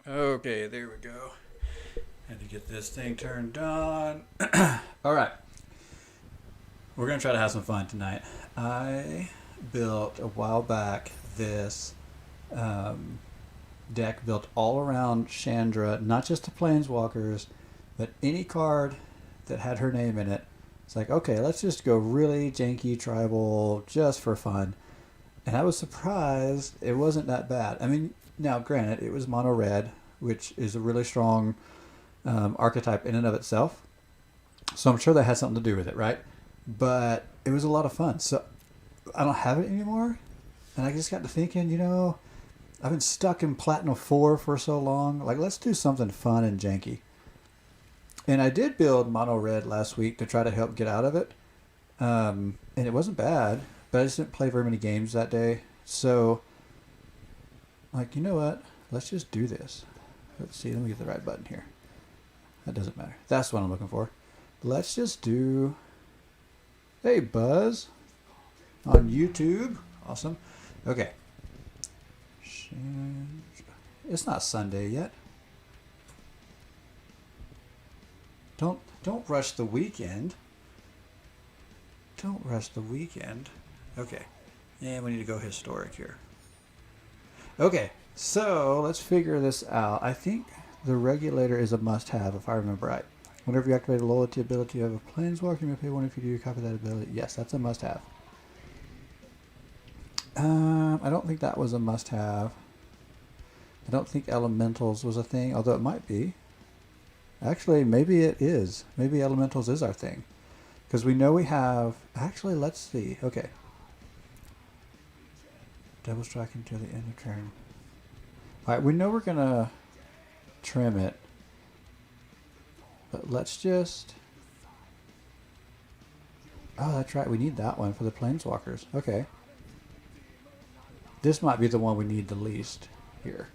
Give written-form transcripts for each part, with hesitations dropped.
Okay, there we go. Had to get this thing turned on. All right, we're gonna try to have some fun tonight. I built a while back this um, deck built all around Chandra, not just the Planeswalkers, but any card that had her name in it. It's like, okay, let's just go really janky tribal just for fun. And I was surprised it wasn't that bad. I mean, now granted, it was mono red, which is a really strong archetype in and of itself. So I'm sure that has something to do with it, right? But it was a lot of fun. So I don't have it anymore. And I just got to thinking, I've been stuck in Platinum 4 for so long. Like, let's do something fun and janky. And I did build mono red last week to try to help get out of it. And it wasn't bad, but I just didn't play very many games that day. So, like, you know what? Let's just do this. Let's see. Let me get the right button here. That doesn't matter. That's what I'm looking for. Let's just do... Hey, Buzz. On YouTube. Awesome. Okay. It's not Sunday yet. Don't rush the weekend. Don't rush the weekend. Okay. And we need to go historic here. Okay. So let's figure this out. I think the regulator is a must-have, if I remember right. Whenever you activate a loyalty ability of a planeswalker, you may pay one if you do copy that ability. Yes, that's a must-have. I don't think that was a must-have. I don't think elementals was a thing, although it might be. Actually, maybe it is. Maybe elementals is our thing. Because we know we have... Actually, let's see. Okay. Double strike until the end of turn. Alright, we know we're going to trim it. But let's just... Oh, that's right. We need that one for the planeswalkers. Okay. This might be the one we need the least here.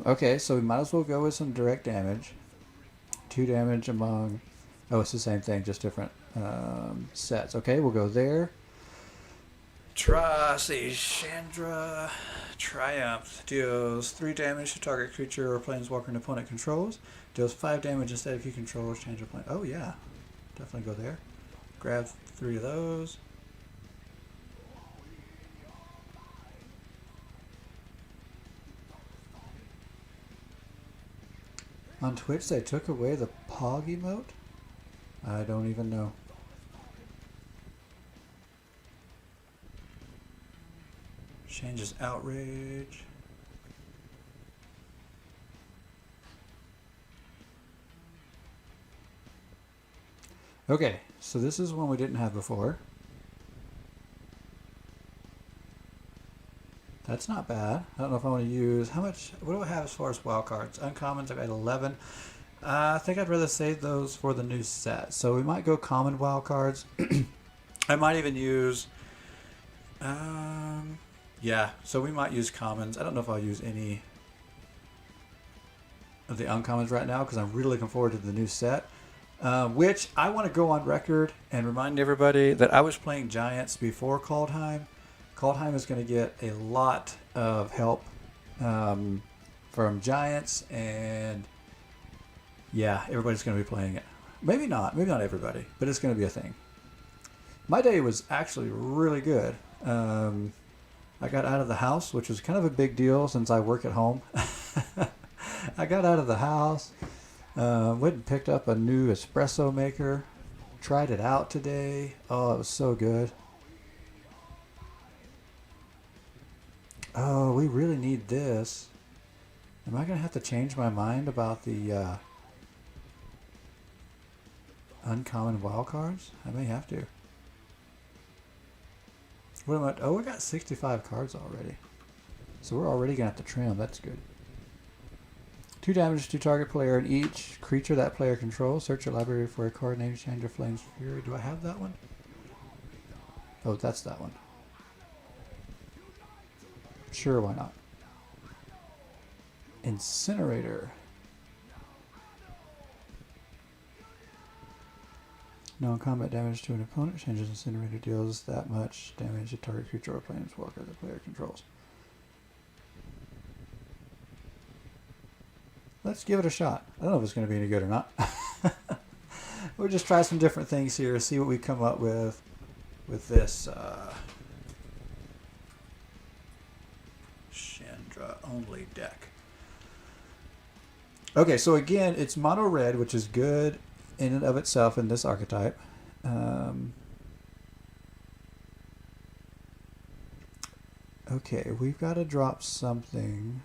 Okay, so we might as well go with some direct damage. 2 damage among... Oh, it's the same thing, just different sets. Okay, we'll go there. Chandra Triumph deals 3 damage to target creature or planeswalker an opponent controls. Deals 5 damage instead if you control Chandra plane. Oh, yeah. Definitely go there. Grab 3 of those. On Twitch, they took away the Pog emote? I don't even know. Changes outrage. Okay, so this is one we didn't have before. That's not bad. I don't know if I want to use... How much... What do I have as far as wild cards? Uncommons, I've got 11. I think I'd rather save those for the new set. So we might go common wild cards. I might even use... yeah, so we might use commons. I don't know if I'll use any of the uncommons right now because I'm really looking forward to the new set. Which I want to go on record and remind everybody that I was playing Giants before Kaldheim. Kaldheim is going to get a lot of help from Giants, and yeah, everybody's going to be playing it. Maybe not everybody, but it's going to be a thing. My day was actually really good. I got out of the house, which was kind of a big deal since I work at home. I got out of the house, went and picked up a new espresso maker, tried it out today. Oh, it was so good. Oh, we really need this. Am I going to have to change my mind about the uncommon wild cards? I may have to. What am I? Oh, we got 65 cards already. So we're already going to have to trim. That's good. 2 damage to target player and each creature that player controls. Search your library for a card named Chandra Flames Fury. Do I have that one? Oh, that's that one. Sure, why not? Incinerator. Non-combat damage to an opponent. Changes Incinerator deals that much damage to target creature or planeswalker the player controls. let's give it a shot. I don't know if it's going to be any good or not. We'll just try some different things here, see what we come up with this Chandra only deck. Okay, so again, it's mono red, which is good in and of itself in this archetype. Okay, we've got to drop something.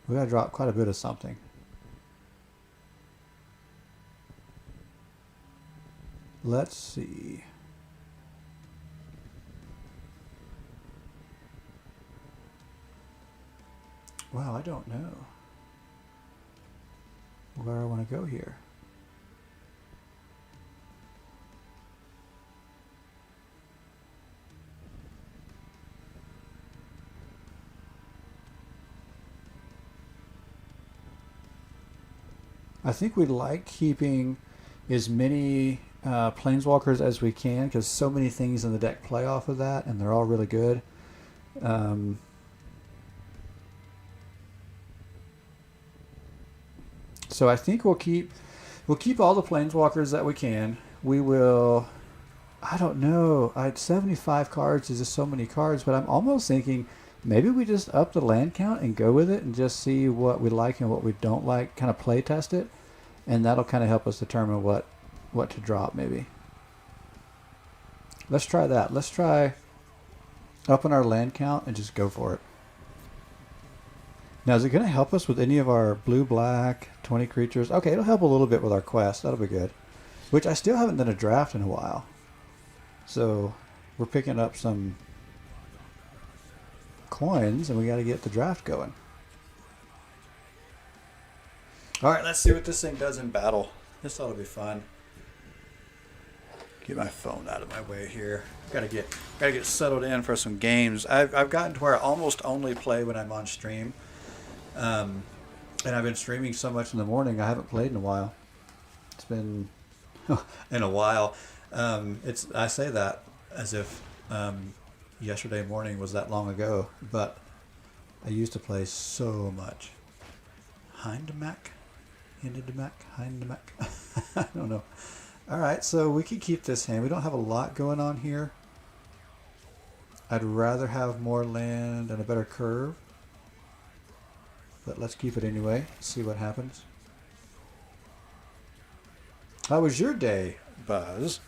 We got to drop quite a bit of something. Let's see. Wow, I don't know where I want to go here. I think we like keeping as many planeswalkers as we can because so many things in the deck play off of that, and they're all really good. So I think we'll keep all the planeswalkers that we can. We will. I don't know. 75 cards is just so many cards, but I'm almost thinking maybe we just up the land count and go with it and just see what we like and what we don't like, kind of play test it, and that'll kind of help us determine what to drop maybe. Let's try that. Let's try upping our land count and just go for it. Now, is it going to help us with any of our blue-black 20 creatures? Okay, it'll help a little bit with our quest. That'll be good. Which I still haven't done a draft in a while. So we're picking up some coins, and we got to get the draft going. All right, let's see what this thing does in battle. This ought to be fun. Get my phone out of my way here. Gotta get settled in for some games. I've gotten to where I almost only play when I'm on stream. And I've been streaming so much in the morning, I haven't played in a while. It's been in a while. I say that as if yesterday morning was that long ago, but I used to play so much. Hindemak? I don't know. Alright, so we can keep this hand. We don't have a lot going on here. I'd rather have more land and a better curve. But let's keep it anyway. See what happens. How was your day, Buzz?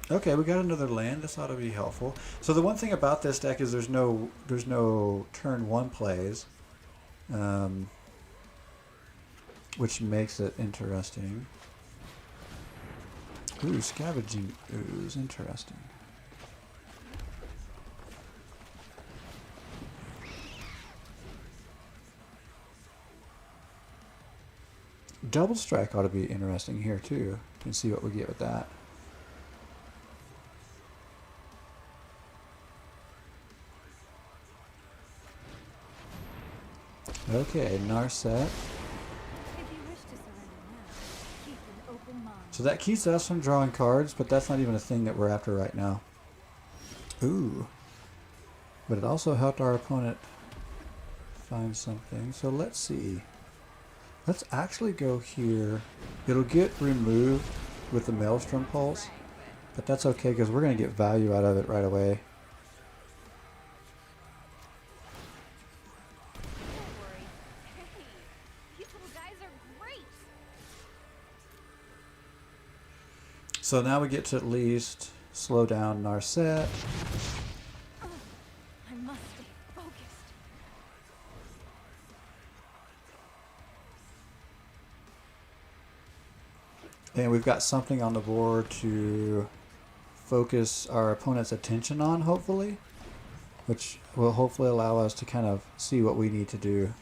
Okay, we got another land. This ought to be helpful. So the one thing about this deck is there's no turn one plays, which makes it interesting. Ooh, Scavenging Ooze, interesting. Double Strike ought to be interesting here too. And see what we get with that. Okay, Narset. So that keeps us from drawing cards, but that's not even a thing that we're after right now. Ooh. But it also helped our opponent find something. So let's see. Let's actually go here. It'll get removed with the Maelstrom Pulse, but that's okay because we're going to get value out of it right away. So now we get to at least slow down Narset. I must stay focused. And we've got something on the board to focus our opponent's attention on, hopefully, which will hopefully allow us to kind of see what we need to do,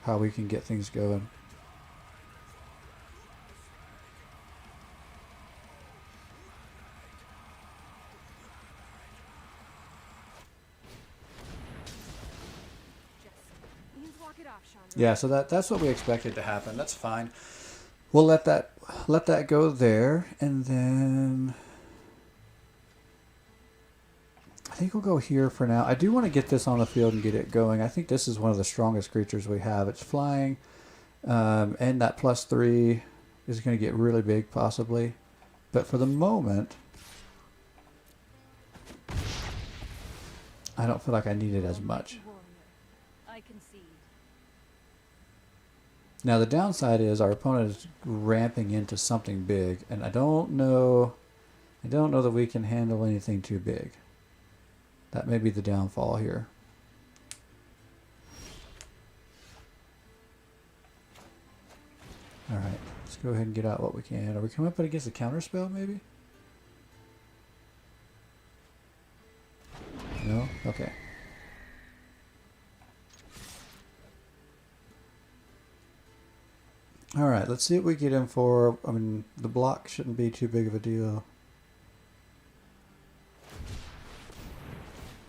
how we can get things going. Yeah, so that's what we expected to happen. That's fine. We'll let that go there, and then I think we'll go here for now. I do want to get this on the field and get it going. I think this is one of the strongest creatures we have. It's flying, and that +3 is going to get really big possibly. But for the moment, I don't feel like I need it as much. I concede. Now the downside is our opponent is ramping into something big, and I don't know that we can handle anything too big. That may be the downfall here. All right, let's go ahead and get out what we can. Are we coming up against a counter spell maybe? No? Okay. All right, let's see what we get in for. I mean, the block shouldn't be too big of a deal.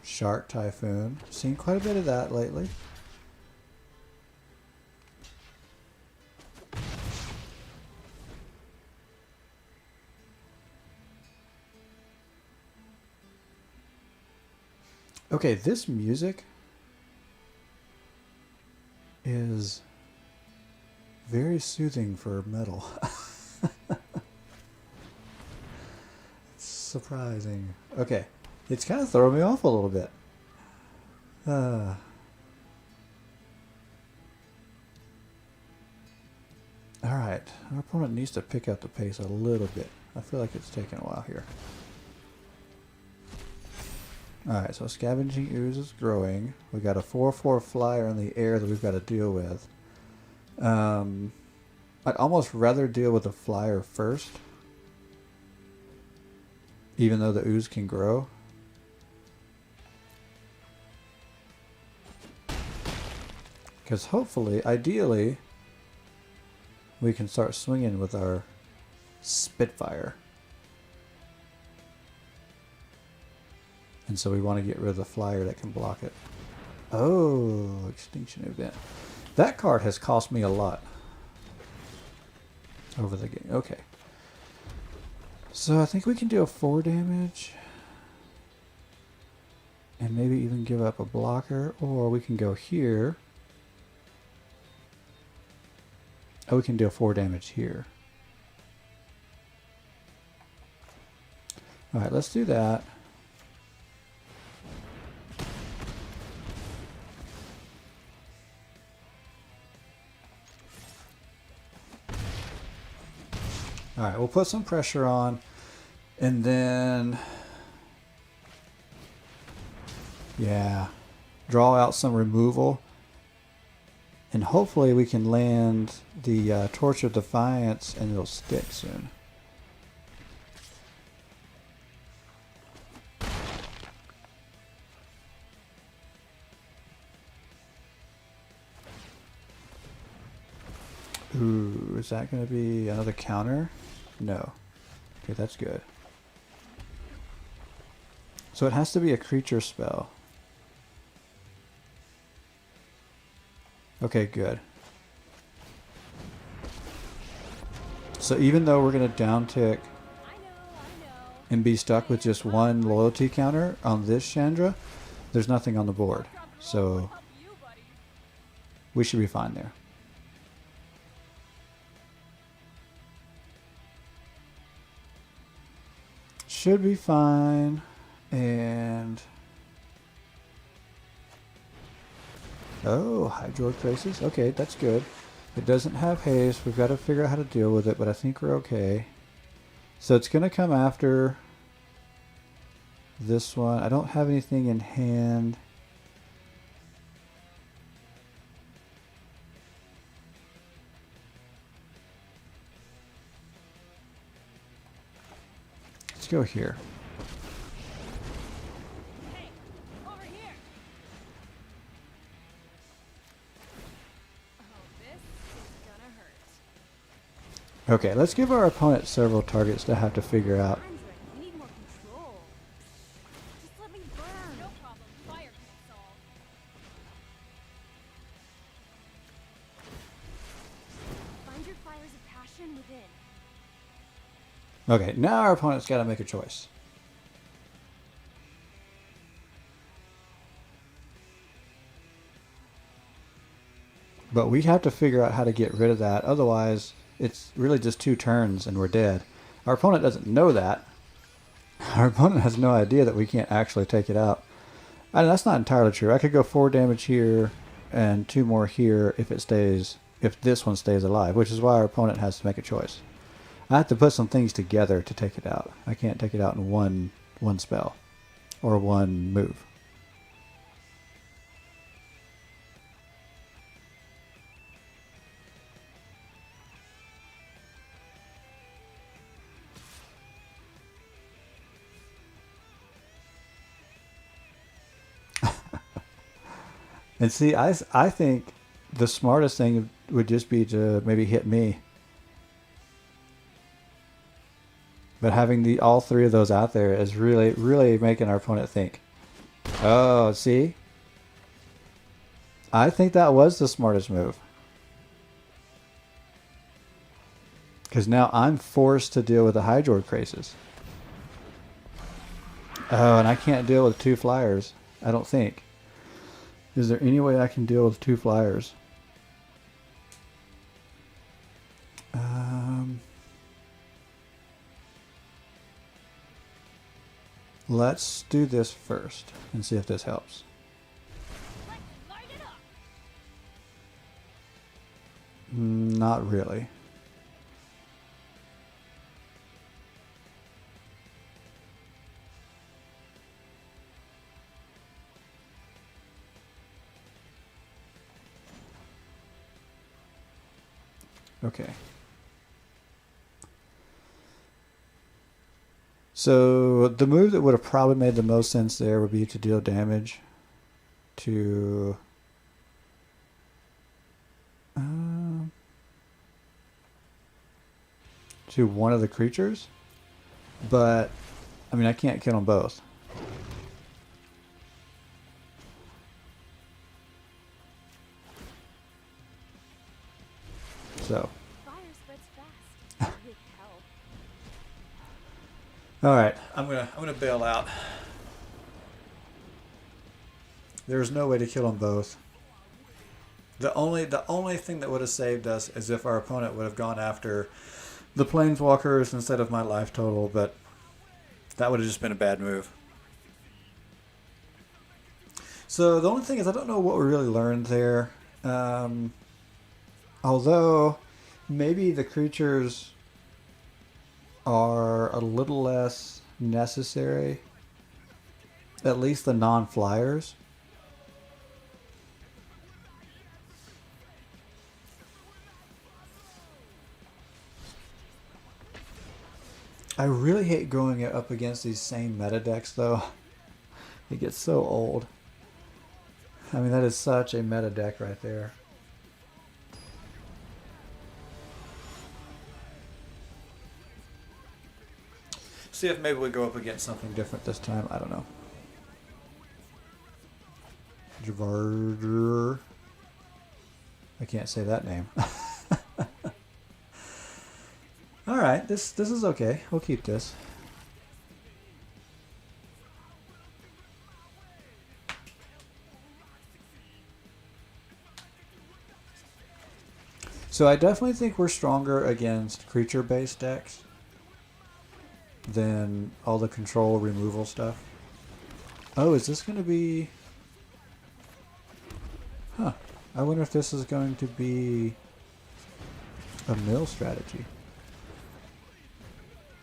Shark Typhoon. Seen quite a bit of that lately. Okay, this music is very soothing for metal. It's surprising. Okay, it's kind of throwing me off a little bit. Alright, our opponent needs to pick up the pace a little bit. I feel like it's taking a while here. Alright, so Scavenging Ooze is growing. We got a 4/4 flyer in the air that we've got to deal with. I'd almost rather deal with the flyer first, even though the ooze can grow. Because hopefully, ideally, we can start swinging with our Spitfire. And so we want to get rid of the flyer that can block it. Oh, Extinction Event. That card has cost me a lot over the game. Okay. So I think we can deal 4 damage. And maybe even give up a blocker. Or we can go here. Oh, we can deal 4 damage here. Alright, let's do that. Alright, we'll put some pressure on, and then, yeah, draw out some removal, and hopefully we can land the Torch of Defiance and it'll stick soon. Ooh, is that going to be another counter? No. Okay, that's good. So it has to be a creature spell. Okay, good. So even though we're going to downtick and be stuck with just one loyalty counter on this Chandra, there's nothing on the board. So we should be fine there. Should be fine. And oh, Hydroid Traces. Okay, that's good. It doesn't have haste. We've got to figure out how to deal with it, but I think we're okay. So it's going to come after this one. I don't have anything in hand. Let's go here. Hey, over here. Oh, this is gonna hurt. Okay, let's give our opponent several targets to have to figure out. Chandra, you need more control. Just let me burn. No problem. Fire can solve. Find your fires of passion within. Okay, now our opponent's got to make a choice. But we have to figure out how to get rid of that. Otherwise, it's really just 2 turns and we're dead. Our opponent doesn't know that. Our opponent has no idea that we can't actually take it out. And that's not entirely true. I could go 4 damage here and 2 more here if this one stays alive, which is why our opponent has to make a choice. I have to put some things together to take it out. I can't take it out in one spell or one move. And see, I think the smartest thing would just be to maybe hit me. But having all 3 of those out there is really, really making our opponent think. Oh, see? I think that was the smartest move. Because now I'm forced to deal with the Hydroid Craces. Oh, and I can't deal with 2 flyers. I don't think. Is there any way I can deal with 2 flyers? Let's do this first and see if this helps. Not really. Okay. So the move that would have probably made the most sense there would be to deal damage to one of the creatures, but I mean I can't kill them both. So. Fire spreads fast. With help. All right, I'm gonna bail out. There's no way to kill them both. The only thing that would have saved us is if our opponent would have gone after the planeswalkers instead of my life total, but that would have just been a bad move. So the only thing is I don't know what we really learned there. Although maybe the creatures are a little less necessary, at least the non-flyers. I really hate going up against these same meta decks though. It gets so old. I mean, that is such a meta deck right there. See if maybe we go up against something different this time. I don't know. Javarder. I can't say that name. All right, this is okay. We'll keep this. So I definitely think we're stronger against creature-based decks than all the control removal stuff. Oh, is this going to be... Huh. I wonder if this is going to be a mill strategy.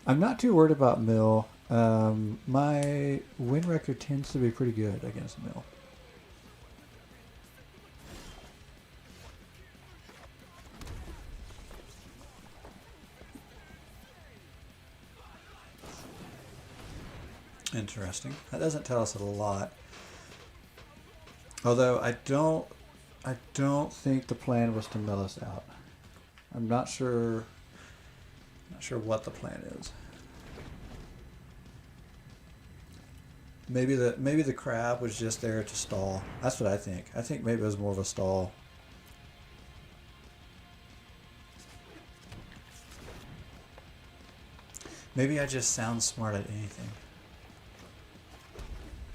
I'm not too worried about mill. My win record tends to be pretty good against mill. Interesting. That doesn't tell us a lot. Although I don't think the plan was to mill us out. I'm not sure what the plan is. Maybe the crab was just there to stall. That's what I think. I think maybe it was more of a stall. Maybe I just sound smart at anything.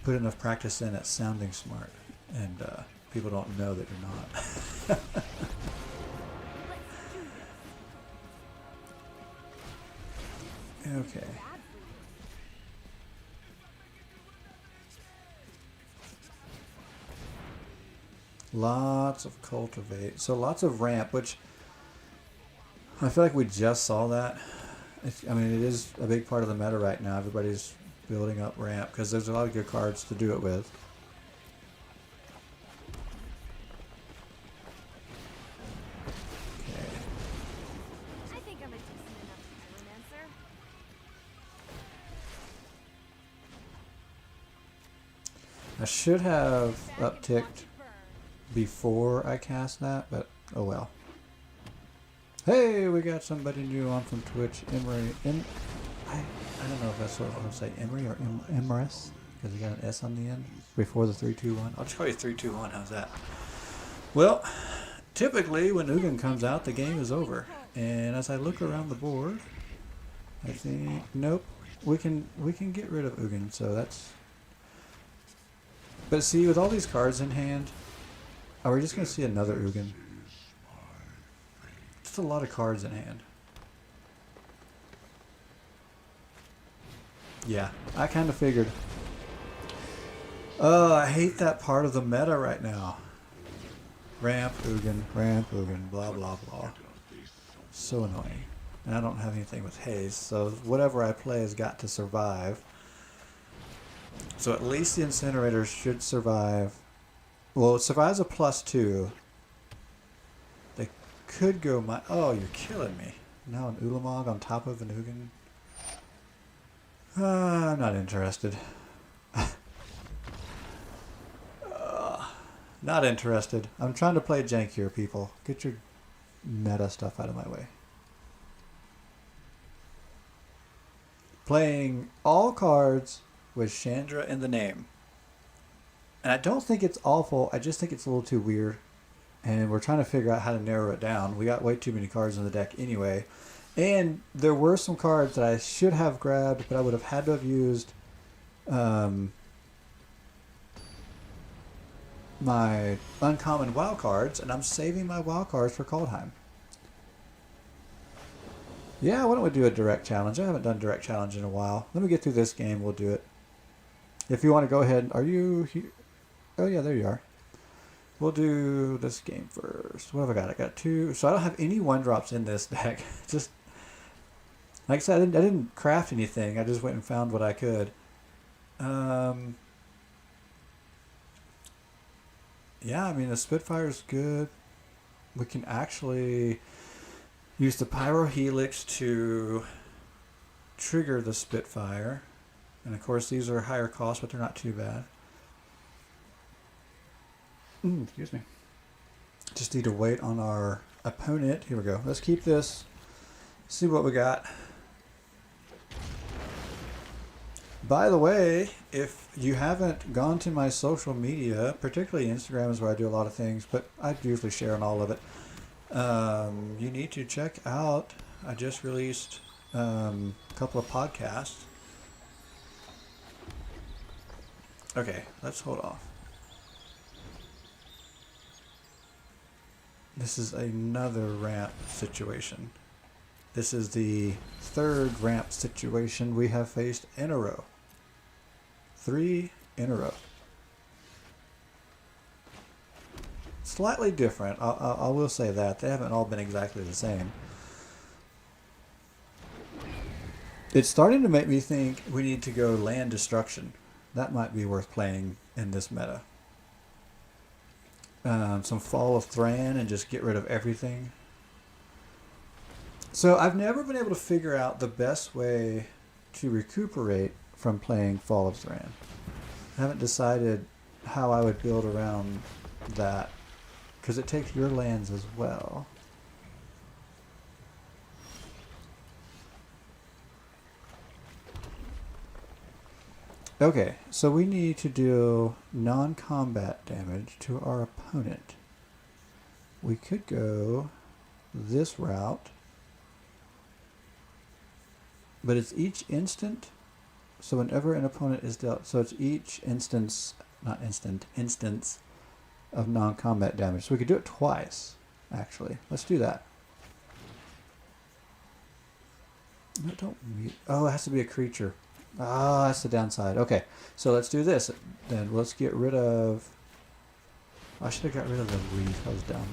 Put enough practice in at sounding smart, and people don't know that you're not. Okay. Lots of cultivate. So lots of ramp, which I feel like we just saw that. I mean, it is a big part of the meta right now. Everybody's building up ramp because there's a lot of good cards to do it with. Okay. I think I'm a decent enough pyromancer. I should have upticked before I cast that, but oh well. Hey, we got somebody new on from Twitch. Emery. I don't know if that's what I want to say. Emery or Emrys? Because you got an S on the end before the 3-2-1. I'll just call you 3-2-1. How's that? Well, typically when Ugin comes out, the game is over. And as I look around the board, I think nope, we can get rid of Ugin. So that's. But see, with all these cards in hand, are we just going to see another Ugin? Just a lot of cards in hand. Yeah, I kind of figured. Oh, I hate that part of the meta right now. Ramp, Ugin, blah, blah, blah. So annoying. And I don't have anything with haste, so whatever I play has got to survive. So at least the Incinerator should survive. Well, it survives a +2. They could go my... Oh, you're killing me. Now an Ulamog on top of an Ugin. I'm not interested. Not interested. I'm trying to play jank here, people. Get your meta stuff out of my way. Playing all cards with Chandra in the name. And I don't think it's awful. I just think it's a little too weird. And we're trying to figure out how to narrow it down. We got way too many cards in the deck anyway. And there were some cards that I should have grabbed, but I would have had to have used my uncommon WoW cards, and I'm saving my WoW cards for Kaldheim. Yeah, why don't we do a direct challenge? I haven't done direct challenge in a while. Let me get through this game, we'll do it. If you want to go ahead, are you here? Oh yeah, there you are. We'll do this game first. What have I got? I got 2. So I don't have any 1-drops in this deck. Just like I said, I didn't craft anything. I just went and found what I could. Yeah, I mean, the Spitfire's good. We can actually use the Pyro Helix to trigger the Spitfire. And of course, these are higher cost, but they're not too bad. Excuse me. Just need to wait on our opponent. Here we go. Let's keep this. See what we got. By the way, if you haven't gone to my social media, particularly Instagram is where I do a lot of things, but I usually share on all of it. You need to check out, I just released a couple of podcasts. Okay, let's hold off. This is another ramp situation. This is the 3rd ramp situation we have faced in a row. 3 in a row. Slightly different, I will say that. They haven't all been exactly the same. It's starting to make me think we need to go land destruction. That might be worth playing in this meta. Some Fall of Thran and just get rid of everything. So I've never been able to figure out the best way to recuperate from playing Fall of Thran. I haven't decided how I would build around that, because it takes your lands as well. Okay, so we need to do non-combat damage to our opponent. We could go this route, but it's each instant. So whenever an opponent is dealt, so it's each instance of non-combat damage. So we could do it twice, actually. Let's do that. No, don't mute. Oh, it has to be a creature. Ah, that's the downside. Okay, so let's do this. Then let's get rid of... I should have got rid of the wreath. I was dumb.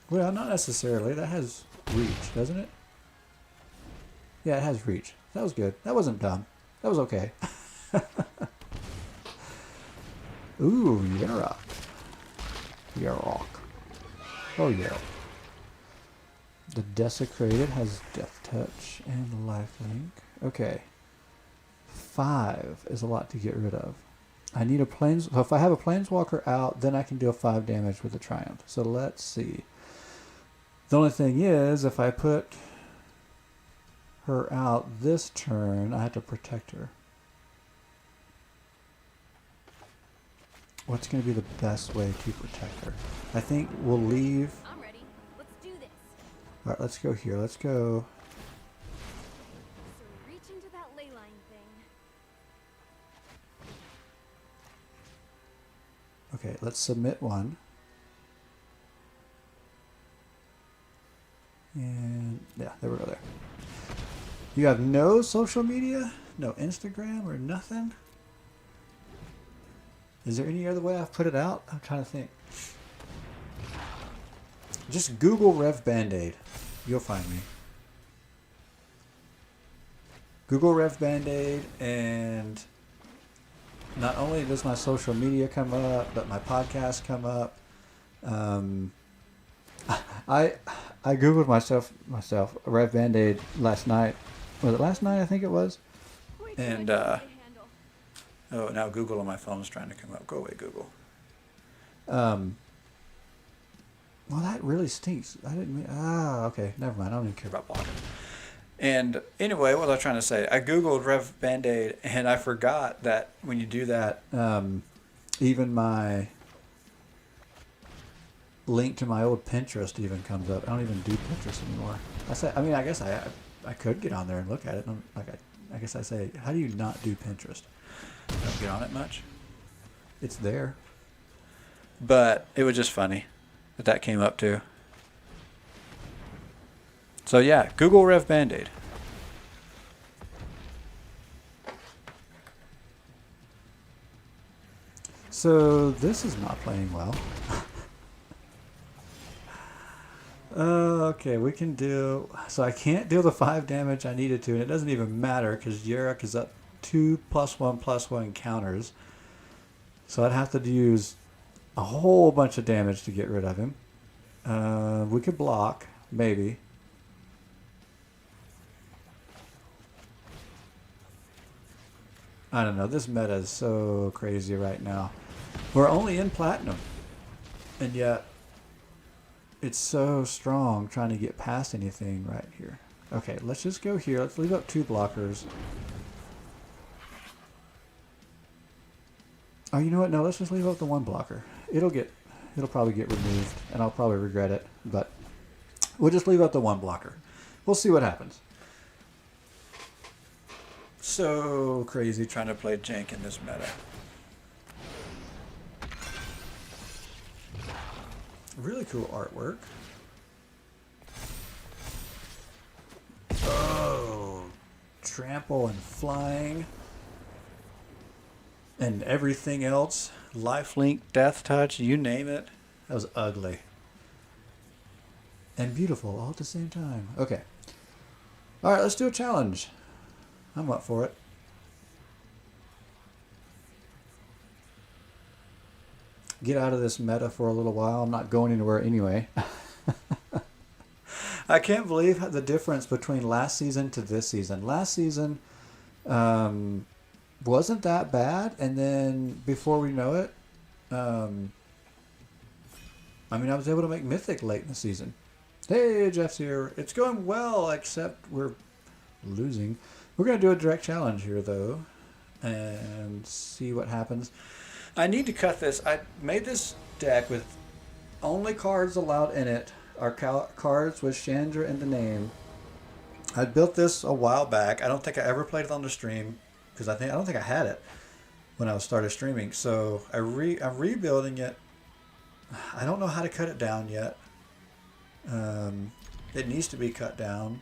Well, not necessarily. That has reach, doesn't it? Yeah, it has reach. That was good. That wasn't dumb. That was okay. Ooh, Yarok. Yarok. Oh, yeah. The Desecrated has Death Touch and Lifelink. Okay. 5 is a lot to get rid of. I need a planes. So if I have a Planeswalker out, then I can deal 5 damage with a Triumph. So let's see. The only thing is, if I put her out this turn, I have to protect her. What's going to be the best way to protect her? I think we'll leave... I'm ready. Let's do this. Alright, let's go here. Let's go... So reach into that ley line thing. Okay, let's submit one. And yeah, there we go there. You have no social media? No Instagram or nothing? Is there any other way I've put it out? I'm trying to think. Just Google Rev Band-Aid. You'll find me. Google Rev Band-Aid, and not only does my social media come up, but my podcast come up. I Googled myself Rev Band-Aid last night. Was it last night? I think it was. And oh, now Google on my phone is trying to come up. Go away, Google. Well, that really stinks. I didn't mean... okay. Never mind. I don't even care about blocking. And anyway, what was I trying to say? I Googled Rev Band-Aid, and I forgot that when you do that, even my link to my old Pinterest even comes up. I don't even do Pinterest anymore. I guess I could get on there and look at it. I guess I say, how do you not do Pinterest? I don't get on it much. It's there. But it was just funny that came up too. So yeah, Google Rev Band-Aid. So this is not playing well. Okay, we can do... So I can't deal the 5 damage I needed to, and it doesn't even matter because Yarok is up 2 +1/+1 counters. So I'd have to use a whole bunch of damage to get rid of him. We could block, maybe. I don't know. This meta is so crazy right now. We're only in Platinum. And yet, it's so strong trying to get past anything right here. Okay, let's just go here. Let's leave up 2 blockers. Oh, you know what? No, let's just leave up the 1 blocker. It'll probably get removed, and I'll probably regret it. But we'll just leave up the 1 blocker. We'll see what happens. So crazy trying to play jank in this meta. Really cool artwork. Oh, trample and flying. And everything else. Lifelink, Death Touch, you name it. That was ugly. And beautiful all at the same time. Okay. Alright, let's do a challenge. I'm up for it. Get out of this meta for a little while. I'm not going anywhere anyway. I can't believe the difference between last season to this season. Last season wasn't that bad, and then before we know it, I was able to make Mythic late in the season. Hey, Jeff's here. It's going well, except we're losing. We're going to do a direct challenge here, though, and see what happens. I need to cut this. I made this deck with only cards allowed in it are cards with Chandra in the name. I built this a while back. I don't think I ever played it on the stream because I don't think I had it when I started streaming. So I'm rebuilding it. I don't know how to cut it down yet. It needs to be cut down.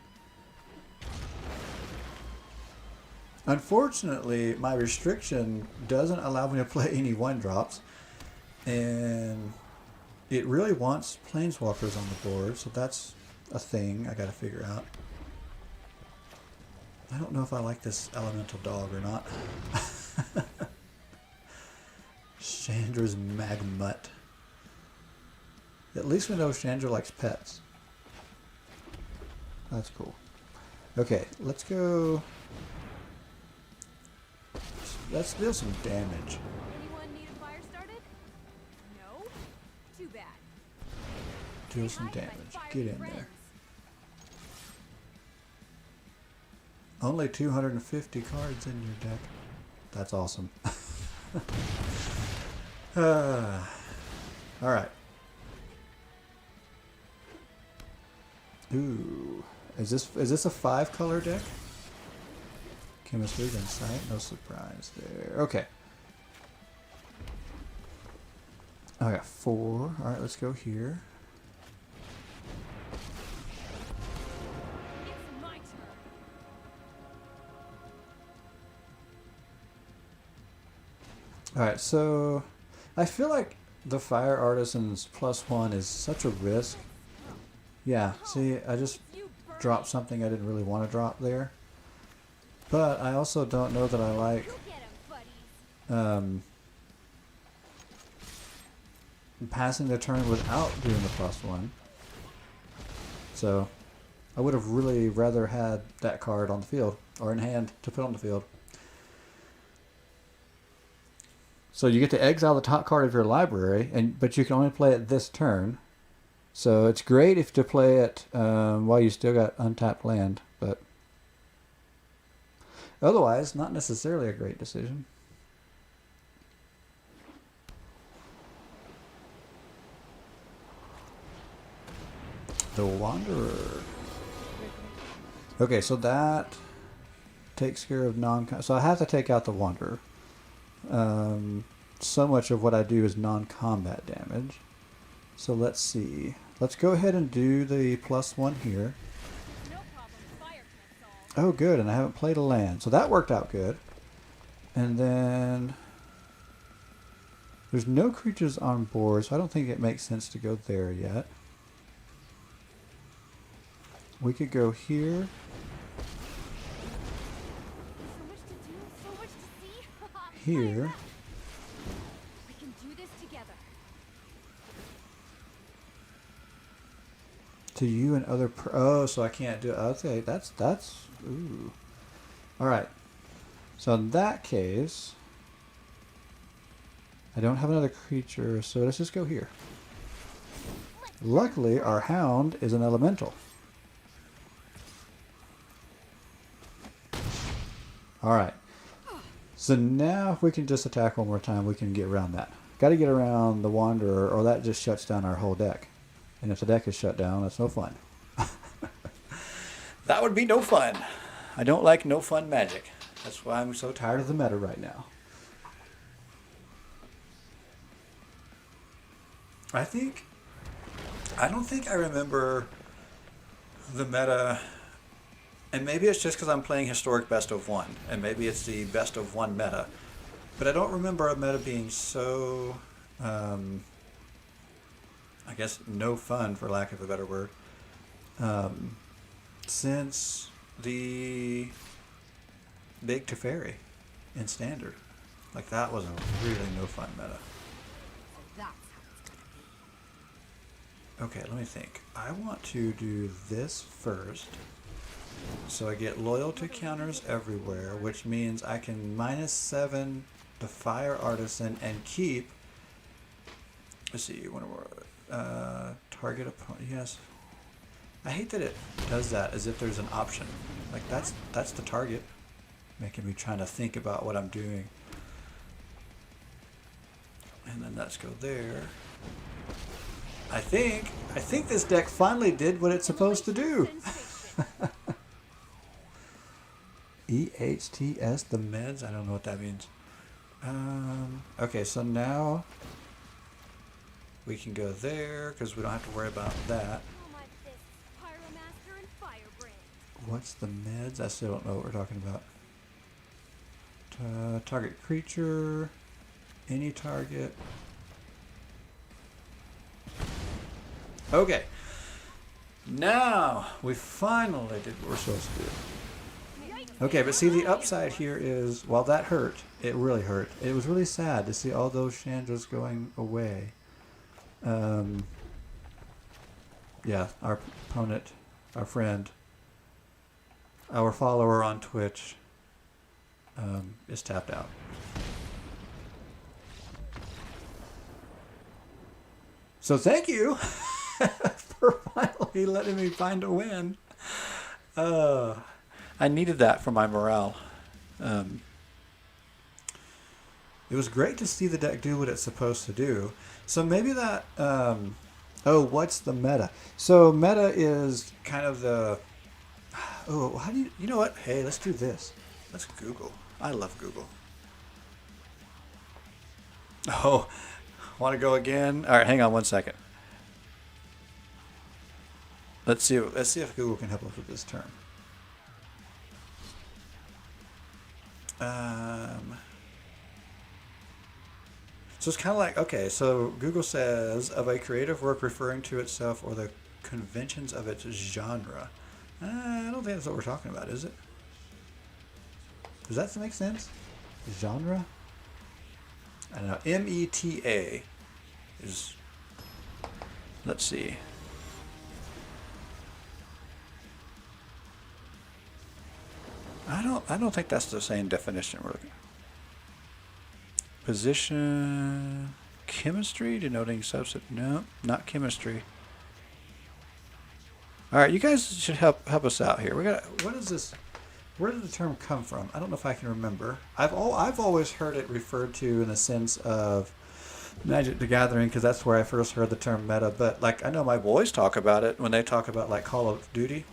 Unfortunately, my restriction doesn't allow me to play any 1-drops. And it really wants planeswalkers on the board, so that's a thing I gotta figure out. I don't know if I like this elemental dog or not. Chandra's Magmut. At least we know Chandra likes pets. That's cool. Okay, let's go. Let's deal some damage. Anyone need a fire started? No? Too bad. Deal Say some hi to my damage. fiery Get in friends. there. Only 250 cards in your deck. That's awesome. Alright. Ooh. Is this a 5-color deck? Chemistry, Insight, no surprise there. Okay. I got 4. Alright, let's go here. It's my turn. Alright, so I feel like the Fire Artisan's +1 is such a risk. Yeah, see, I just You burn. dropped something I didn't really want to drop there. But I also don't know that I like Go get 'em, buddies. passing the turn without doing the +1. So I would have really rather had that card on the field or in hand to put on the field. So you get to exile the top card of your library, but you can only play it this turn. So it's great if to play it while you still got untapped land, but otherwise, not necessarily a great decision. The Wanderer. Okay, so that takes care of so I have to take out the Wanderer. So much of what I do is non-combat damage. So let's see. Let's go ahead and do the +1 here. No problem. Fire can solve. Oh, good, and I haven't played a land, so that worked out good. And then there's no creatures on board, so I don't think it makes sense to go there yet. We could go here. So much to do, so much to see. Here. We can do this together. To you and other oh, so I can't do it. Okay, that's ooh. Alright. So in that case, I don't have another creature, so let's just go here. Luckily, our hound is an elemental. Alright. So now if we can just attack one more time, we can get around that. Got to get around the Wanderer, or that just shuts down our whole deck. And if the deck is shut down, that's no fun. That would be no fun. I don't like no fun magic. That's why I'm so tired of the meta right now. I don't think I remember the meta, and maybe it's just because I'm playing Historic Best of 1, and maybe it's the Best of 1 meta, but I don't remember a meta being so, I guess, no fun, for lack of a better word, since the Big Teferi in Standard. Like, that was a really no fun meta. That's Okay, let me think. I want to do this first. So I get loyalty counters everywhere, which means I can -7 the Fire Artisan and keep. Let's see, when we're target opponent. Yes. I hate that it does that as if there's an option. Like that's the target, making me trying to think about what I'm doing. And then let's go there. I think this deck finally did what it's supposed to do. EHTS, the meds? I don't know what that means. Okay, so now we can go there because we don't have to worry about that. Oh, my What's the meds? I still don't know what we're talking about. Target creature. Any target. Okay. Now we finally did what we're supposed to do. Okay, but see, the upside here is, while that hurt, it really hurt. It was really sad to see all those Chandras going away. Yeah, our opponent, our friend, our follower on Twitch is tapped out. So thank you for finally letting me find a win. I needed that for my morale. It was great to see the deck do what it's supposed to do. So maybe that... oh, what's the meta? So meta is kind of the... Oh, how do you... You know what? Hey, let's do this. Let's Google. I love Google. Oh, want to go again? All right, hang on one second. Let's see if Google can help us with this term. So it's kind of like, okay, so Google says, of a creative work referring to itself or the conventions of its genre. I don't think that's what we're talking about, is it? Does that make sense? Genre? I don't know. META is, let's see. I don't think that's the same definition we're looking at. Position, chemistry, denoting subset. No, not chemistry. All right, you guys should help us out here. We got. What is this? Where did the term come from? I don't know if I can remember. I've always heard it referred to in the sense of Magic the Gathering, because that's where I first heard the term meta. But like, I know my boys talk about it when they talk about like Call of Duty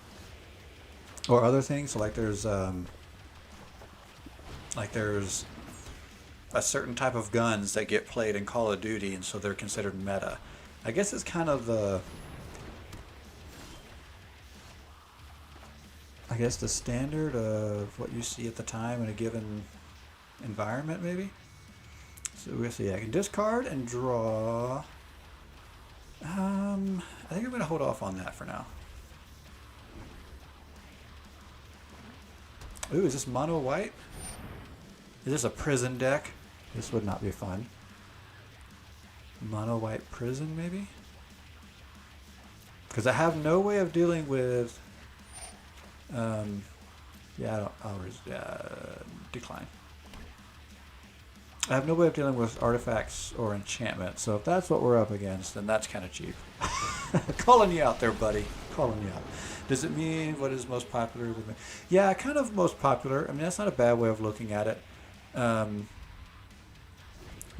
or other things. So like there's a certain type of guns that get played in Call of Duty, and so they're considered meta. I guess it's kind of the standard of what you see at the time in a given environment, maybe. So we'll see. I can discard and draw. I think I'm going to hold off on that for now. Ooh, is this mono white? Is this a prison deck? This would not be fun. Mono white prison, maybe? Because I have no way of dealing with... yeah, I'll decline. I have no way of dealing with artifacts or enchantments, so if that's what we're up against, then that's kind of cheap. Calling you out there, buddy. Calling you out. Does it mean what is most popular? Yeah, kind of most popular. I mean, that's not a bad way of looking at it.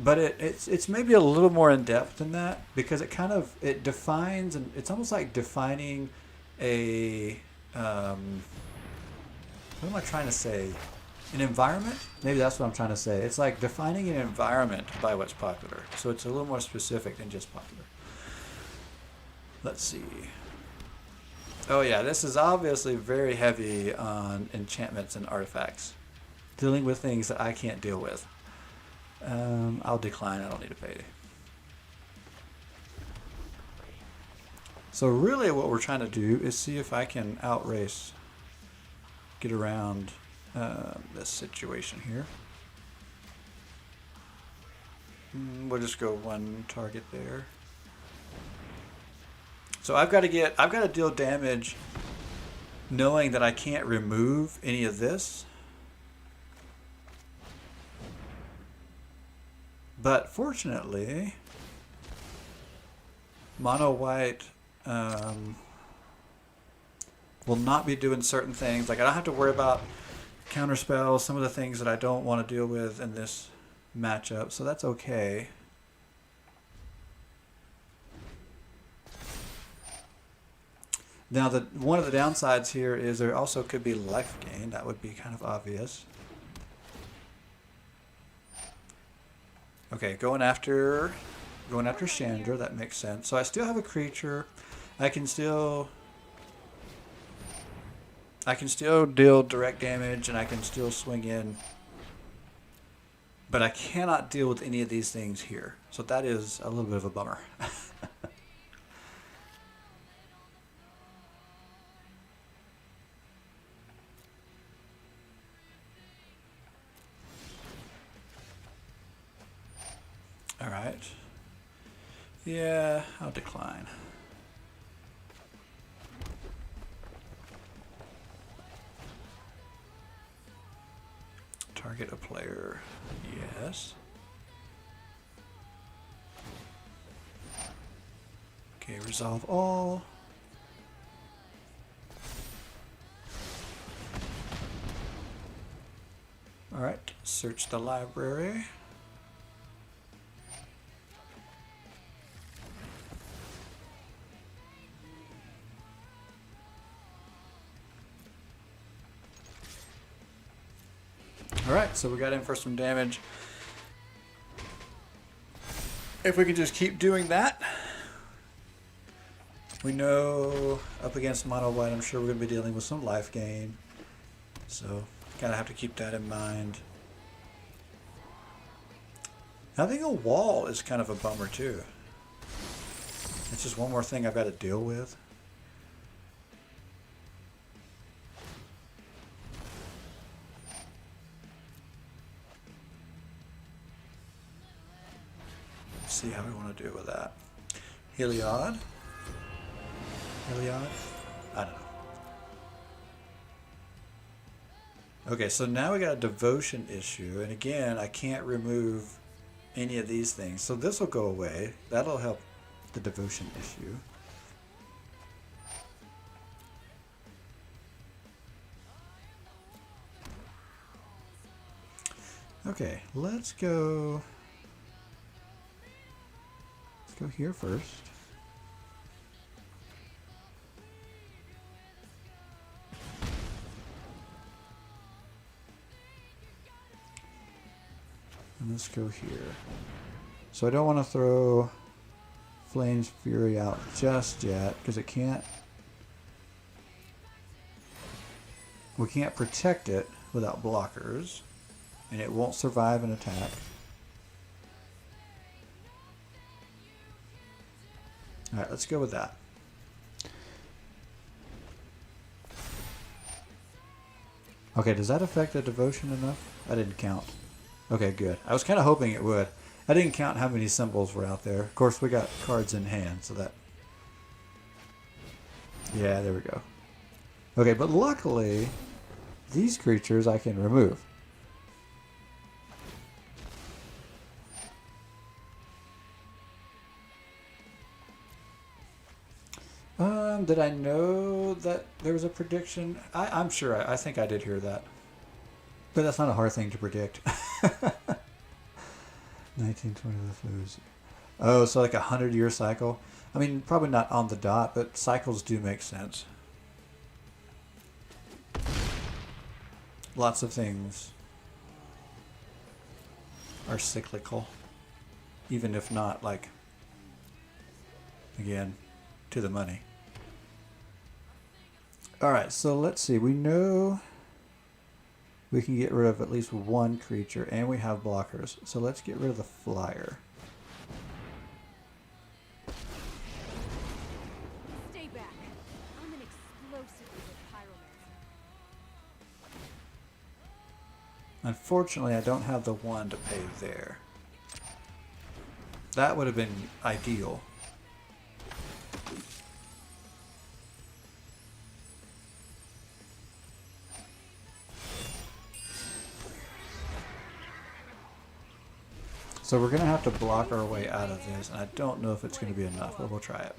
But it's maybe a little more in depth than that, because it defines, and it's almost like defining a what am I trying to say? An environment? Maybe that's what I'm trying to say. It's like defining an environment by what's popular. So it's a little more specific than just popular. Let's see. Oh yeah, this is obviously very heavy on enchantments and artifacts. Dealing with things that I can't deal with. I'll decline. I don't need to pay. So really what we're trying to do is see if I can outrace, get around this situation here. We'll just go one target there. So I've got to deal damage knowing that I can't remove any of this. But fortunately, mono white will not be doing certain things. Like I don't have to worry about counter spells, some of the things that I don't want to deal with in this matchup, so that's okay. Now, one of the downsides here is there also could be life gain. That would be kind of obvious. Okay, going after Chandra, that makes sense. So I still have a creature. I can still... I can still deal direct damage and I can still swing in, but I cannot deal with any of these things here. So that is a little bit of a bummer. All right. Yeah, I'll decline. Target a player. Yes. Okay, resolve all. All right, search the library. All right, so we got in for some damage. If we can just keep doing that, we know up against mono white, I'm sure we're going to be dealing with some life gain. So, kind of have to keep that in mind. Having a wall is kind of a bummer too. It's just one more thing I've got to deal with. Let's see how we want to do with that. Heliod? Heliod? I don't know. Okay, so now we got a devotion issue, and again, I can't remove any of these things. So this will go away. That'll help the devotion issue. Okay, let's go here first. And let's go here. So I don't want to throw Flame's Fury out just yet because it can't. We can't protect it without blockers, and it won't survive an attack. All right, let's go with that. Okay, does that affect the devotion enough? I didn't count. Okay, good. I was kind of hoping it would. I didn't count how many symbols were out there. Of course, we got cards in hand, so that... Yeah, there we go. Okay, but luckily, these creatures I can remove. Did I know that there was a prediction? I'm sure. I think I did hear that. But that's not a hard thing to predict. 1920 the flues. Oh, so like a 100-year cycle? I mean, probably not on the dot, but cycles do make sense. Lots of things are cyclical. Even if not, like, again, to the money. Alright, so let's see. We know we can get rid of at least one creature, and we have blockers. So let's get rid of the flyer. Stay back. I'm an explosively good pyromancer. Unfortunately, I don't have the one to pay there. That would have been ideal. So we're going to have to block our way out of this, and I don't know if it's going to be enough, but we'll try it.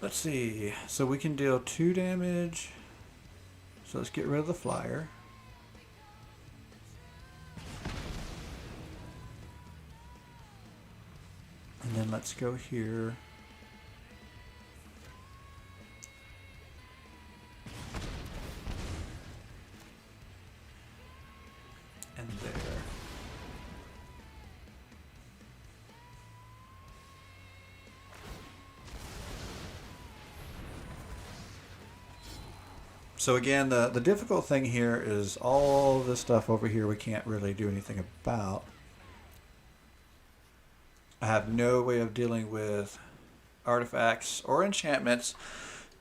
Let's see. So we can deal 2 damage. So let's get rid of the flyer. And then let's go here. And there. So again, the difficult thing here is all this stuff over here we can't really do anything about. I have no way of dealing with artifacts or enchantments.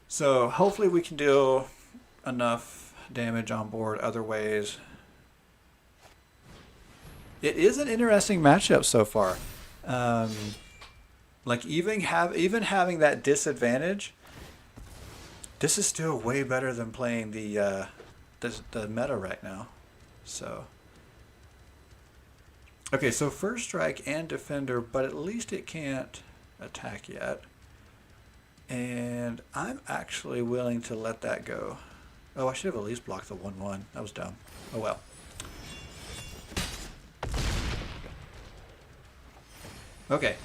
So hopefully we can deal enough damage on board other ways. It is an interesting matchup so far. Like even having that disadvantage, this is still way better than playing the meta right now. So okay, so first strike and defender, but at least it can't attack yet. And I'm actually willing to let that go. Oh, I should have at least blocked the 1/1. That was dumb. Oh well. Okay.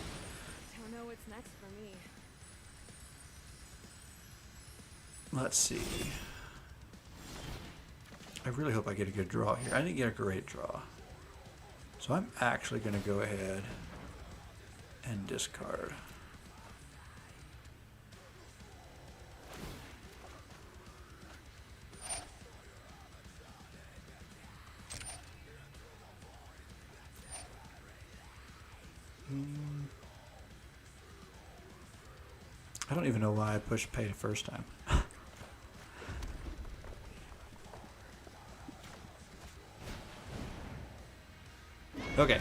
Don't know what's next for me. Let's see. I really hope I get a good draw here. I didn't get a great draw. So I'm actually going to go ahead and discard. I don't even know why I pushed pay the first time. Okay.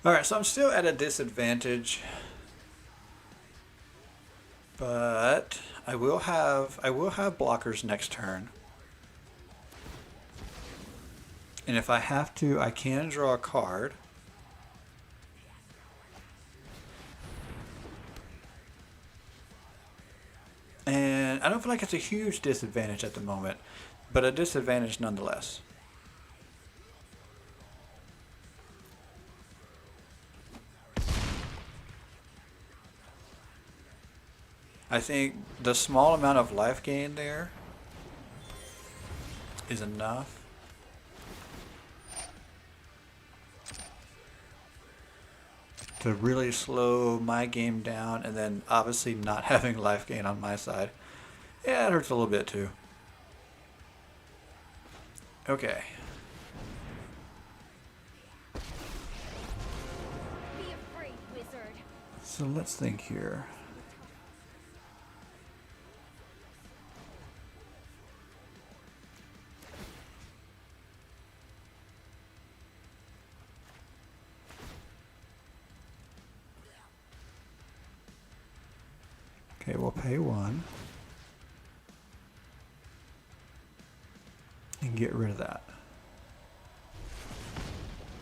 All right, so I'm still at a disadvantage, but I will have blockers next turn. And if I have to, I can draw a card. And I don't feel like it's a huge disadvantage at the moment, but a disadvantage nonetheless. I think the small amount of life gain there is enough. To really slow my game down, and then obviously not having life gain on my side. Yeah, it hurts a little bit too. Okay. Be afraid, wizard. So let's think here. Okay, we'll pay 1 and get rid of that.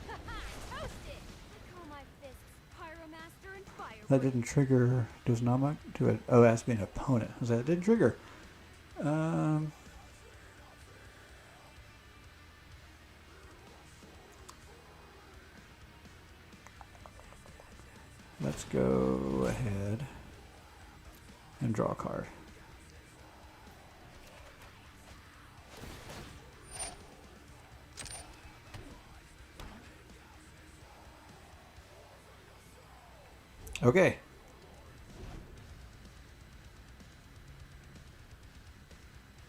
Toast it! I call my fists Pyromaster and Fire. That didn't trigger. Does not do it? Oh, it has to be an opponent. So that didn't trigger. Let's go ahead and draw a card. Okay.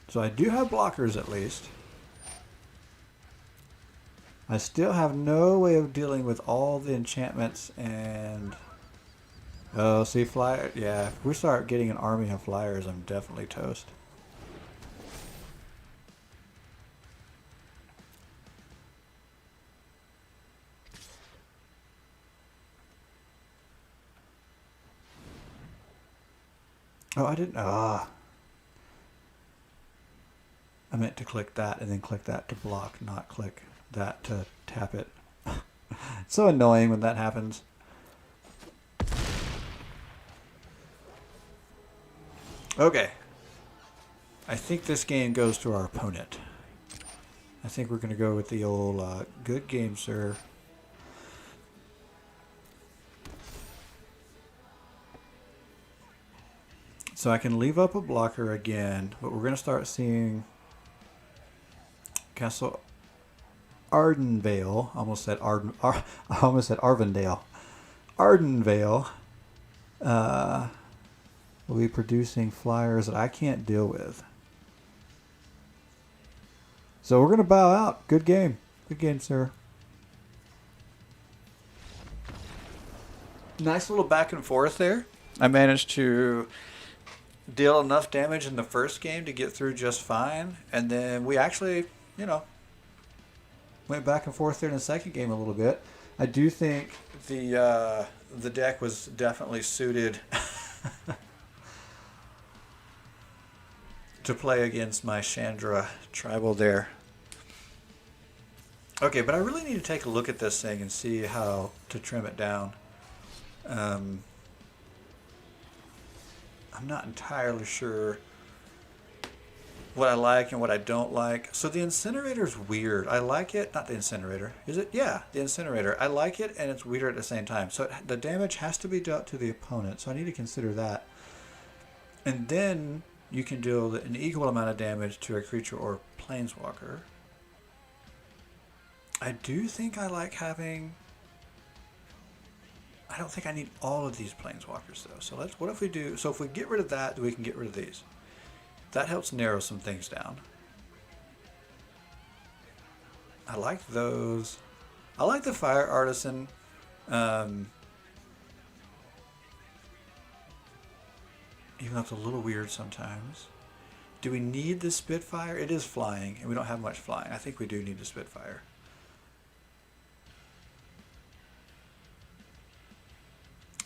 So I do have blockers at least. I still have no way of dealing with all the enchantments and... Oh, see, flyer. Yeah, if we start getting an army of flyers, I'm definitely toast. Oh, I didn't. Ah. I meant to click that and then click that to block, not click that to tap it. It's so annoying when that happens. Okay. I think this game goes to our opponent. I think we're going to go with the old good game, sir. So I can leave up a blocker again, but we're going to start seeing Castle Ardenvale. I almost said Arvindale. Ardenvale will be producing flyers that I can't deal with. So we're going to bow out. Good game. Good game, sir. Nice little back and forth there. I managed to deal enough damage in the first game to get through just fine. And then we actually, went back and forth there in the second game a little bit. I do think the deck was definitely suited to play against my Chandra tribal there. Okay, but I really need to take a look at this thing and see how to trim it down. I'm not entirely sure what I like and what I don't like. So the incinerator's weird. I like it. Not the incinerator. Is it? Yeah, the incinerator. I like it, and it's weird at the same time. So the damage has to be dealt to the opponent. So I need to consider that. And then you can deal an equal amount of damage to a creature or planeswalker. I do think I like having... I don't think I need all of these planeswalkers though. So what if we do... So if we get rid of that, we can get rid of these. That helps narrow some things down. I like those. I like the Fire Artisan. Even though it's a little weird sometimes. Do we need the Spitfire? It is flying, and we don't have much flying. I think we do need the Spitfire.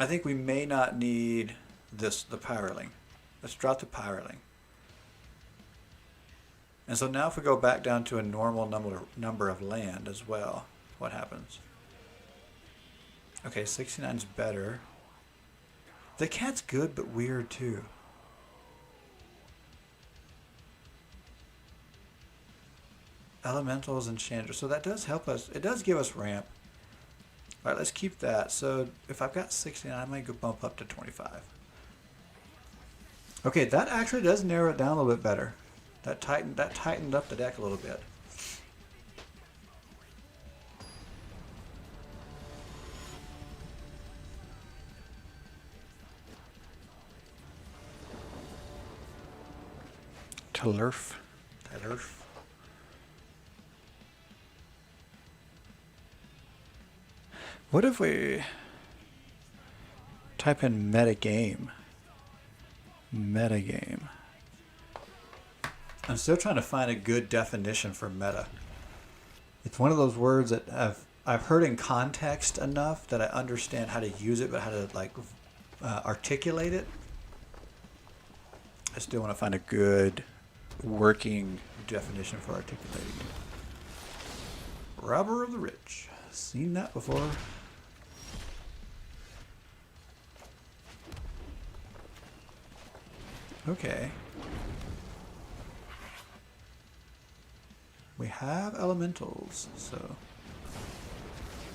I think we may not need the Pyroling. Let's drop the Pyroling. And so now if we go back down to a normal number of land as well, what happens? Okay, 69's better. The cat's good, but weird too. Elementals and Chandra. So that does help us. It does give us ramp. All right, let's keep that. So if I've got 69, I might go bump up to 25. Okay, that actually does narrow it down a little bit better. That tightened up the deck a little bit. Telurf. What if we type in metagame? Metagame. I'm still trying to find a good definition for meta. It's one of those words that I've heard in context enough that I understand how to use it, but how to articulate it. I still want to find a good working definition for articulating it. Robber of the rich. Seen that before. Okay. We have elementals, so,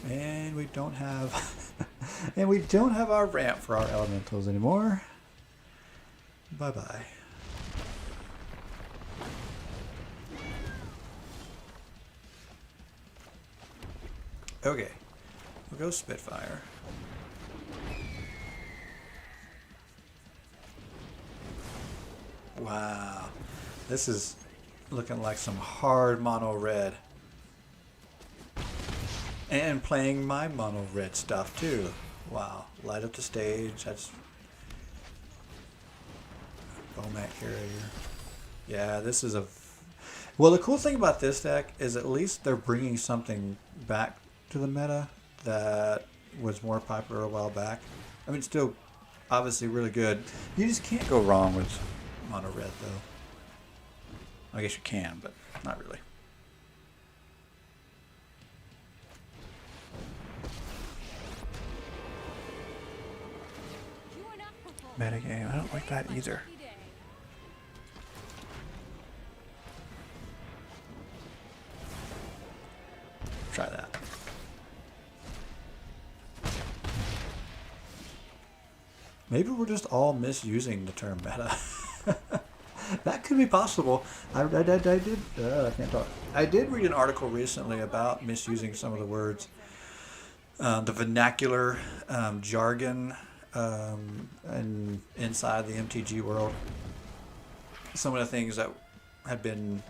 and we don't have, and we don't have our ramp for our elementals anymore. Bye bye. Okay, we'll go Spitfire. Wow, this is looking like some hard mono red. And playing my mono red stuff too. Wow, light up the stage. That's Bomat carrier. Yeah, this is a... Well, the cool thing about this deck is at least they're bringing something back to the meta that was more popular a while back. I mean, still obviously really good. You just can't go wrong with mono red though. I guess you can, but not really. Metagame. I don't like that either. Try that. Maybe we're just all misusing the term meta. That could be possible. I did. I can't talk. I did read an article recently about misusing some of the words, the vernacular jargon, and inside the MTG world. Some of the things that had been.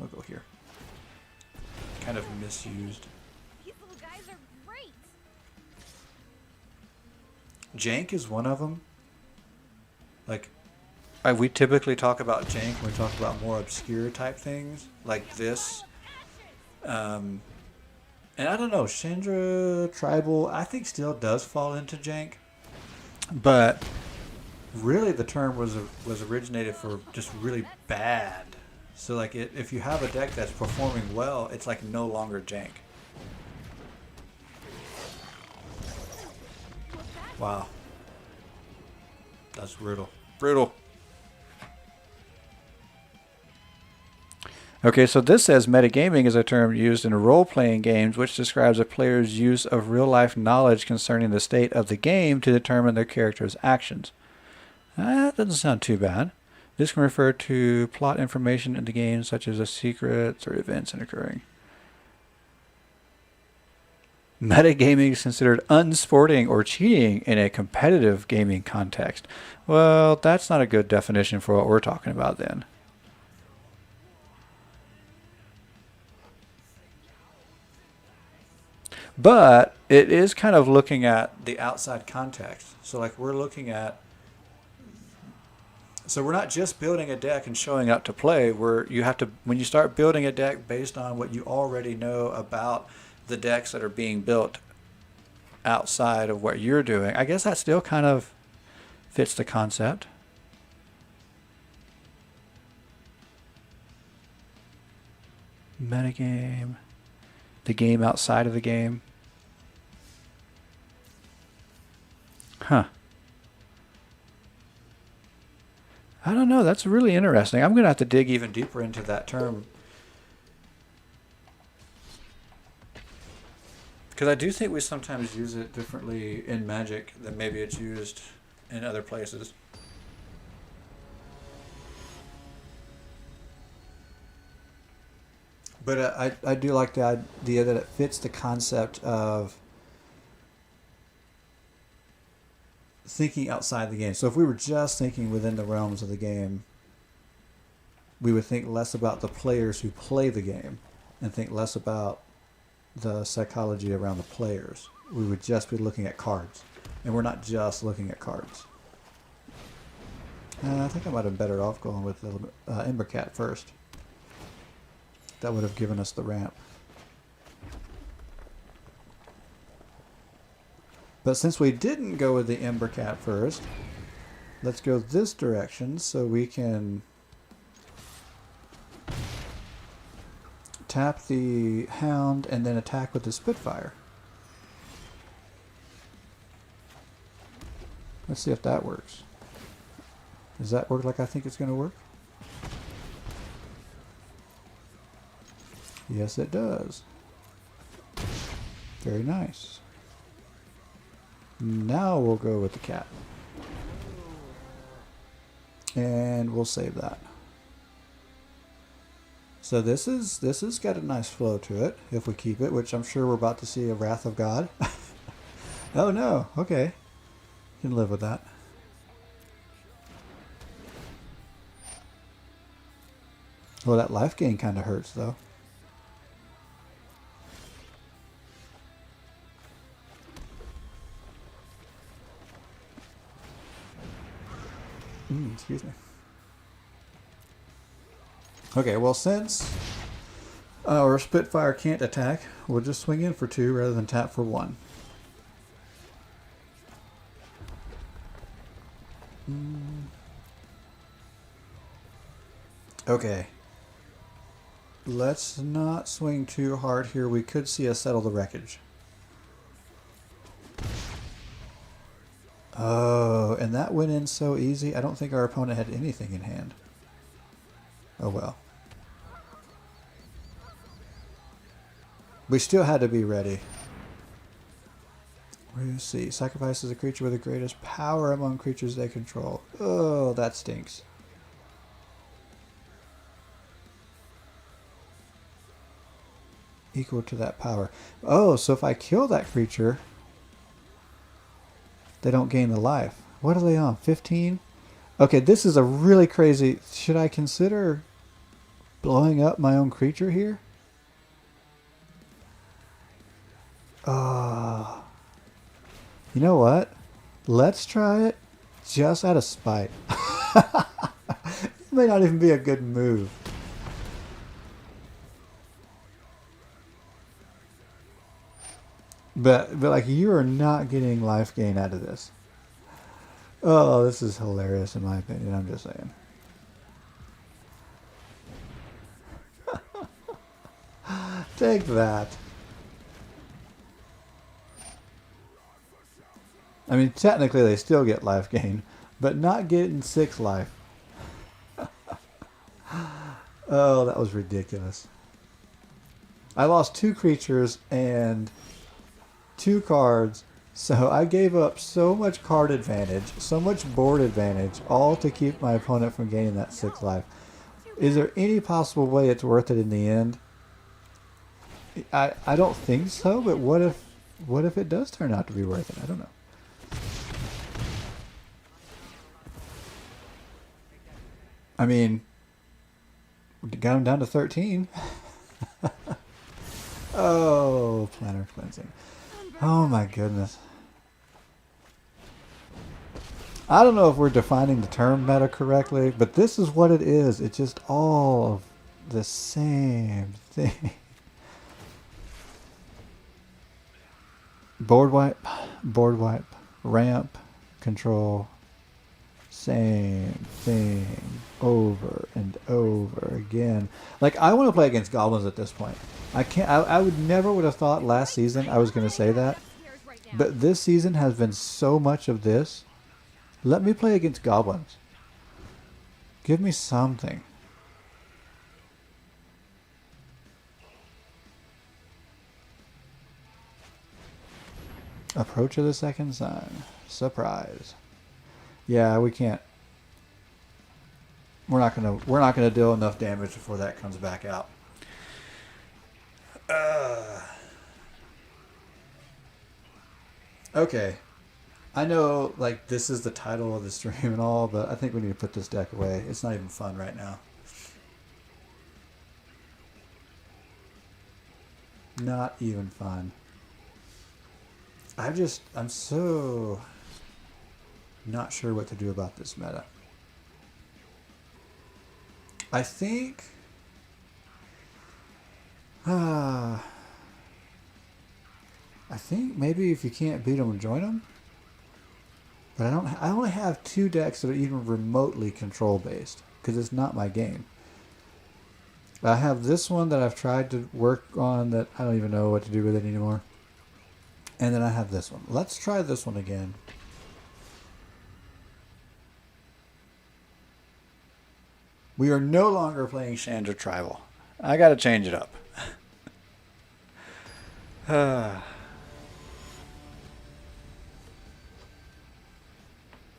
We'll go here. Kind of misused. These little guys are great. Jank is one of them. Like, we typically talk about jank when we talk about more obscure type things, like this. And I don't know, Chandra Tribal, I think still does fall into jank. But really the term was originated for just really bad. So like if you have a deck that's performing well, it's like no longer jank. Wow. That's brutal. Brutal. Okay, so this says metagaming is a term used in role-playing games which describes a player's use of real-life knowledge concerning the state of the game to determine their character's actions. That doesn't sound too bad. This can refer to plot information in the game, such as secrets or events occurring. Metagaming is considered unsporting or cheating in a competitive gaming context. Well, that's not a good definition for what we're talking about then. But it is kind of looking at the outside context. So like we're looking at, so we're not just building a deck and showing up to play. When you start building a deck based on what you already know about the decks that are being built outside of what you're doing, I guess that still kind of fits the concept. Metagame. The game outside of the game. Huh. I don't know. That's really interesting. I'm going to have to dig even deeper into that term. Because I do think we sometimes use it differently in Magic than maybe it's used in other places. But I do like the idea that it fits the concept of thinking outside the game. So if we were just thinking within the realms of the game, we would think less about the players who play the game and think less about the psychology around the players. We would just be looking at cards. And we're not just looking at cards. I think I might have been better off going with the Embercat first. That would have given us the ramp. But since we didn't go with the Embercat first, let's go this direction so we can tap the Hound and then attack with the Spitfire. Let's see if that works. Does that work like I think it's going to work? Yes, it does. Very nice. Now we'll go with the cat. And we'll save that. So this has got a nice flow to it if we keep it, which I'm sure we're about to see a Wrath of God. Oh no, okay. Can live with that. Well, that life gain kind of hurts though. Excuse me. Okay, well since our Spitfire can't attack, we'll just swing in for 2 rather than tap for 1. Okay. Let's not swing too hard here. We could see us settle the wreckage. Oh, and that went in so easy. I don't think our opponent had anything in hand. Oh well. We still had to be ready. Let's see. Sacrifices a creature with the greatest power among creatures they control. Oh, that stinks. Equal to that power. Oh, so if I kill that creature, they don't gain the life. What are they on? 15? Okay, this is a really crazy... Should I consider blowing up my own creature here? You know what? Let's try it just out of spite. It may not even be a good move. But like, you are not getting life gain out of this. Oh, this is hilarious in my opinion. I'm just saying. Take that. I mean, technically they still get life gain, but not getting 6 life. Oh, that was ridiculous. I lost 2 creatures and 2 cards, so I gave up so much card advantage, so much board advantage, all to keep my opponent from gaining that 6 life. Is there any possible way it's worth it in the end? I don't think so, but what if it does turn out to be worth it? I don't know. I mean, we got him down to 13. Oh, planner cleansing. Oh my goodness. I don't know if we're defining the term meta correctly, but this is what it is. It's just all of the same thing. Board wipe, ramp, control. Same thing over and over again. Like, I want to play against goblins at this point. I can't. I would never would have thought last season I was going to say that, but this season has been so much of this. Let me play against goblins. Give me something. Approach of the second sign. Surprise. Yeah, we can't. We're not gonna deal enough damage before that comes back out. Okay. I know, like, this is the title of the stream and all, but I think we need to put this deck away. It's not even fun right now. Not even fun. I'm so not sure what to do about this meta. I think maybe if you can't beat them, join them. But I only have 2 decks that are even remotely control based because it's not my game. I have this one that I've tried to work on that I don't even know what to do with it anymore. And then I have this one. Let's try this one again. We are no longer playing Chandra Tribal. I gotta change it up.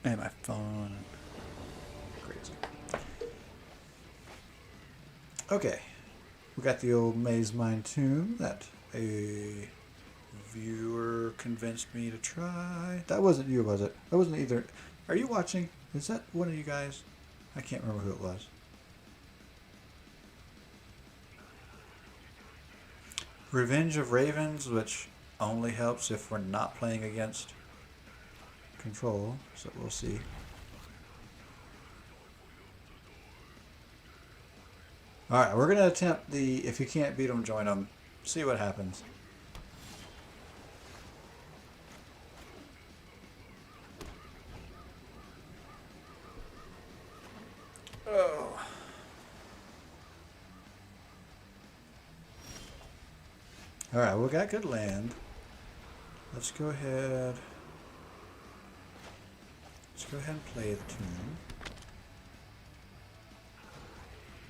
And my phone. Crazy. Okay. We got the old Maze Mine Tomb that a viewer convinced me to try. That wasn't you, was it? That wasn't either. Are you watching? Is that one of you guys? I can't remember who it was. Revenge of Ravens, which only helps if we're not playing against control, so we'll see. Alright, we're going to attempt the if you can't beat them, join them. See what happens. Oh. Alright, we got good land. Let's go ahead. Let's go ahead and play the tune.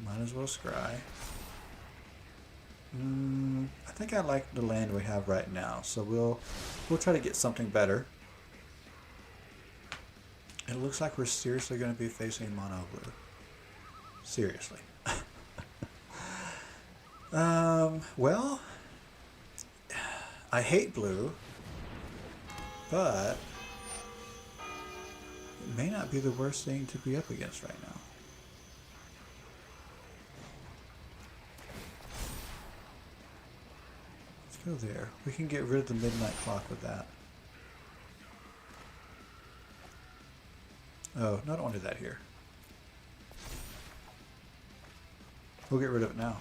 Might as well scry. I think I like the land we have right now, so we'll try to get something better. It looks like we're seriously going to be facing mono blue. Seriously. Well, I hate blue, but it may not be the worst thing to be up against right now. Let's go there. We can get rid of the midnight clock with that. Oh, no, I don't want to do that here. We'll get rid of it now.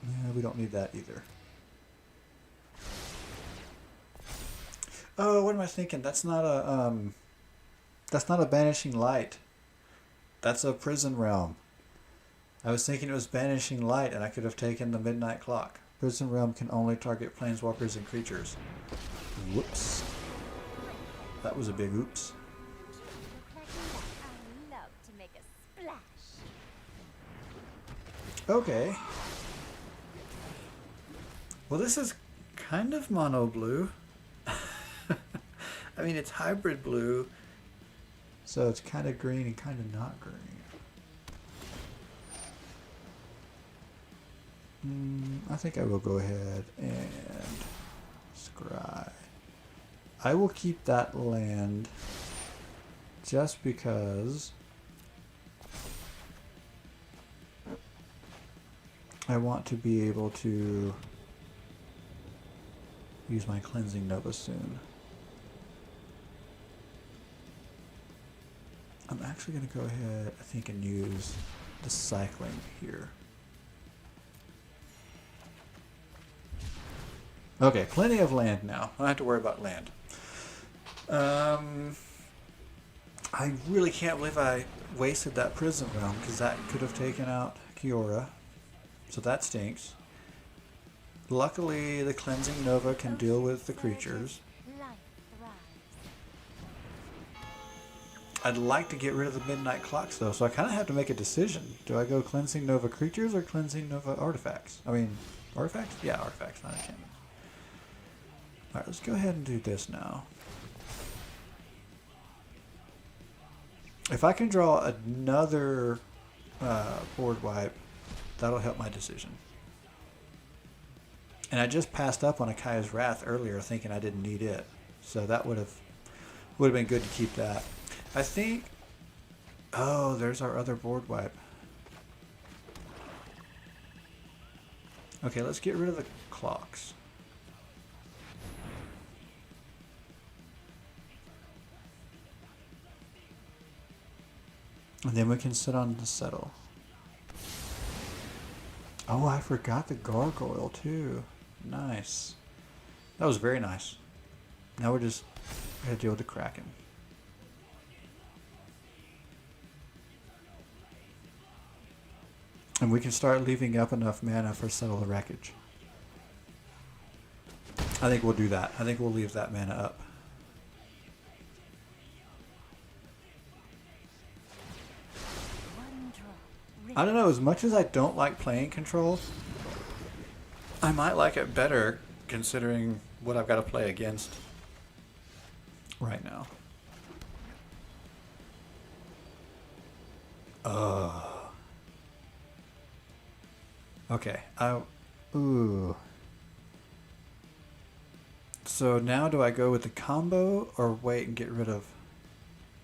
Yeah, we don't need that either. Oh, what am I thinking? That's not a banishing light. That's a prison realm. I was thinking it was banishing light, and I could have taken the midnight clock. Prison realm can only target planeswalkers and creatures. Whoops. That was a big oops. I love to make a splash. Okay. Well, this is kind of mono blue. I mean, it's hybrid blue. So it's kind of green and kind of not green. I think I will go ahead and scry. I will keep that land just because I want to be able to use my cleansing nova soon. I'm actually going to go ahead, I think, and use the cycling here. Okay, plenty of land now. I don't have to worry about land. I really can't believe I wasted that prison realm, because that could have taken out Kiora. So that stinks. Luckily, the cleansing nova can deal with the creatures. I'd like to get rid of the midnight clocks though, so I kind of have to make a decision. Do I go cleansing nova creatures or cleansing nova artifacts? I mean, artifacts? Yeah, artifacts, not enchantment. Alright, let's go ahead and do this now. If I can draw another board wipe, that'll help my decision. And I just passed up on Akaya's Wrath earlier thinking I didn't need it. So that would have been good to keep that. I think... Oh, there's our other board wipe. Okay, let's get rid of the clocks. And then we can sit on the settle. Oh, I forgot the gargoyle too. Nice. That was very nice. Now we're just going to deal with the Kraken. And we can start leaving up enough mana for Settle the Wreckage. I think we'll do that. I think we'll leave that mana up. I don't know, as much as I don't like playing control, I might like it better considering what I've got to play against right now. Okay. Ooh. So now do I go with the combo or wait and get rid of...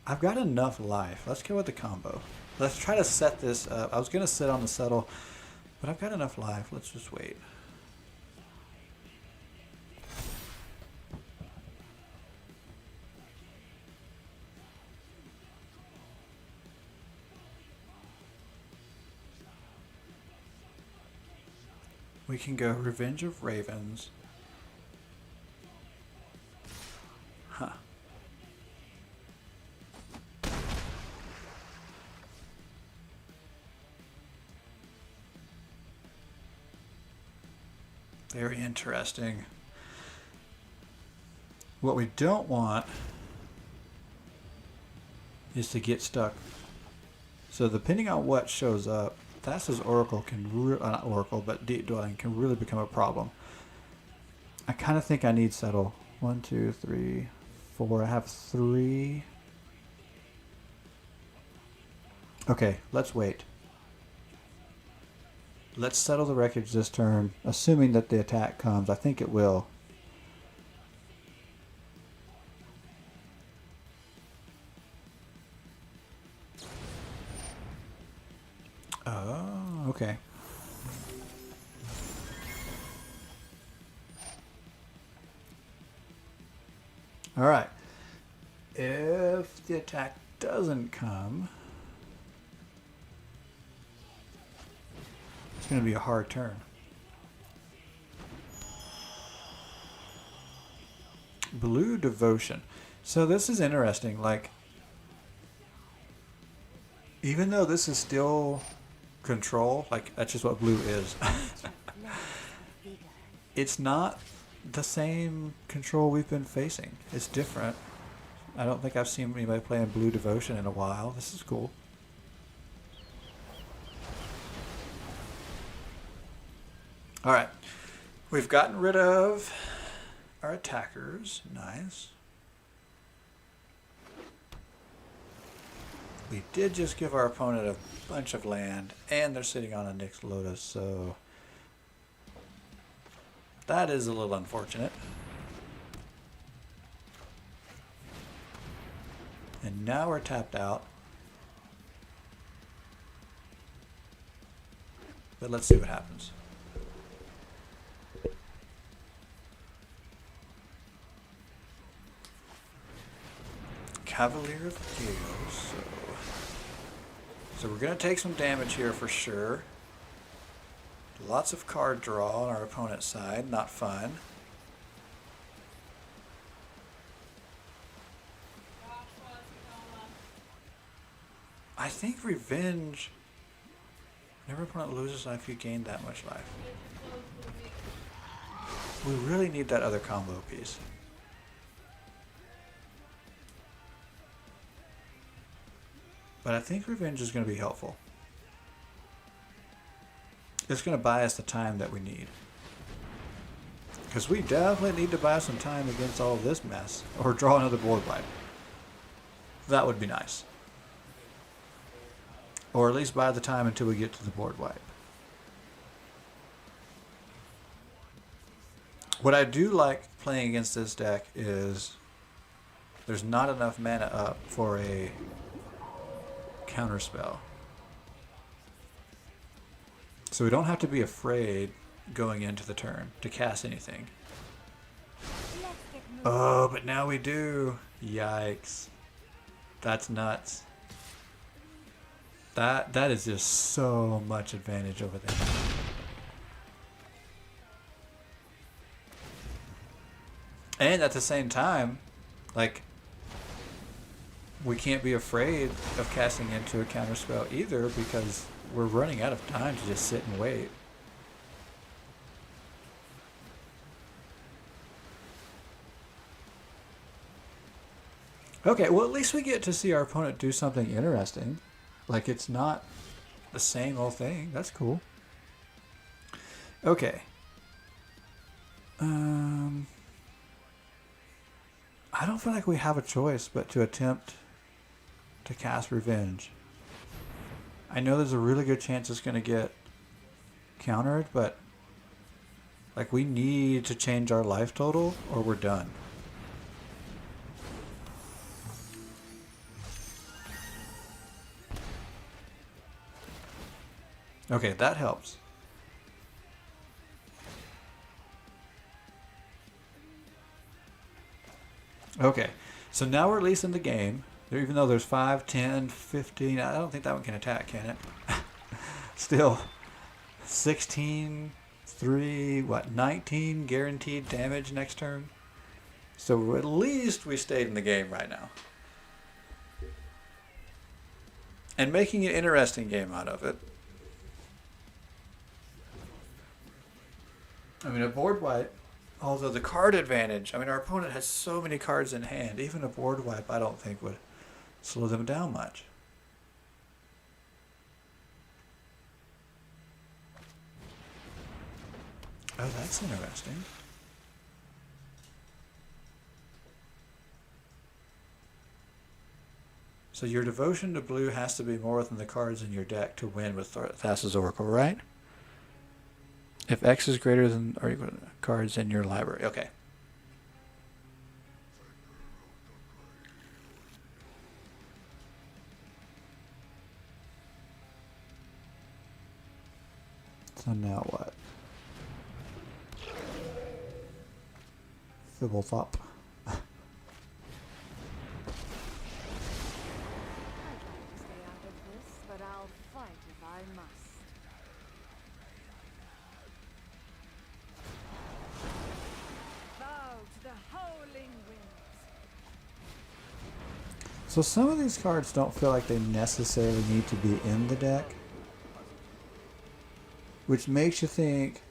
I've got enough life. Let's go with the combo. Let's try to set this up. I was going to sit on the settle, but I've got enough life. Let's just wait. We can go Revenge of Ravens. Huh. Very interesting. What we don't want is to get stuck. So depending on what shows up, Thassa's Oracle can not Oracle, but Deep Dwelling can really become a problem. I kind of think I need Settle. 1, 2, 3, 4. I have 3. Okay, let's wait. Let's settle the wreckage this turn, assuming that the attack comes. I think it will. Oh, okay. All right. If the attack doesn't come, it's going to be a hard turn. Blue Devotion. So this is interesting. Like, even though this is still control, like that's just what blue is. It's not the same control we've been facing. It's different. I don't think I've seen anybody playing Blue Devotion in a while. This is cool. Alright. We've gotten rid of our attackers. Nice. We did just give our opponent a bunch of land, and they're sitting on a Nyx Lotus, so that is a little unfortunate. And now we're tapped out. But let's see what happens. Cavalier of Chaos. So we're going to take some damage here for sure. Lots of card draw on our opponent's side. Not fun. I think Revenge... Whenever opponent loses life, you gain that much life. We really need that other combo piece. But I think Revenge is going to be helpful. It's going to buy us the time that we need. Because we definitely need to buy some time against all of this mess. Or draw another board wipe. That would be nice. Or at least buy the time until we get to the board wipe. What I do like playing against this deck is there's not enough mana up for a counterspell. So we don't have to be afraid going into the turn to cast anything. Oh, but now we do. Yikes. That's nuts. That is just so much advantage over there. And at the same time, like, we can't be afraid of casting into a counterspell either because we're running out of time to just sit and wait. Okay, well at least we get to see our opponent do something interesting. Like it's not the same old thing. That's cool. Okay. I don't feel like we have a choice but to attempt to cast Revenge. I know there's a really good chance it's going to get countered, but like we need to change our life total or we're done. Okay, that helps. Okay, so now we're at least in the game. Even though there's 5, 10, 15, I don't think that one can attack, can it? Still, 16, 3, 19 guaranteed damage next turn. So at least we stayed in the game right now. And making an interesting game out of it. I mean, a board wipe, although the card advantage, I mean, our opponent has so many cards in hand, even a board wipe I don't think would slow them down much. Oh, that's interesting. So your devotion to blue has to be more than the cards in your deck to win with Thassa's Oracle, right? If X is greater than or equal to cards in your library. Okay. So now what? Fibblethop. I'd like to stay out of this, but I'll fight if I must. Bow to the howling winds. So some of these cards don't feel like they necessarily need to be in the deck, which makes you think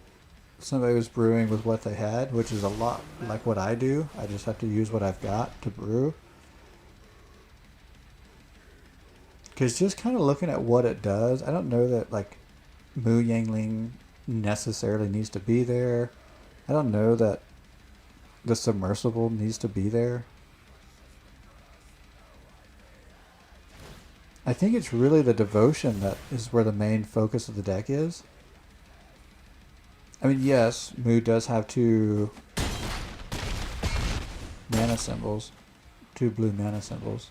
somebody was brewing with what they had, which is a lot like what I do. I just have to use what I've got to brew. Because just kind of looking at what it does, I don't know that like Mu Yangling necessarily needs to be there. I don't know that the submersible needs to be there. I think it's really the devotion that is where the main focus of the deck is. I mean, yes, Mu does have 2 mana symbols, 2 blue mana symbols.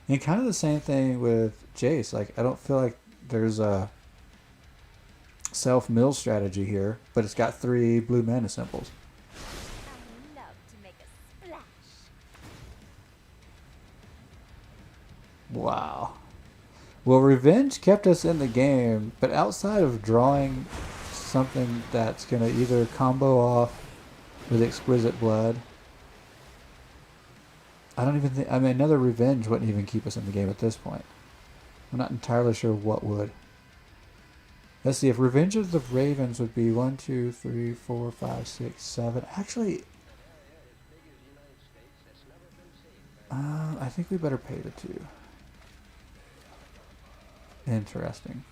And kind of the same thing with Jace. Like, I don't feel like there's a self-mill strategy here, but it's got 3 blue mana symbols. I love to make a splash. Wow. Well, Revenge kept us in the game, but outside of drawing something that's going to either combo off with Exquisite Blood, I don't even think, I mean, another Revenge wouldn't even keep us in the game at this point. I'm not entirely sure what would. Let's see, if Revenge of the Ravens would be 1, 2, 3, 4, 5, 6, 7. Actually, I think we better pay the 2. Interesting.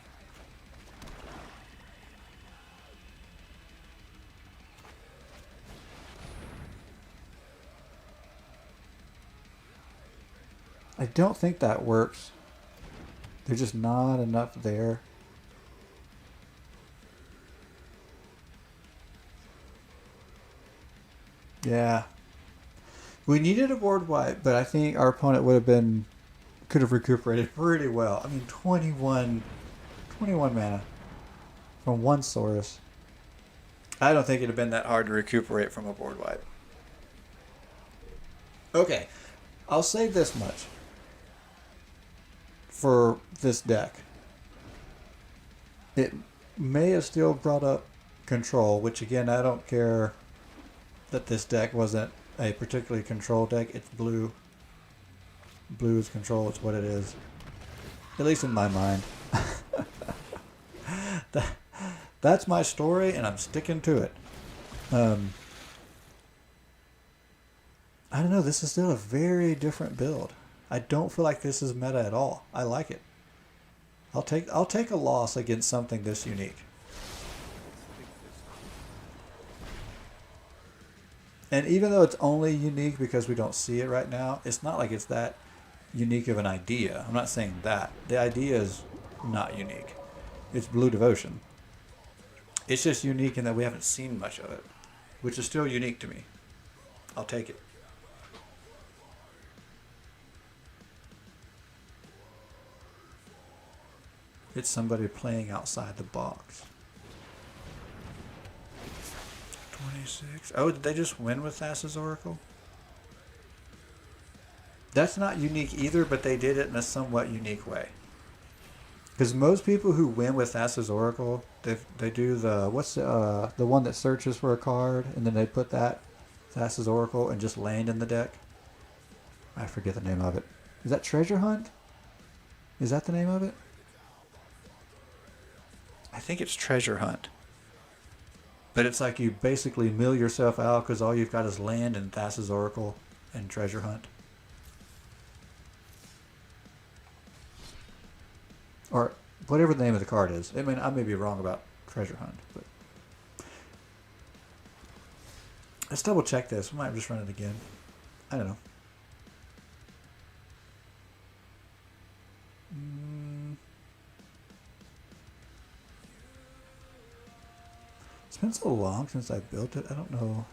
I don't think that works. There's just not enough there. Yeah. We needed a board wipe, but I think our opponent could have recuperated pretty well. I mean, 21 mana from one source. I don't think it'd have been that hard to recuperate from a board wipe. Okay, I'll say this much for this deck. It may have still brought up control, which again, I don't care that this deck wasn't a particularly control deck. It's blue. Blue is control. It's what it is. At least in my mind. That's my story, and I'm sticking to it. I don't know. This is still a very different build. I don't feel like this is meta at all. I like it. I'll take a loss against something this unique. And even though it's only unique because we don't see it right now, it's not like it's that unique of an idea. I'm not saying that. The idea is not unique. It's Blue Devotion. It's just unique in that we haven't seen much of it, which is still unique to me. I'll take it. It's somebody playing outside the box. 26. Oh, did they just win with Thassa's Oracle? That's not unique either, but they did it in a somewhat unique way. Because most people who win with Thassa's Oracle, they do the the one that searches for a card, and then they put that Thassa's Oracle and just land in the deck. I forget the name of it. Is that Treasure Hunt? Is that the name of it? I think it's Treasure Hunt. But it's like you basically mill yourself out because all you've got is land and Thassa's Oracle and Treasure Hunt. Or whatever the name of the card is. I mean, I may be wrong about Treasure Hunt, but let's double check this. We might just run it again. I don't know. It's been so long since I built it. I don't know.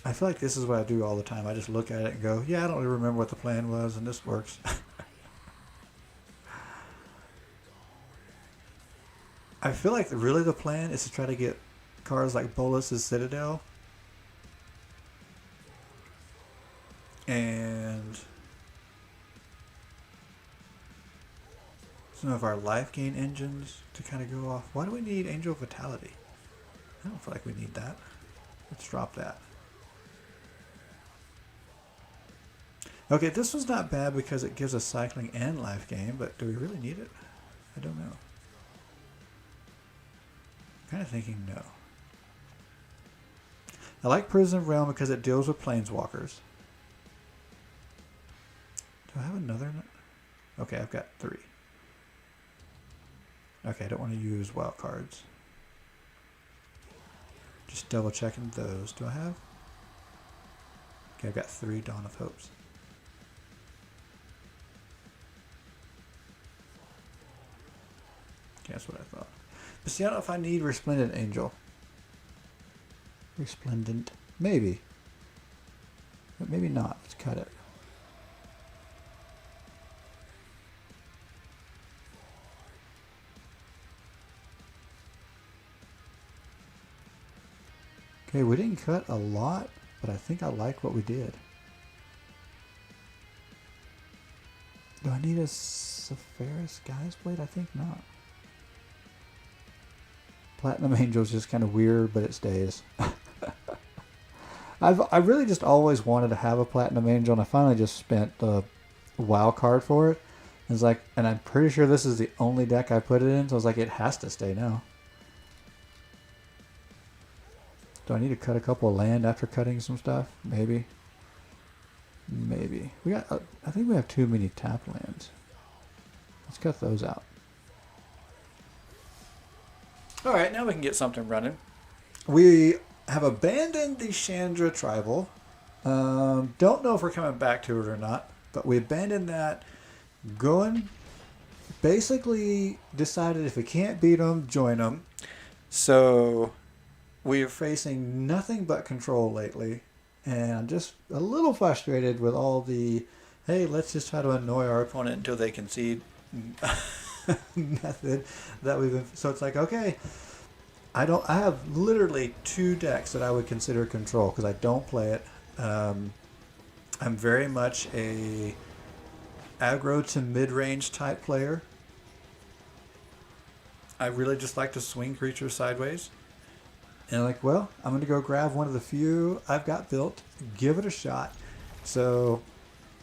I feel like this is what I do all the time. I just look at it and go, yeah, I don't really remember what the plan was, and this works. I feel like really the plan is to try to get cards like Bolus's Citadel and some of our life gain engines to kind of go off. Why do we need Angel Vitality? I don't feel like we need that. Let's drop that. Okay, this was not bad because it gives us cycling and life gain, but do we really need it? I don't know. I'm kind of thinking no. I like Prison Realm because it deals with planeswalkers. Do I have another? Okay, I've got 3. Okay, I don't want to use wild cards. Just double checking those. Do I have? Okay, I've got 3 Dawn of Hopes. Okay, that's what I thought. But see, I don't know if I need Resplendent Angel. Resplendent. Maybe. But maybe not. Let's cut it. Okay, we didn't cut a lot, but I think I like what we did. Do I need a Sephiroth Sky's Blade? I think not. Platinum Angel's just kind of weird, but it stays. I really just always wanted to have a Platinum Angel, and I finally just spent the WoW card for it. And it's like, and I'm pretty sure this is the only deck I put it in, so I was like, it has to stay now. Do I need to cut a couple of land after cutting some stuff? Maybe. Maybe. We got. I think we have too many tap lands. Let's cut those out. All right, now we can get something running. We have abandoned the Chandra Tribal. Don't know if we're coming back to it or not, but we abandoned that. Going, basically decided if we can't beat them, join them. So we are facing nothing but control lately, and I'm just a little frustrated with all the, hey, let's just try to annoy our opponent until they concede method that we've been. So it's like, okay, I have literally 2 decks that I would consider control because I don't play it. I'm very much a aggro to mid-range type player. I really just like to swing creatures sideways. And I'm like, well, I'm going to go grab one of the few I've got built, give it a shot. So,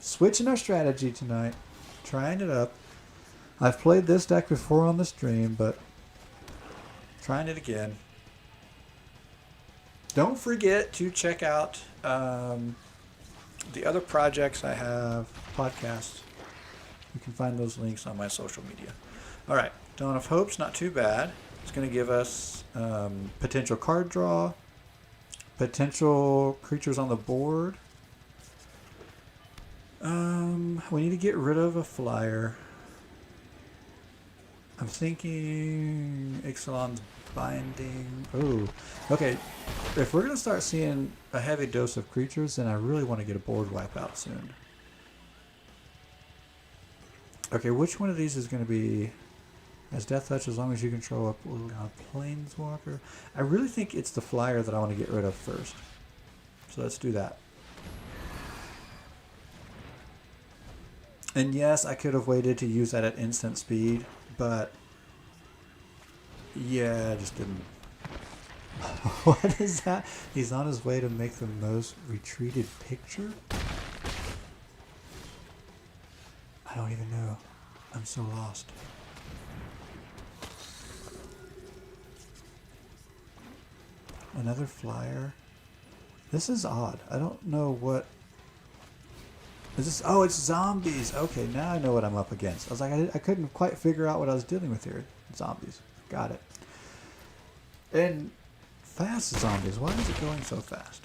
switching our strategy tonight, trying it up. I've played this deck before on the stream, but trying it again. Don't forget to check out the other projects I have, podcasts. You can find those links on my social media. All right, Dawn of Hope's not too bad. It's going to give us potential card draw, potential creatures on the board. We need to get rid of a flyer. I'm thinking Ixalan's Binding. Ooh. Okay, if we're going to start seeing a heavy dose of creatures, then I really want to get a board wipe out soon. Okay, which one of these is going to be as Death Touch as long as you control a Planeswalker? I really think it's the flyer that I want to get rid of first. So let's do that. And yes, I could have waited to use that at instant speed, but yeah, I just didn't. What is that? He's on his way to make the most retreated picture? I don't even know. I'm so lost. Another flyer? This is odd. I don't know what Is this? Oh, it's zombies. Okay, now I know what I'm up against. I was like, I couldn't quite figure out what I was dealing with here. Zombies. Got it. And fast zombies. Why is it going so fast?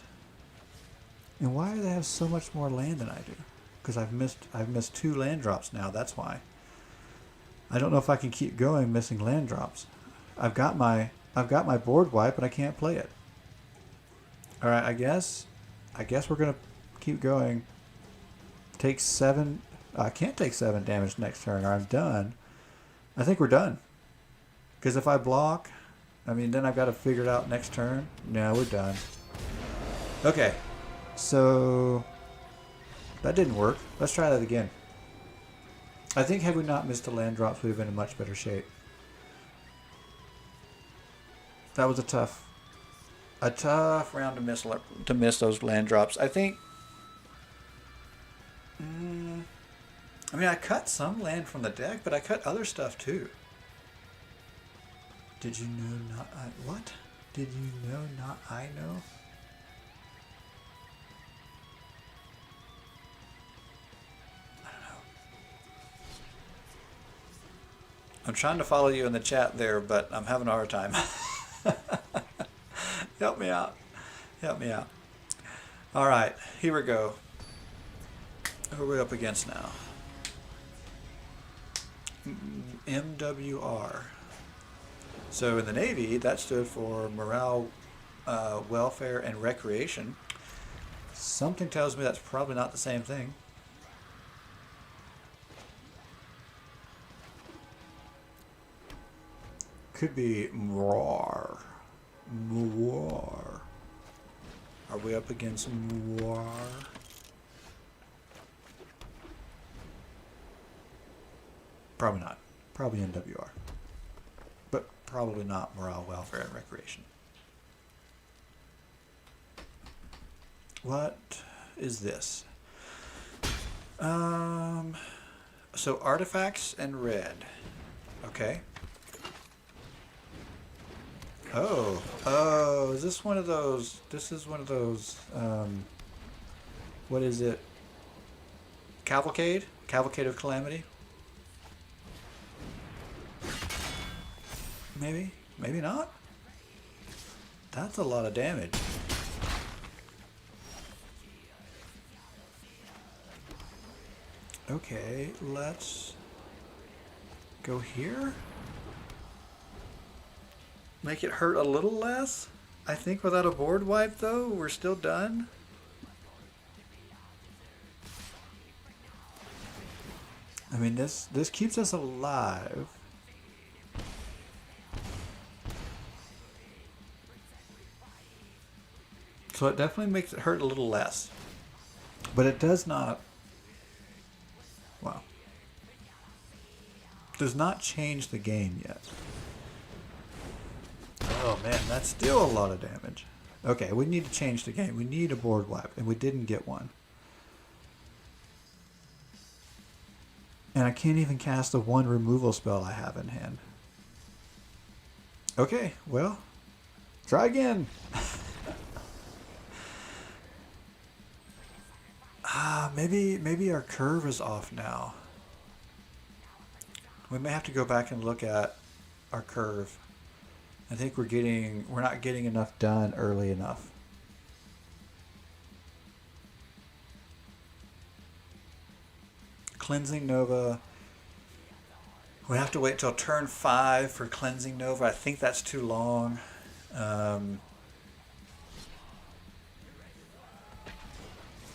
And why do they have so much more land than I do? Because I've missed 2 land drops now. That's why. I don't know if I can keep going missing land drops. I've got my board wipe, but I can't play it. All right, I guess we're gonna keep going. Take 7. I can't take 7 damage next turn, or I'm done. I think we're done. Because if I block, I mean, then I've got to figure it out next turn. No, we're done. Okay, so that didn't work. Let's try that again. I think had we not missed the land drops, we'd have been in much better shape. That was a tough round to miss those land drops. I think. I mean, I cut some land from the deck, but I cut other stuff too. Did you know not I... What? Did you know not I know? I don't know. I'm trying to follow you in the chat there, but I'm having a hard time. Help me out. Help me out. All right, here we go. Who are we up against now? MWR. So in the Navy, that stood for Morale, Welfare, and Recreation. Something tells me that's probably not the same thing. Could be MWR. MWR. Are we up against MWR? Probably not. Probably MWR. But probably not Morale, Welfare, and Recreation. What is this? So artifacts and red. Okay. Oh, is this one of those? This is one of those. What is it? Cavalcade? Cavalcade of Calamity? Maybe? Maybe not? That's a lot of damage. Okay, let's go here. Make it hurt a little less. I think without a board wipe though, we're still done. I mean, this keeps us alive. So it definitely makes it hurt a little less. But it does not... Wow. Does not change the game yet. Oh man, that's still a lot of damage. Okay, we need to change the game. We need a board wipe, and we didn't get one. And I can't even cast the one removal spell I have in hand. Okay, well, try again. Maybe our curve is off now. We may have to go back and look at our curve. I think we're not getting enough done early enough. Cleansing Nova. We have to wait till turn 5 for Cleansing Nova. I think that's too long.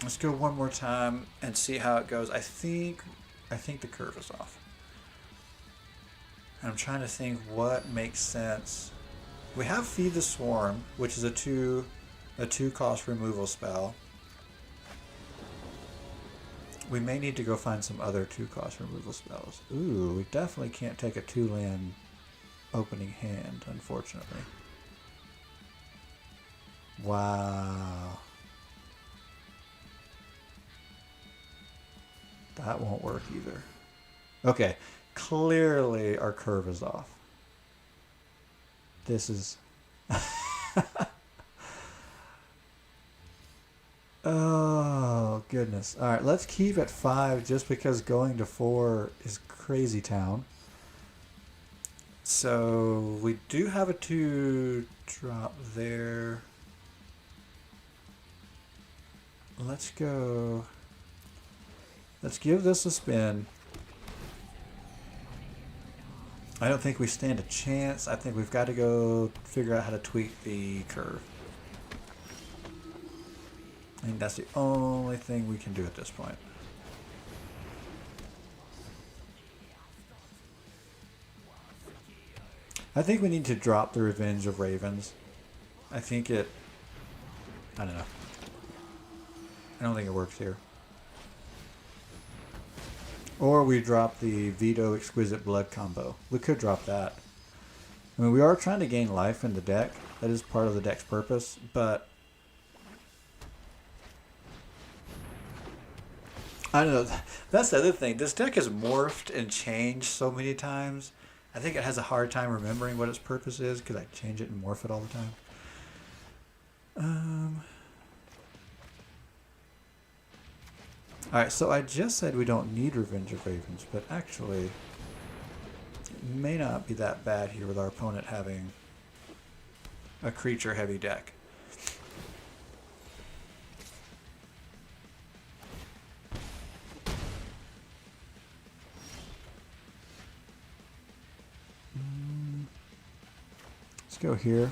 Let's go one more time and see how it goes. I think the curve is off. And I'm trying to think what makes sense. We have Feed the Swarm, which is a two cost removal spell. We may need to go find some other 2-cost removal spells. Ooh, we definitely can't take a 2-land opening hand, unfortunately. Wow. That won't work either. Okay, clearly our curve is off. This is... Oh, goodness. Alright, let's keep at 5 just because going to 4 is crazy town. So we do have a 2 drop there. Let's go. Let's give this a spin. I don't think we stand a chance. I think we've got to go figure out how to tweak the curve. I think that's the only thing we can do at this point. I think we need to drop the Revenge of Ravens. I think it... I don't know. I don't think it works here. Or we drop the Veto Exquisite Blood combo. We could drop that. I mean, we are trying to gain life in the deck. That is part of the deck's purpose, but... I don't know. That's the other thing. This deck has morphed and changed so many times. I think it has a hard time remembering what its purpose is because I change it and morph it all the time. Alright, so I just said we don't need Revenge of Ravens, but actually it may not be that bad here with our opponent having a creature-heavy deck. Let's go here.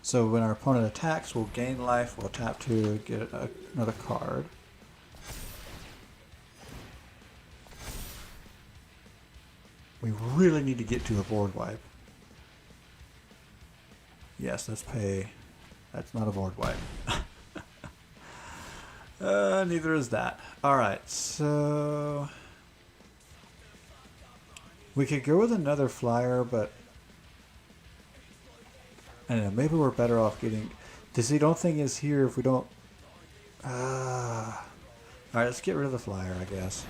So when our opponent attacks, we'll gain life, we'll tap to get another card. We really need to get to a board wipe. Yes, let's pay. That's not a board wipe. Neither is that. Alright, so... we could go with another flyer, but... I don't know, maybe we're better off getting... the don't thing is here if we don't... Alright, let's get rid of the flyer, I guess.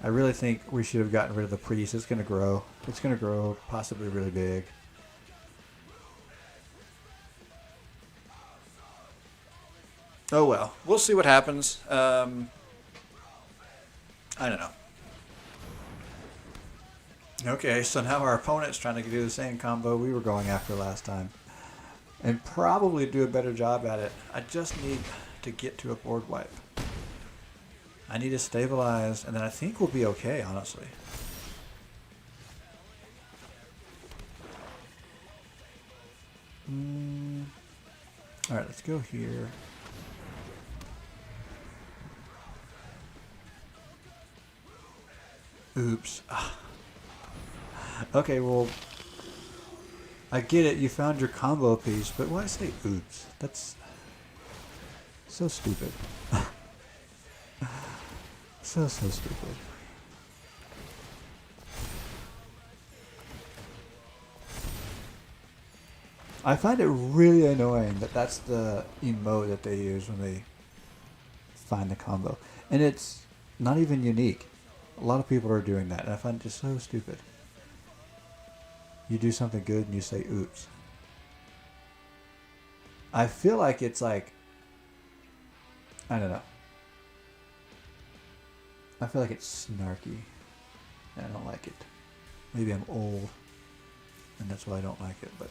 I really think we should have gotten rid of the priest. It's going to grow. It's going to grow possibly really big. Oh well, we'll see what happens. I don't know. Okay, so now our opponent's trying to do the same combo we were going after last time. And probably do a better job at it. I just need to get to a board wipe. I need to stabilize, and then I think we'll be okay, honestly. Alright, let's go here. Oops. Okay, well, I get it. You found your combo piece, but why say oops? That's so stupid. So stupid. I find it really annoying that that's the emote that they use when they find the combo. And it's not even unique. A lot of people are doing that, and I find it just so stupid. You do something good and you say oops. I feel like it's like, I don't know. I feel like it's snarky. And I don't like it. Maybe I'm old, and that's why I don't like it, but...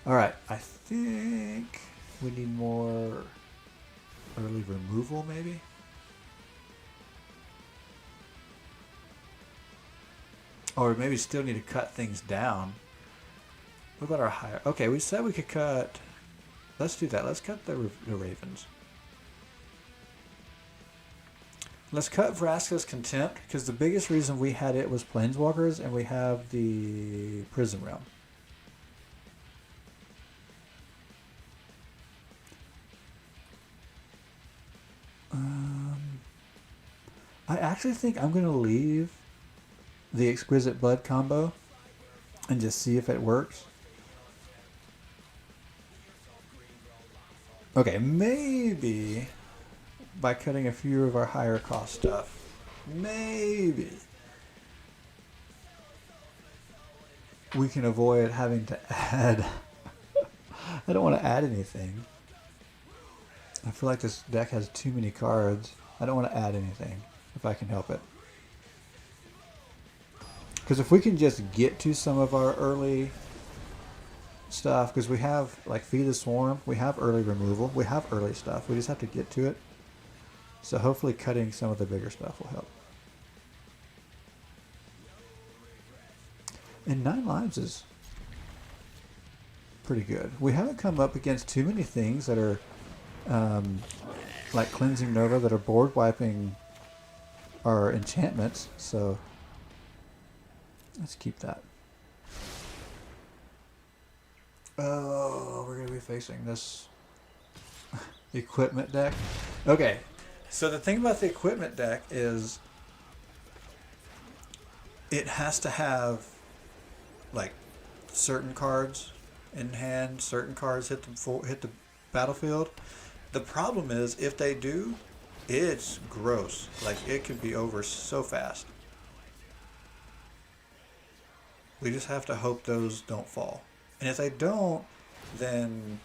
Alright, I think we need more early removal, maybe? Or maybe still need to cut things down. What about our higher... Okay, we said we could cut... Let's do that. Let's cut the Ravens. Let's cut Vraska's Contempt, because the biggest reason we had it was Planeswalkers, and we have the Prison Realm. I actually think I'm going to leave the Exquisite Blood combo and just see if it works. Okay, maybe by cutting a few of our higher cost stuff. Maybe. we can avoid having to add. I don't want to add anything. I feel like this deck has too many cards. I don't want to add anything if I can help it. Because if we can just get to some of our early stuff, because we have like Feed the Swarm, we have early removal, we have early stuff. We just have to get to it. So hopefully cutting some of the bigger stuff will help. And 9 lives is pretty good. We haven't come up against too many things that are like Cleansing Nova that are board wiping our enchantments, so let's keep that. Oh, we're going to be facing this equipment deck. Okay, so the thing about the equipment deck is it has to have like certain cards in hand, certain cards hit the battlefield. The problem is if they do, it's gross. Like it could be over so fast. We just have to hope those don't fall. And if they don't, then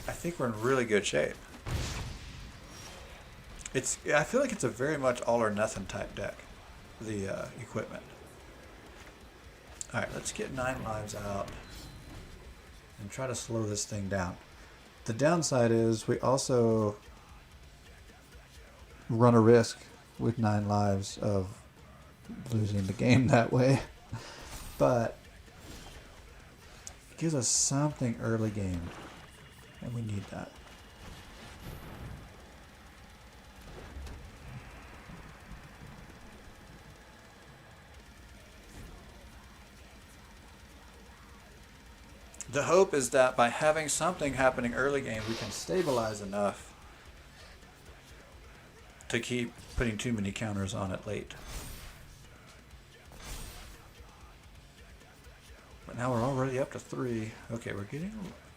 I think we're in really good shape. I feel like it's a very much all or nothing type deck, the equipment. Alright, let's get 9 lives out and try to slow this thing down. The downside is we also run a risk with 9 lives of losing the game that way. But it gives us something early game, and we need that. The hope is that by having something happening early game, we can stabilize enough to keep putting too many counters on it late. But now we're already up to 3. Okay,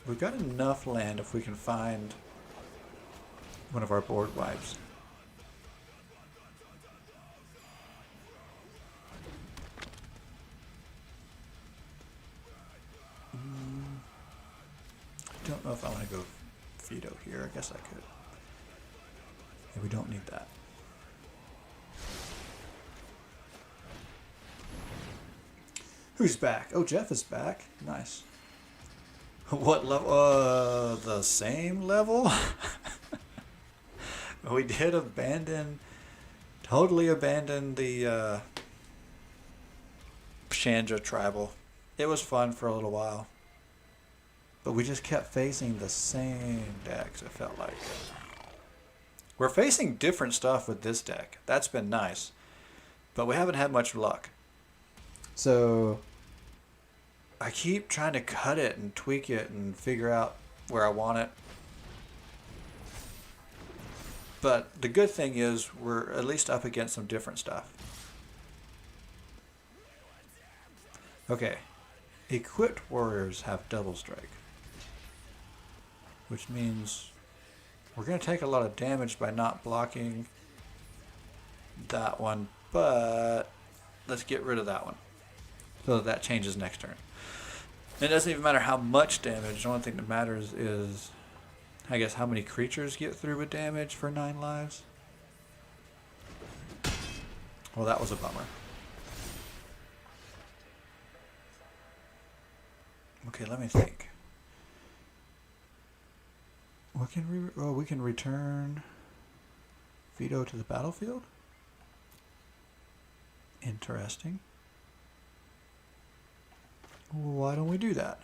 we've got enough land if we can find one of our board wipes. Don't know if I want to go Fido here. I guess I could. Yeah, we don't need that. Who's back? Oh, Jeff is back. Nice. What level? The same level? We did totally abandon the Chandra tribal. It was fun for a little while. But we just kept facing the same decks, it felt like. We're facing different stuff with this deck. That's been nice. But we haven't had much luck. So I keep trying to cut it and tweak it and figure out where I want it. But the good thing is we're at least up against some different stuff. Okay. Equipped warriors have double strike, which means we're going to take a lot of damage by not blocking that one, but let's get rid of that one so that changes next turn. It doesn't even matter how much damage. The only thing that matters is, I guess, how many creatures get through with damage for 9 lives. Well, that was a bummer. Okay, let me think. What can we? Oh, we can return Fido to the battlefield. Interesting. Why don't we do that?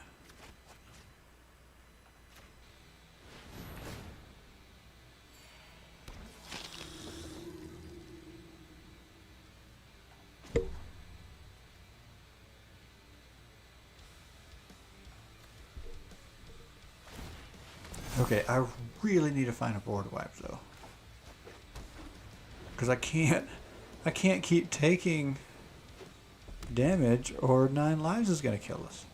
Okay, I really need to find a board wipe though, because I can't keep taking damage or 9 lives is going to kill us.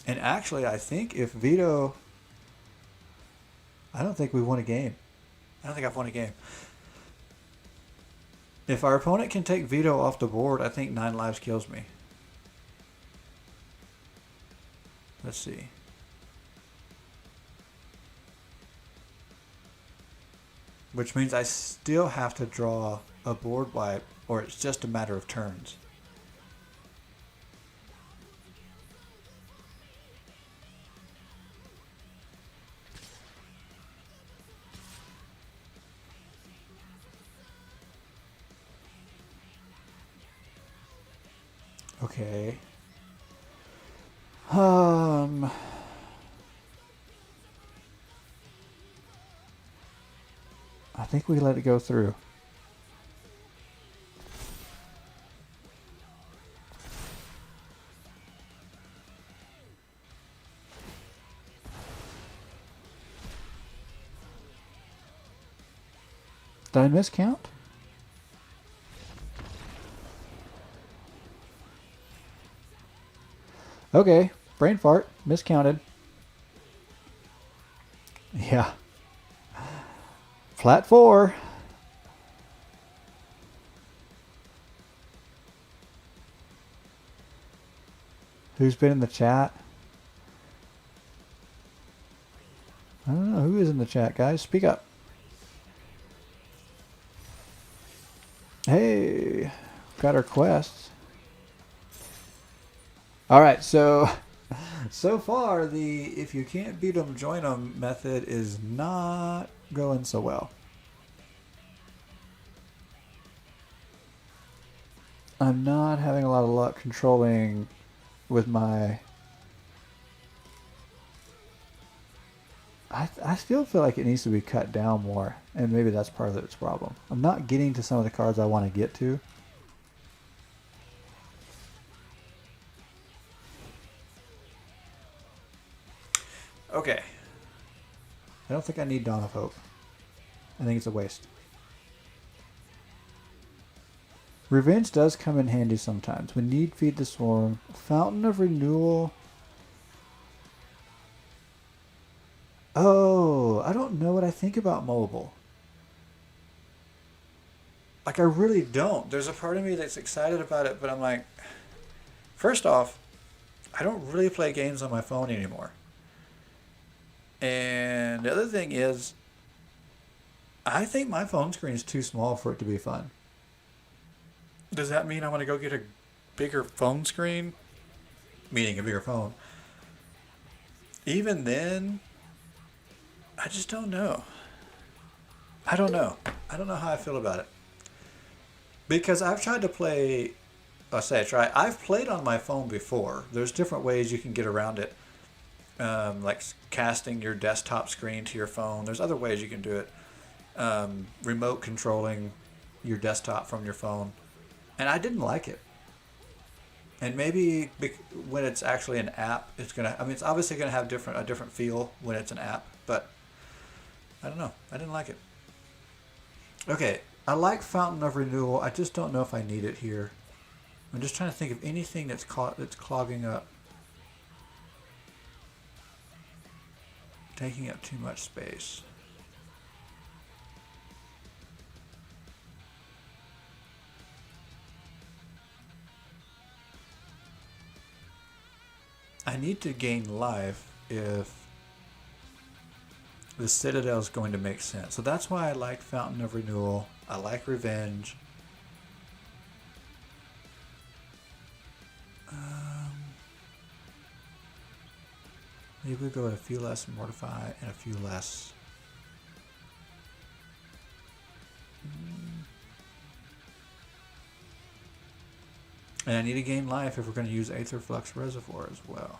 And actually, I think if Vito, I don't think we won a game. I don't think I've won a game. If our opponent can take veto off the board, I think 9 lives kills me. Let's see. Which means I still have to draw a board wipe, or it's just a matter of turns. Okay. I think we let it go through. Did I miscount? Okay, brain fart, miscounted. Yeah. Flat 4. Who's been in the chat? I don't know. Who is in the chat, guys? Speak up. Hey, got our quests. All right, so far the if you can't beat them, join them method is not going so well. I'm not having a lot of luck controlling with my... I still feel like it needs to be cut down more, and maybe that's part of its problem. I'm not getting to some of the cards I want to get to. Okay. I don't think I need Dawn of Hope. I think it's a waste. Revenge does come in handy sometimes. We need Feed the Swarm. Fountain of Renewal. Oh, I don't know what I think about mobile. Like, I really don't. There's a part of me that's excited about it, but I'm like, first off, I don't really play games on my phone anymore. And the other thing is, I think my phone screen is too small for it to be fun. Does that mean I want to go get a bigger phone screen? Meaning a bigger phone. Even then, I just don't know. I don't know. I don't know how I feel about it. Because I've tried to play... I've played on my phone before. There's different ways you can get around it. Like casting your desktop screen to your phone. There's other ways you can do it. Remote controlling your desktop from your phone. And I didn't like it. And maybe when it's actually an app, it's gonna... I mean, it's obviously gonna have a different feel when it's an app. But I don't know. I didn't like it. Okay. I like Fountain of Renewal. I just don't know if I need it here. I'm just trying to think of anything that's clogging up. Taking up too much space. I need to gain life if the Citadel is going to make sense. So that's why I like Fountain of Renewal. I like Revenge. Maybe we go with a few less Mortify and a few less... And I need to gain life if we're going to use Aether Flux Reservoir as well.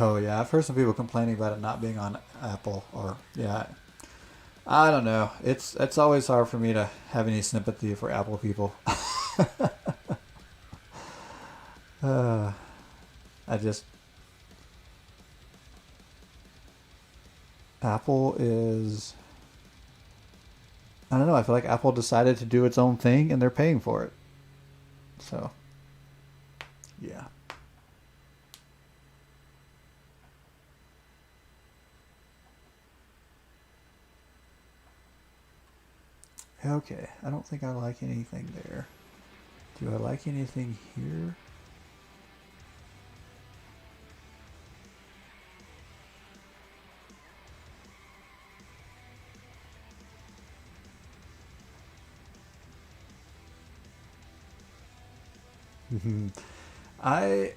Oh yeah, I've heard some people complaining about it not being on Apple, or yeah, I don't know. It's always hard for me to have any sympathy for Apple people. I just... Apple is... I don't know. I feel like Apple decided to do its own thing and they're paying for it. So, yeah. Okay, I don't think I like anything there. Do I like anything here? I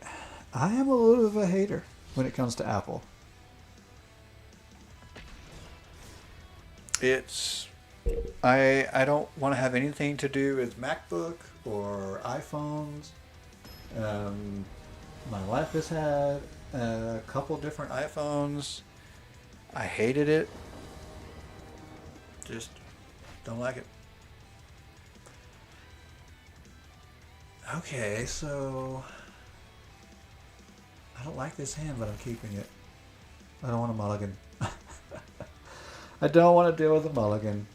I am a little of a hater when it comes to Apple. It's I don't want to have anything to do with MacBook or iPhones. Um, my wife has had a couple different iPhones. I hated it. Just don't like it. Okay, so I don't like this hand, but I'm keeping it. I don't want a mulligan. I don't want to deal with a mulligan.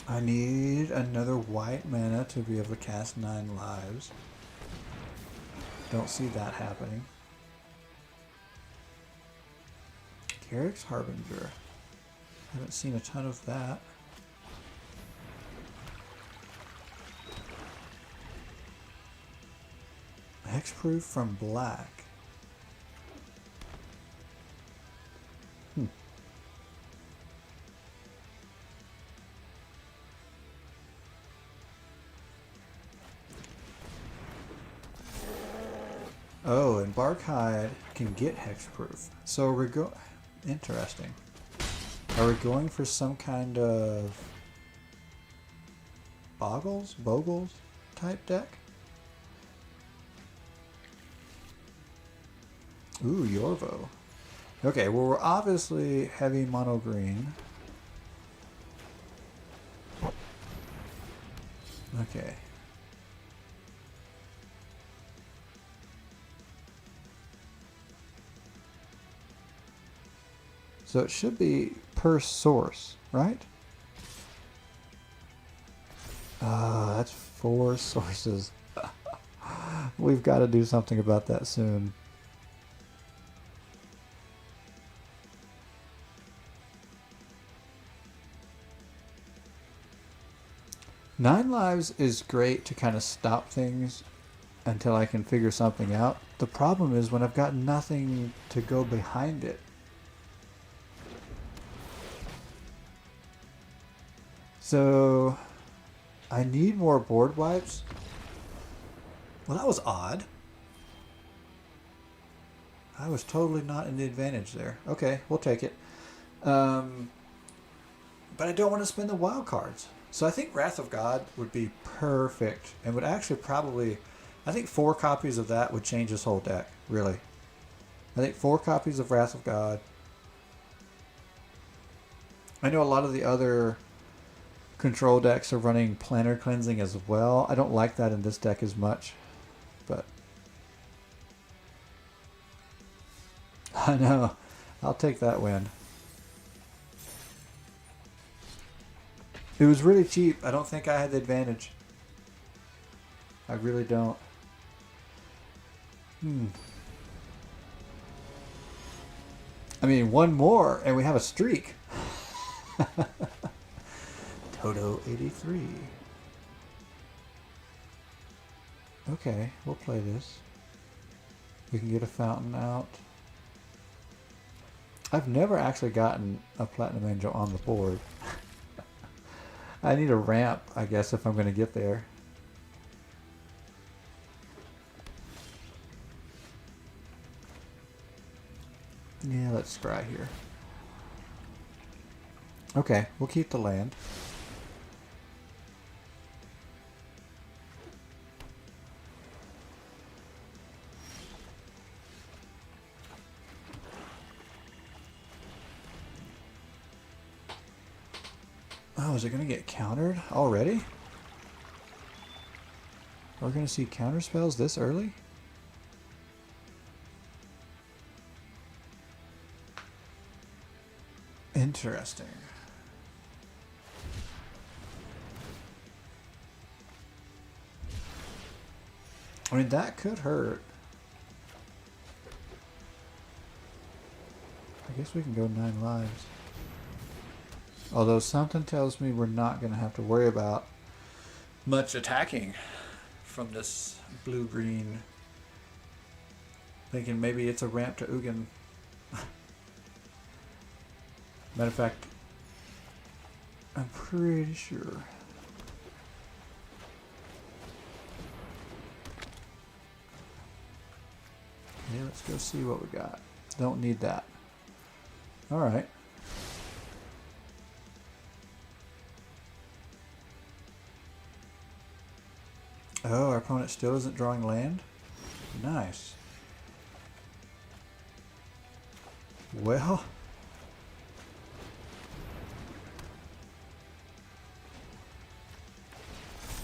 I need another white mana to be able to cast 9 lives. Don't see that happening. Garrick's Harbinger. Haven't seen a ton of that. Hexproof from black. Oh, and Barkhide can get hexproof. So we're interesting. Are we going for some kind of Bogles type deck? Ooh, Yorvo. Okay, well we're obviously heavy mono green. Okay. So it should be per source, right? That's 4 sources. We've got to do something about that soon. Nine lives is great to kind of stop things until I can figure something out. The problem is when I've got nothing to go behind it. So I need more board wipes. Well, that was odd. I was totally not in the advantage there. Okay, we'll take it. But I don't want to spend the wild cards. So I think Wrath of God would be perfect and would actually probably... I think 4 copies of that would change this whole deck, really. I think 4 copies of Wrath of God. I know a lot of the other control decks are running Planner Cleansing as well. I don't like that in this deck as much, but I know. I'll take that win. It was really cheap. I don't think I had the advantage. I really don't. I mean, one more and we have a streak. Toto 83. Okay, we'll play this. We can get a fountain out. I've never actually gotten a Platinum Angel on the board. I need a ramp, I guess, if I'm going to get there. Yeah, let's scry here. Okay, we'll keep the land. Oh, is it going to get countered already? We're going to see counter spells this early? Interesting. I mean, that could hurt. I guess we can go 9 lives. Although something tells me we're not going to have to worry about much attacking from this blue-green. Thinking maybe it's a ramp to Ugin. Matter of fact, I'm pretty sure. Okay, let's go see what we got. Don't need that. Alright. Oh, our opponent still isn't drawing land? Nice. Well...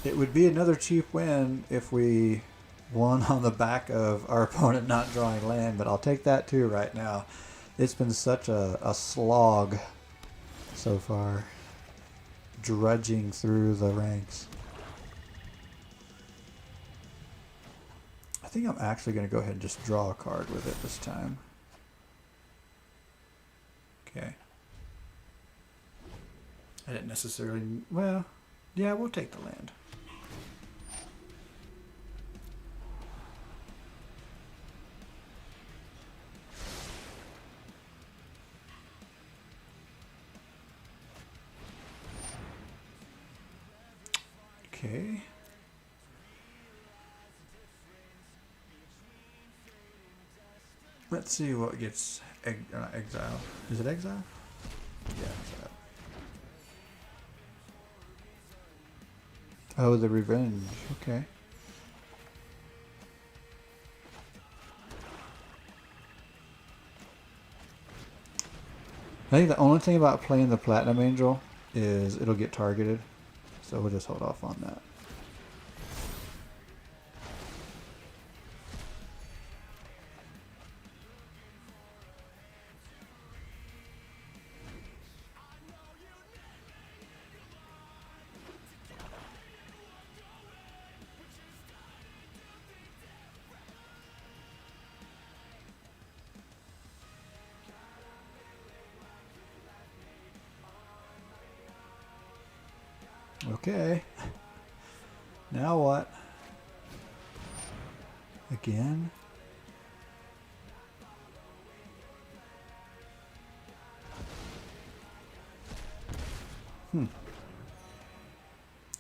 it would be another cheap win if we won on the back of our opponent not drawing land, but I'll take that too right now. It's been such a slog so far, drudging through the ranks. I think I'm actually going to go ahead and just draw a card with it this time. Okay. I didn't necessarily... well, yeah, we'll take the land. Okay. Let's see what gets exile. Is it exile? Yeah, exile. Oh, the revenge. Okay. I think the only thing about playing the Platinum Angel is it'll get targeted. So we'll just hold off on that. Okay. Now what? Again?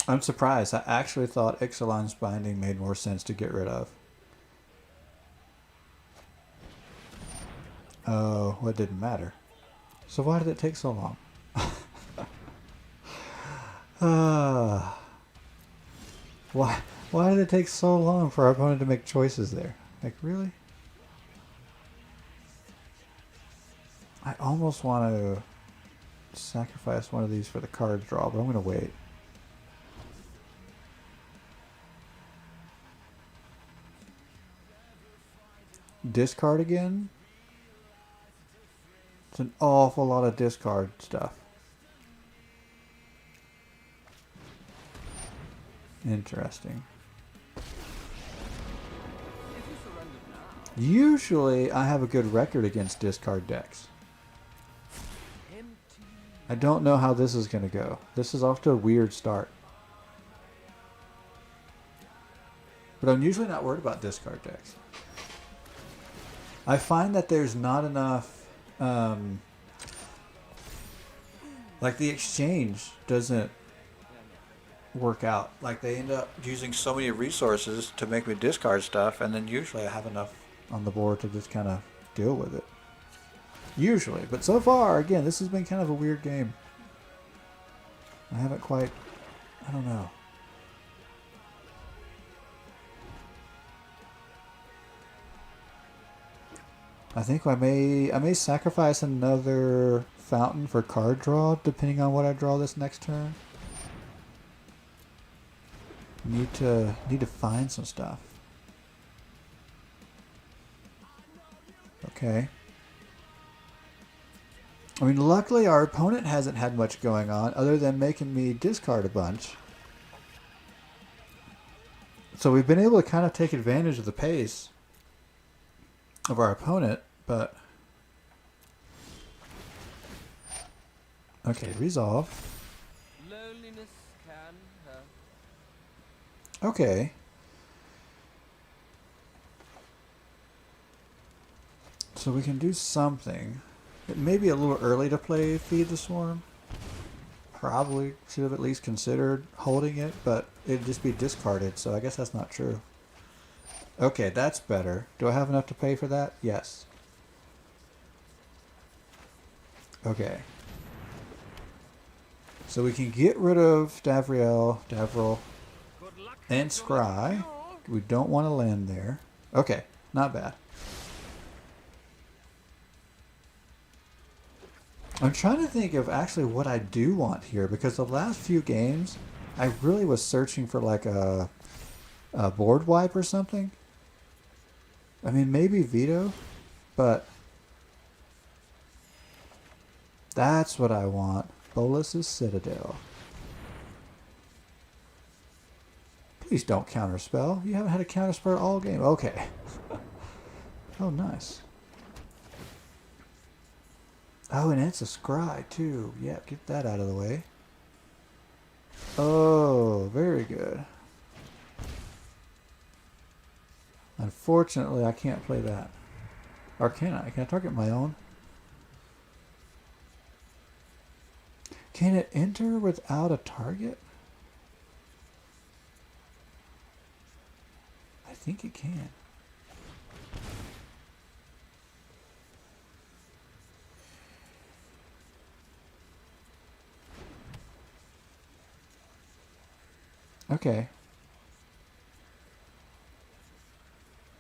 I'm surprised. I actually thought Ixalan's Binding made more sense to get rid of. Oh, well, it didn't matter. So why did it take so long? Why did it take so long for our opponent to make choices there? Like, really? I almost want to sacrifice one of these for the card draw, but I'm going to wait. Discard again? It's an awful lot of discard stuff. Interesting. Usually I have a good record against discard decks. I don't know how this is going to go. This is off to a weird start. But I'm usually not worried about discard decks. I find that there's not enough... like the exchange doesn't work out. Like they end up using so many resources to make me discard stuff, and then usually I have enough on the board to just kind of deal with it. Usually. But so far, again, this has been kind of a weird game. I haven't quite... I don't know. I think I may sacrifice another fountain for card draw, depending on what I draw this next turn. Need to find some stuff. Okay. I mean, luckily our opponent hasn't had much going on other than making me discard a bunch. So we've been able to kind of take advantage of the pace of our opponent, but... Okay, resolve. Loneliness can hurt. Okay. So we can do something. It may be a little early to play Feed the Swarm. Probably should have at least considered holding it, but it'd just be discarded, so I guess that's not true. Okay, that's better. Do I have enough to pay for that? Yes. Okay. So we can get rid of Davriel, and Scry. We don't want to land there. Okay, not bad. I'm trying to think of actually what I do want here, because the last few games, I really was searching for like a board wipe or something. I mean, maybe veto, but that's what I want. Bolus's Citadel. Please don't counterspell. You haven't had a counterspell all game. Okay. Oh, nice. Oh, and it's a scry too. Yeah, get that out of the way. Oh, very good. Unfortunately, I can't play that. Or can I? Can I target my own? Can it enter without a target? I think it can. Okay.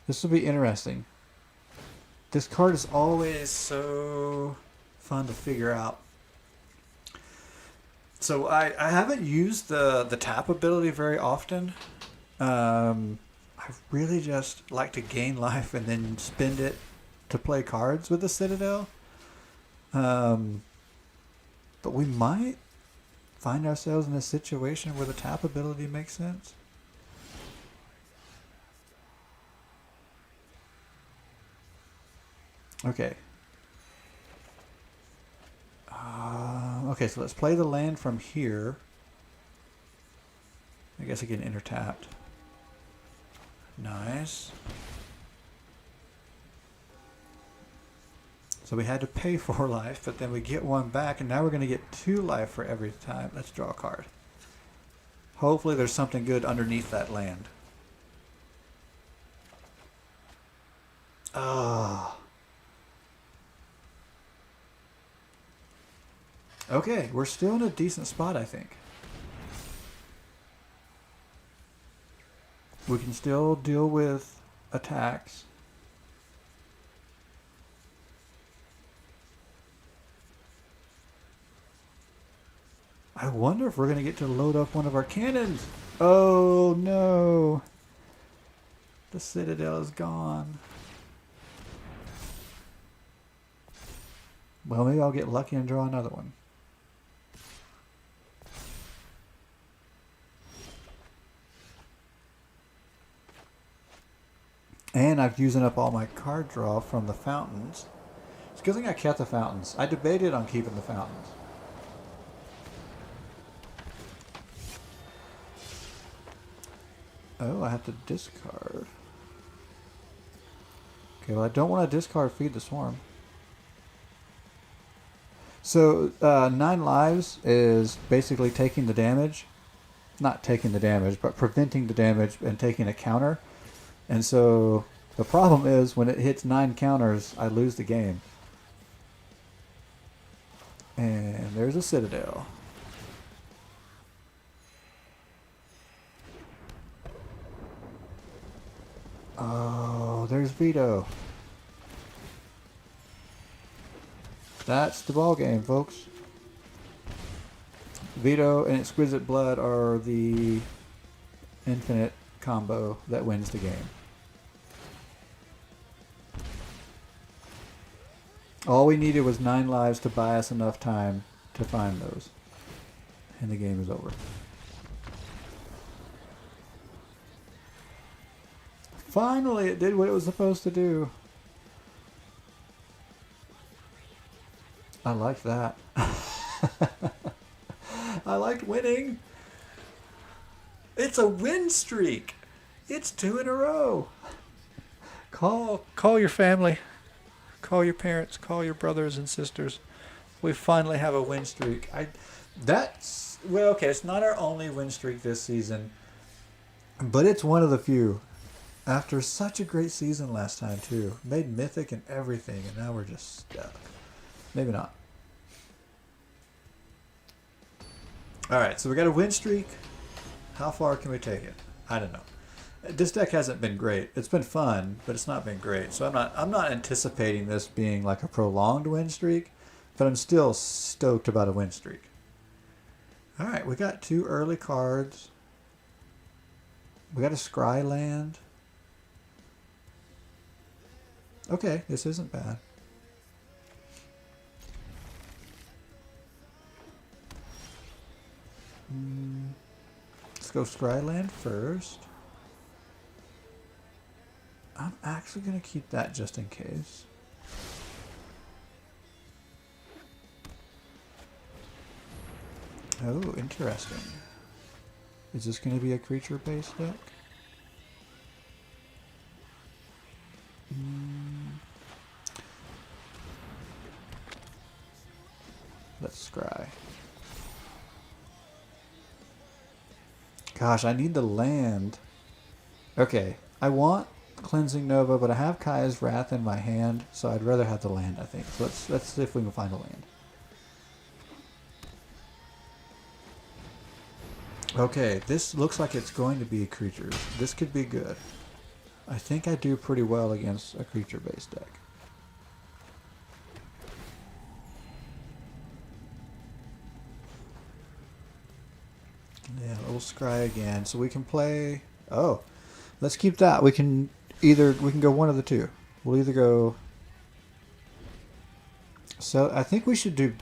This will be interesting. This card is always so fun to figure out. So I haven't used the tap ability very often. I really just like to gain life and then spend it to play cards with the Citadel. But we might find ourselves in a situation where the tap ability makes sense. Okay. Okay, so let's play the land from here. I guess I get enter tapped. Nice. So we had to pay 4 life, but then we get 1 back, and now we're going to get 2 life for every time. Let's draw a card. Hopefully there's something good underneath that land. Ah. Okay, we're still in a decent spot, I think. We can still deal with attacks. I wonder if we're going to get to load up one of our cannons. Oh, no. The Citadel is gone. Well, maybe I'll get lucky and draw another one. And I've used up all my card draw from the fountains. It's a good thing I kept the fountains. I debated on keeping the fountains. Oh, I have to discard. Okay, well I don't want to discard Feed the Swarm. So 9 lives is basically taking the damage. Not taking the damage, but preventing the damage and taking a counter. And so the problem is when it hits 9 counters, I lose the game. And there's a Citadel. Oh, there's Veto. That's the ball game, folks. Veto and Exquisite Blood are the infinite combo that wins the game. All we needed was 9 lives to buy us enough time to find those. And the game is over. Finally, it did what it was supposed to do. I like that. I liked winning. It's a win streak. It's 2 in a row. Call your family. Call your parents. Call your brothers and sisters. We finally have a win streak. Well, okay, it's not our only win streak this season, but it's one of the few. After such a great season last time too, made mythic and everything, and now we're just stuck. Maybe not. All right, so we got a win streak. How far can we take it? I don't know. This deck hasn't been great. It's been fun, but it's not been great. So I'm not anticipating this being like a prolonged win streak, but I'm still stoked about a win streak. All right, we got 2 early cards. We got a Scry land. Okay, this isn't bad. Let's go Scry land first. I'm actually going to keep that just in case. Oh, interesting. Is this going to be a creature-based deck? Let's scry. Gosh, I need the land. Okay, I want Cleansing Nova, but I have Kaya's Wrath in my hand, so I'd rather have the land, I think. So let's see if we can find a land. Okay, this looks like it's going to be creatures. This could be good. I think I do pretty well against a creature-based deck. Yeah, we'll scry again. So we can play... Oh, let's keep that. We can go one of the two. We'll either go... So I think we should do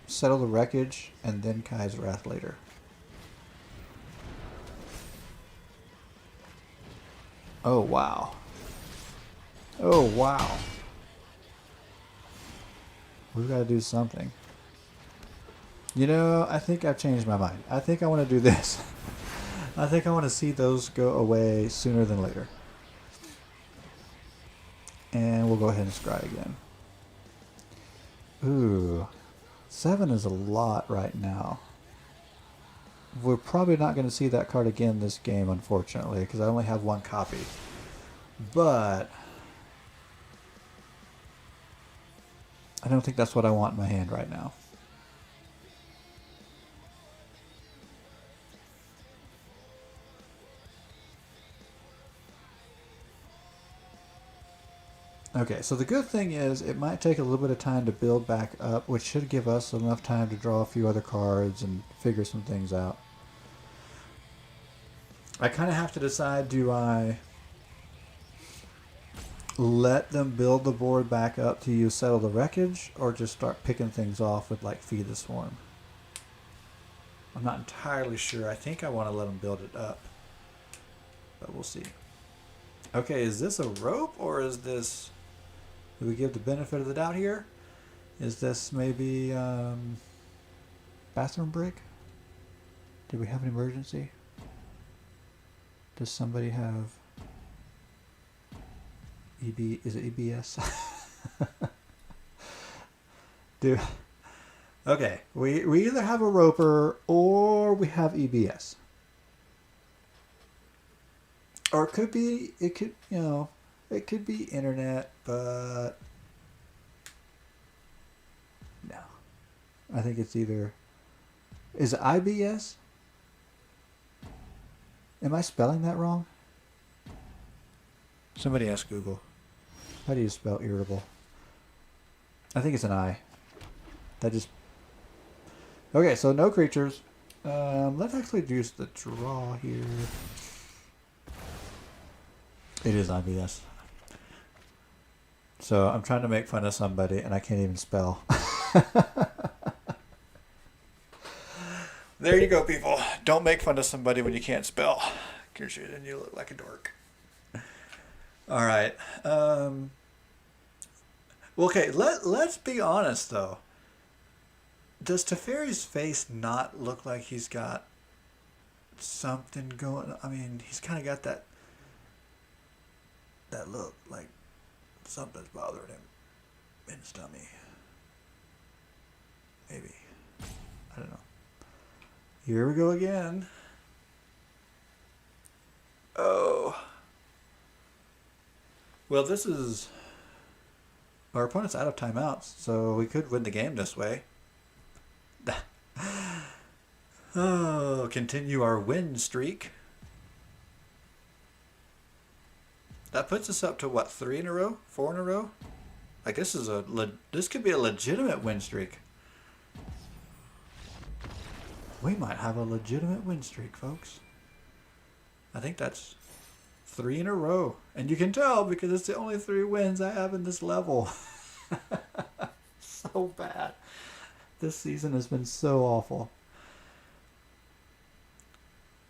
Settle the Wreckage and then Kai's Wrath later. Oh, wow. Oh, wow. We've got to do something. You know, I think I've changed my mind. I think I want to do this. I think I want to see those go away sooner than later. And we'll go ahead and scry again. Ooh. 7 is a lot right now. We're probably not going to see that card again this game, unfortunately, because I only have 1 copy. But I don't think that's what I want in my hand right now. Okay, so the good thing is it might take a little bit of time to build back up, which should give us enough time to draw a few other cards and figure some things out. I kind of have to decide, do I let them build the board back up to use Settle the Wreckage, or just start picking things off with like Feed the Swarm? I'm not entirely sure. I think I want to let them build it up, but we'll see. Okay, is this a rope, or is this... Do we give the benefit of the doubt here? Is this maybe bathroom break? Did we have an emergency? Does somebody have is it EBS? Okay, we either have a roper or we have EBS. Or it could be, it could be internet, but no. I think it's either, is it IBS? Am I spelling that wrong? Somebody ask Google. How do you spell irritable? I think it's an I. That just... Okay, so no creatures. Let's actually use the draw here. It is IBS. So I'm trying to make fun of somebody and I can't even spell. There you go, people. Don't make fun of somebody when you can't spell. Because then you look like a dork. All right. Okay, let's be honest, though. Does Teferi's face not look like he's got something going? I mean, he's kind of got that look like something's bothering him in his tummy. Maybe. I don't know. Here we go again. Oh. Well, this is... Our opponent's out of timeouts, so we could win the game this way. Oh, continue our win streak. That puts us up to what, 3 in a row? 4 in a row? Like this could be a legitimate win streak. We might have a legitimate win streak, folks. I think that's 3 in a row. And you can tell because it's the only 3 wins I have in this level. So bad. This season has been so awful.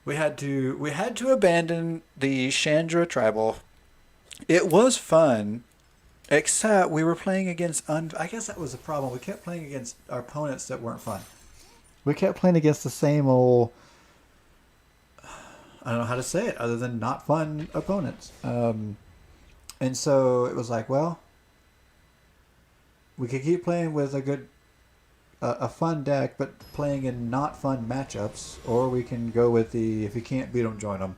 We had to abandon the Chandra tribal. It was fun, except we were playing against I guess that was the problem. We kept playing against our opponents that weren't fun. We kept playing against the same old, I don't know how to say it other than not fun opponents. And so it was like, well, we could keep playing with a fun deck, but playing in not fun matchups, or we can go with the, if you can't beat them, join them,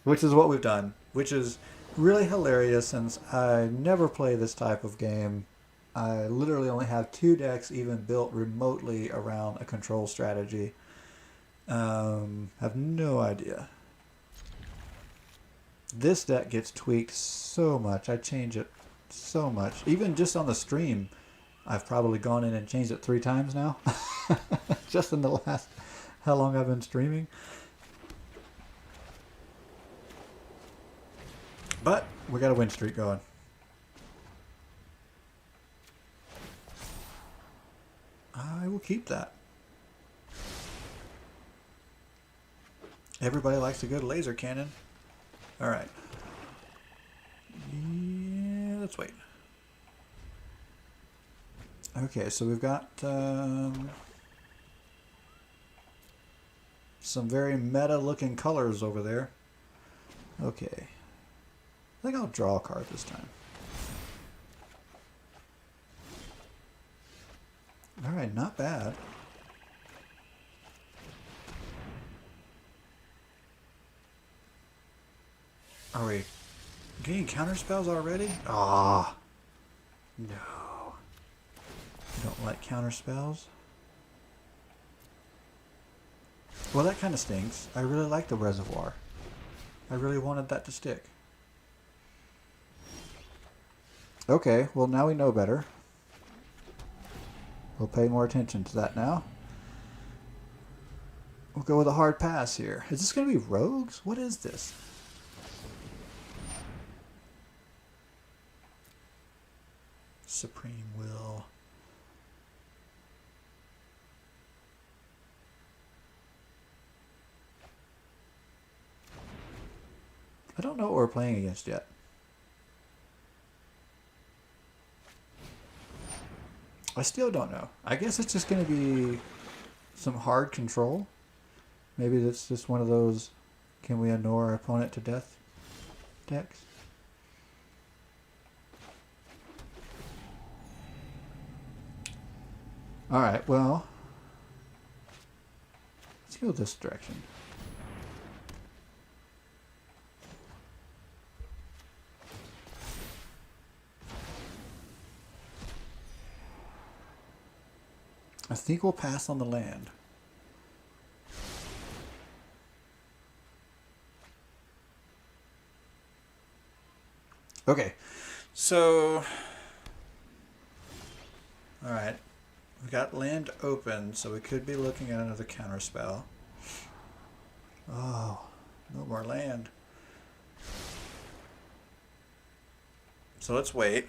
which is what we've done, which is really hilarious since I never play this type of game. I literally only have 2 decks even built remotely around a control strategy. Have no idea. This deck gets tweaked so much. I change it so much. Even just on the stream, I've probably gone in and changed it 3 times now. Just in the last, how long I've been streaming. But we got a win streak going. I will keep that. Everybody likes a good laser cannon. All right. Yeah, let's wait. Okay, so we've got some very meta-looking colors over there. Okay. I think I'll draw a card this time. Alright, not bad. Are we getting counter spells already? Ah, no. I don't like counter spells. Well, that kind of stinks. I really like the reservoir. I really wanted that to stick. Okay, well now we know better. We'll pay more attention to that now. We'll go with a hard pass here. Is this going to be rogues? What is this? Supreme Will. I don't know what we're playing against yet. I still don't know. I guess it's just going to be some hard control. Maybe that's just one of those can we annoy our opponent to death decks. Alright, well, let's go this direction. I think we'll pass on the land. Okay, so, alright, we got land open, so we could be looking at another counter spell. Oh, no more land. So let's wait.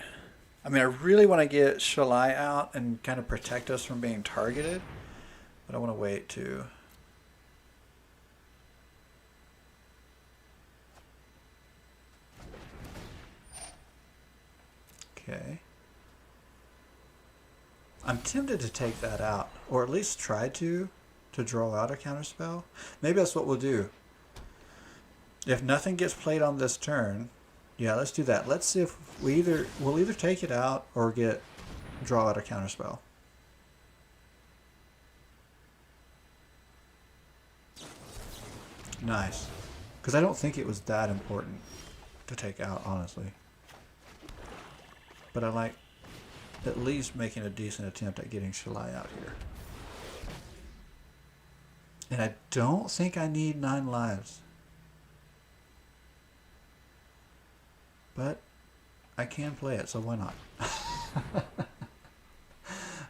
I mean, I really want to get Shalai out and kind of protect us from being targeted, but I want to wait too. Okay. I'm tempted to take that out, or at least try to draw out a counterspell. Maybe that's what we'll do. If nothing gets played on this turn, yeah, let's do that. Let's see if we'll either take it out or draw out a counterspell. Nice. Because I don't think it was that important to take out, honestly. But I like at least making a decent attempt at getting Shalai out here. And I don't think I need 9 lives. But I can play it, so why not?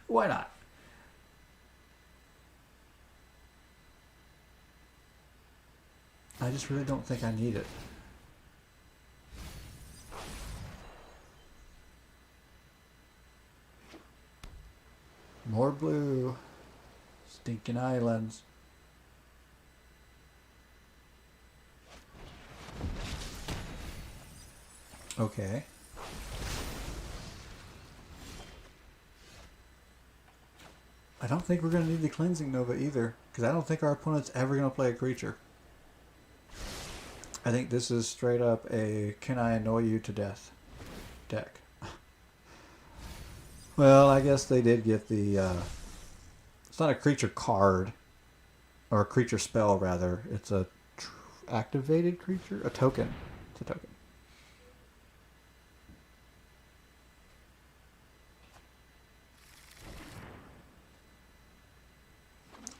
Why not? I just really don't think I need it. More blue. Stinking islands. Okay. I don't think we're going to need the Cleansing Nova either, because I don't think our opponent's ever going to play a creature. I think this is straight up a can I annoy you to death deck. Well, I guess they did get the... it's not a creature card, or a creature spell rather. It's a activated creature? A token. It's a token.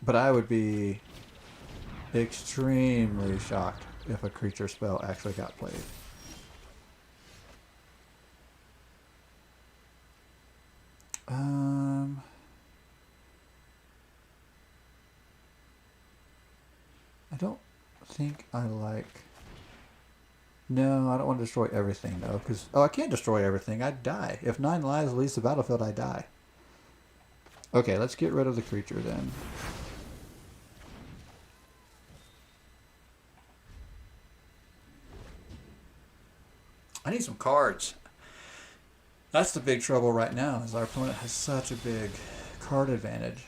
But I would be extremely shocked if a creature spell actually got played. I don't think I like... No, I don't want to destroy everything though, because... Oh, I can't destroy everything. I'd die. If 9 lives leaves the battlefield, I die. Okay, let's get rid of the creature then. I need some cards. That's the big trouble right now, is our opponent has such a big card advantage.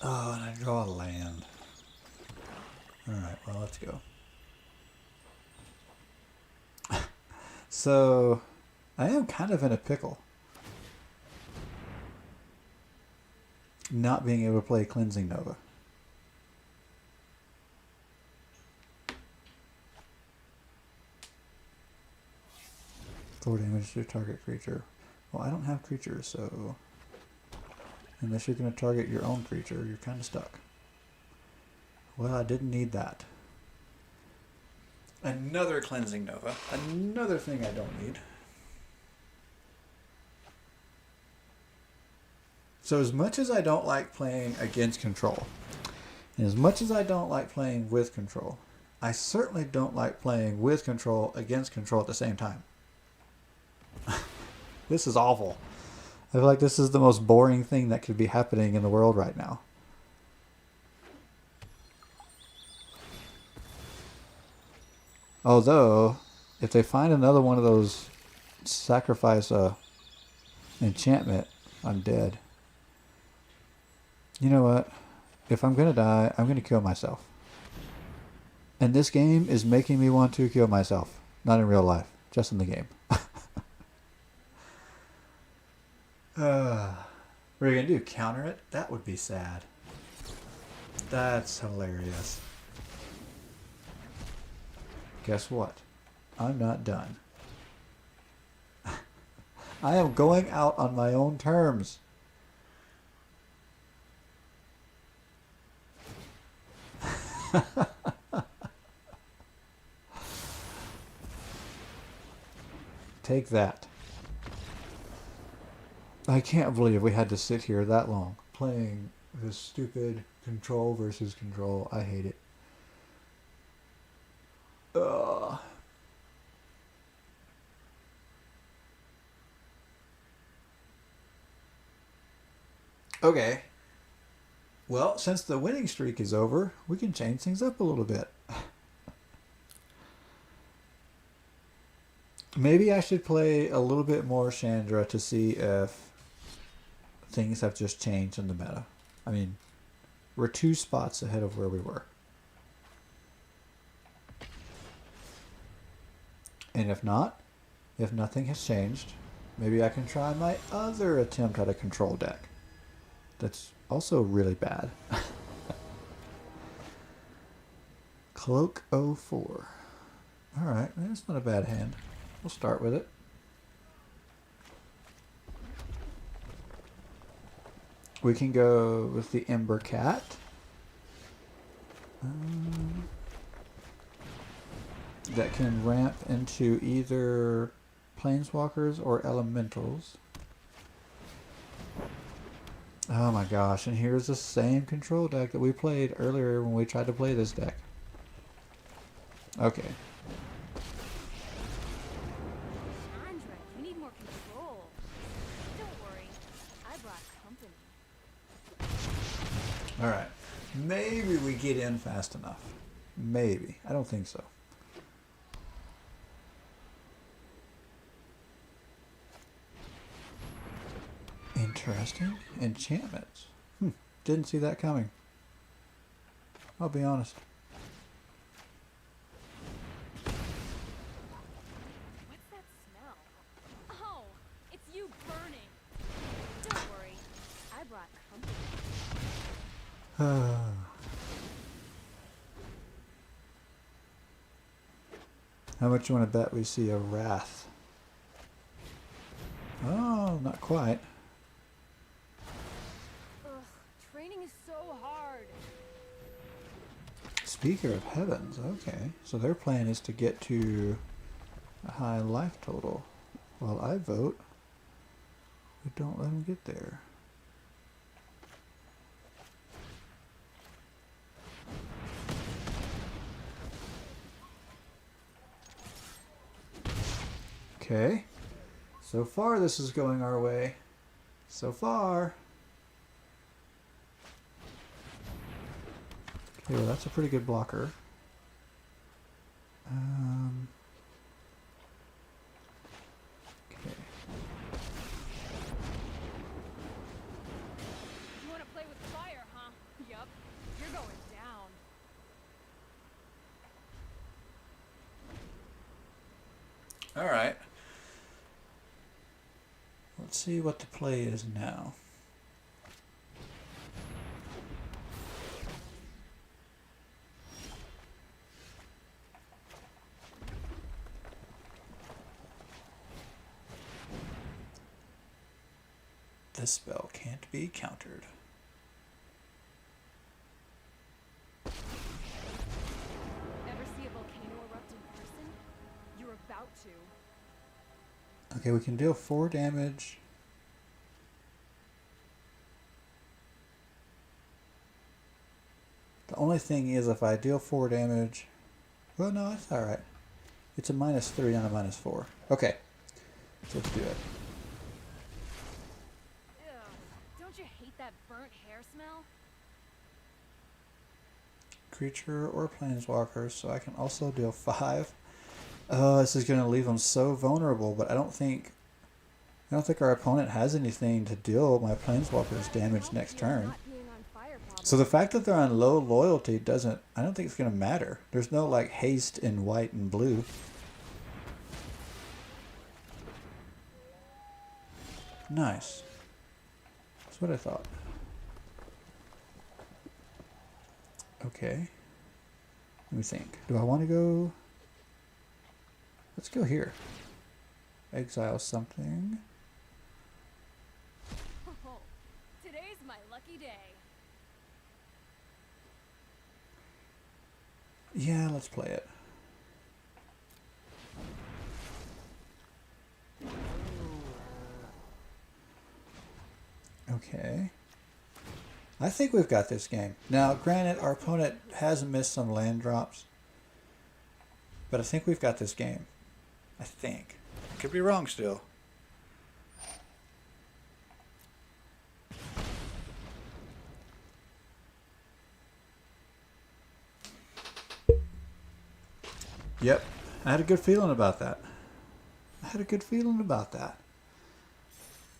Oh, and I draw a land. Alright, well, let's go. So, I am kind of in a pickle. Not being able to play Cleansing Nova. Four damage to a target creature. Well, I don't have creatures, so... Unless you're going to target your own creature, you're kind of stuck. Well, I didn't need that. Another Cleansing Nova. Another thing I don't need. So as much as I don't like playing against control, and as much as I don't like playing with control, I certainly don't like playing with control against control at the same time. This is awful. I feel like this is the most boring thing that could be happening in the world right now. Although, if they find another one of those sacrifice enchantment, I'm dead. You know what? If I'm going to die, I'm going to kill myself. And this game is making me want to kill myself. Not in real life, just in the game. What are you going to do? Counter it? That would be sad. That's hilarious. Guess what? I'm not done. I am going out on my own terms. Take that. I can't believe we had to sit here that long playing this stupid control versus control. I hate it. Ugh. Okay. Well, since the winning streak is over, we can change things up a little bit. Maybe I should play a little bit more Chandra to see if things have just changed in the meta. I mean, we're 2 spots ahead of where we were. And if not, if nothing has changed, maybe I can try my other attempt at a control deck. That's also really bad. Cloak 04. Alright, that's not a bad hand. We'll start with it. We can go with the Ember Cat. That can ramp into either planeswalkers or elementals. Oh my gosh, and here's the same control deck that we played earlier when we tried to play this deck. Okay. Chandra, you need more control. Don't worry, I brought company. Alright. Maybe we get in fast enough. Maybe. I don't think so. Interesting. Enchantments. Didn't see that coming. I'll be honest. What's that smell? Oh, it's you burning. Don't worry, I brought company. How much you want to bet we see a Wrath? Oh, not quite. Ugh, training is so hard. Speaker of Heavens, okay. So their plan is to get to a high life total. While I vote, we don't let them get there. Okay. So far this is going our way. So far. Okay, well that's a pretty good blocker. Okay. You want to play with fire, huh? Yup, you're going down. All right. Let's see what the play is now. This spell can't be countered. Ever see a volcano erupt in person? You're about to. Okay, we can deal 4 damage. The only thing is if I deal 4 damage... Well, no, that's alright. It's a -3 on a -4. Okay, so let's do it. Ugh, don't you hate that burnt hair smell? Creature or planeswalker, so I can also deal 5. Oh, this is going to leave them so vulnerable, but I don't think our opponent has anything to deal my planeswalkers damage next turn. Not being on fire problem. So the fact that they're on low loyalty doesn't, I don't think it's going to matter. There's no like haste in white and blue. Nice. That's what I thought. Okay. Let me think. Do I want to go? Let's go here. Exile something. Oh, today's my lucky day. Yeah, let's play it. Okay. I think we've got this game. Now, granted, our opponent has missed some land drops. But I think we've got this game. I think. Could be wrong still. Yep. I had a good feeling about that. I had a good feeling about that.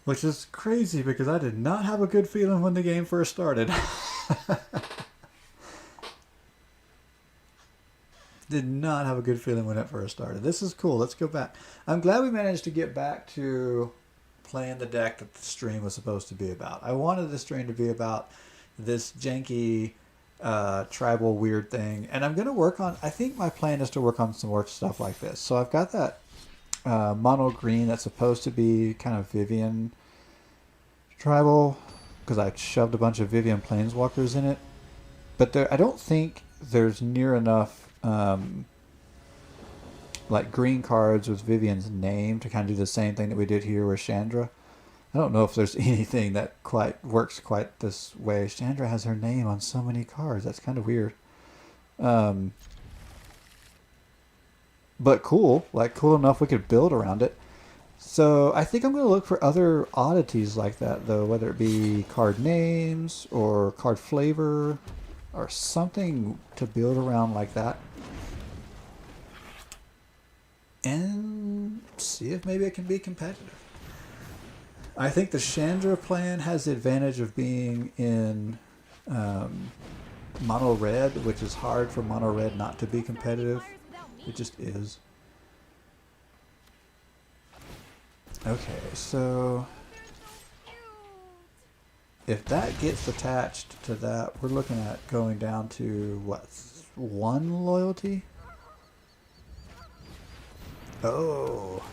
Which is crazy because I did not have a good feeling when the game first started. Did not have a good feeling when it first started. This is cool. Let's go back. I'm glad we managed to get back to playing the deck that the stream was supposed to be about. I wanted the stream to be about this janky tribal weird thing. And I'm going to work on, I think my plan is to work on some more stuff like this. So I've got that mono green that's supposed to be kind of Vivian tribal because I shoved a bunch of Vivian planeswalkers in it. But there, I don't think there's near enough like green cards with Vivian's name to kind of do the same thing that we did here with Chandra. I don't know if there's anything that quite works quite this way. Chandra has her name on so many cards. That's kind of weird. But cool. Like, cool enough we could build around it. So I think I'm going to look for other oddities like that, though, whether it be card names or card flavor or something to build around like that. And see if maybe it can be competitive. I think the Chandra plan has the advantage of being in mono red, which is hard for mono red not to be competitive. It just is. Okay, so if that gets attached to that, we're looking at going down to what, 1 loyalty? Oh.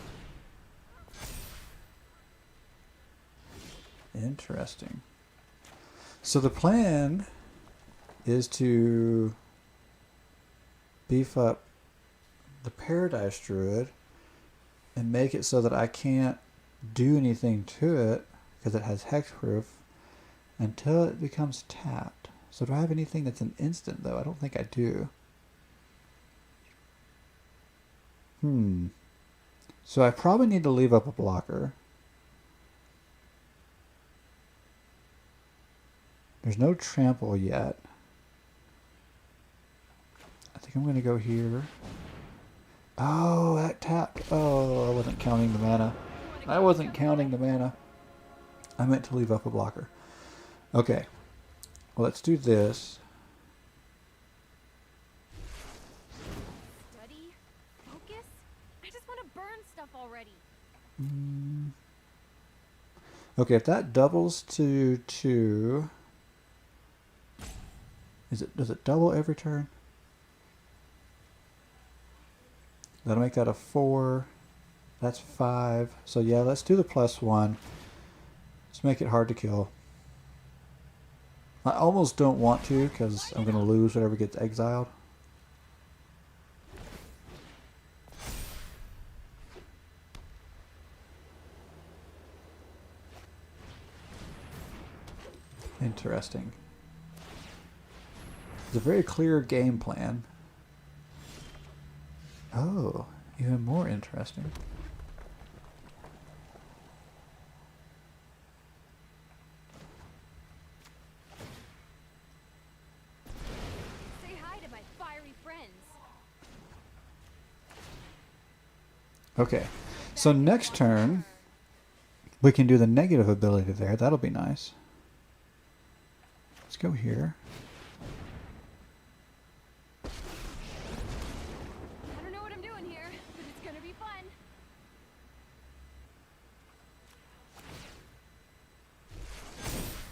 Interesting. So the plan is to beef up the Paradise Druid and make it so that I can't do anything to it because it has hexproof until it becomes tapped. So do I have anything that's an instant though? I don't think I do. So I probably need to leave up a blocker. There's no trample yet. I think I'm going to go here. Oh, that tapped. Oh, I wasn't counting the mana. I wasn't counting the mana. I meant to leave up a blocker. Okay. Well, let's do this. Study? Focus? I just want to burn stuff already. Okay, if that doubles to 2... Does it double every turn? That'll make that a 4. That's 5. So yeah, let's do the +1. Let's make it hard to kill. I almost don't want to because I'm going to lose whatever gets exiled. Interesting. It's a very clear game plan. Oh, even more interesting. Say hi to my fiery friends. Okay, so next turn we can do the negative ability there. That'll be nice. Let's go here. I don't know what I'm doing here, but it's gonna be fun.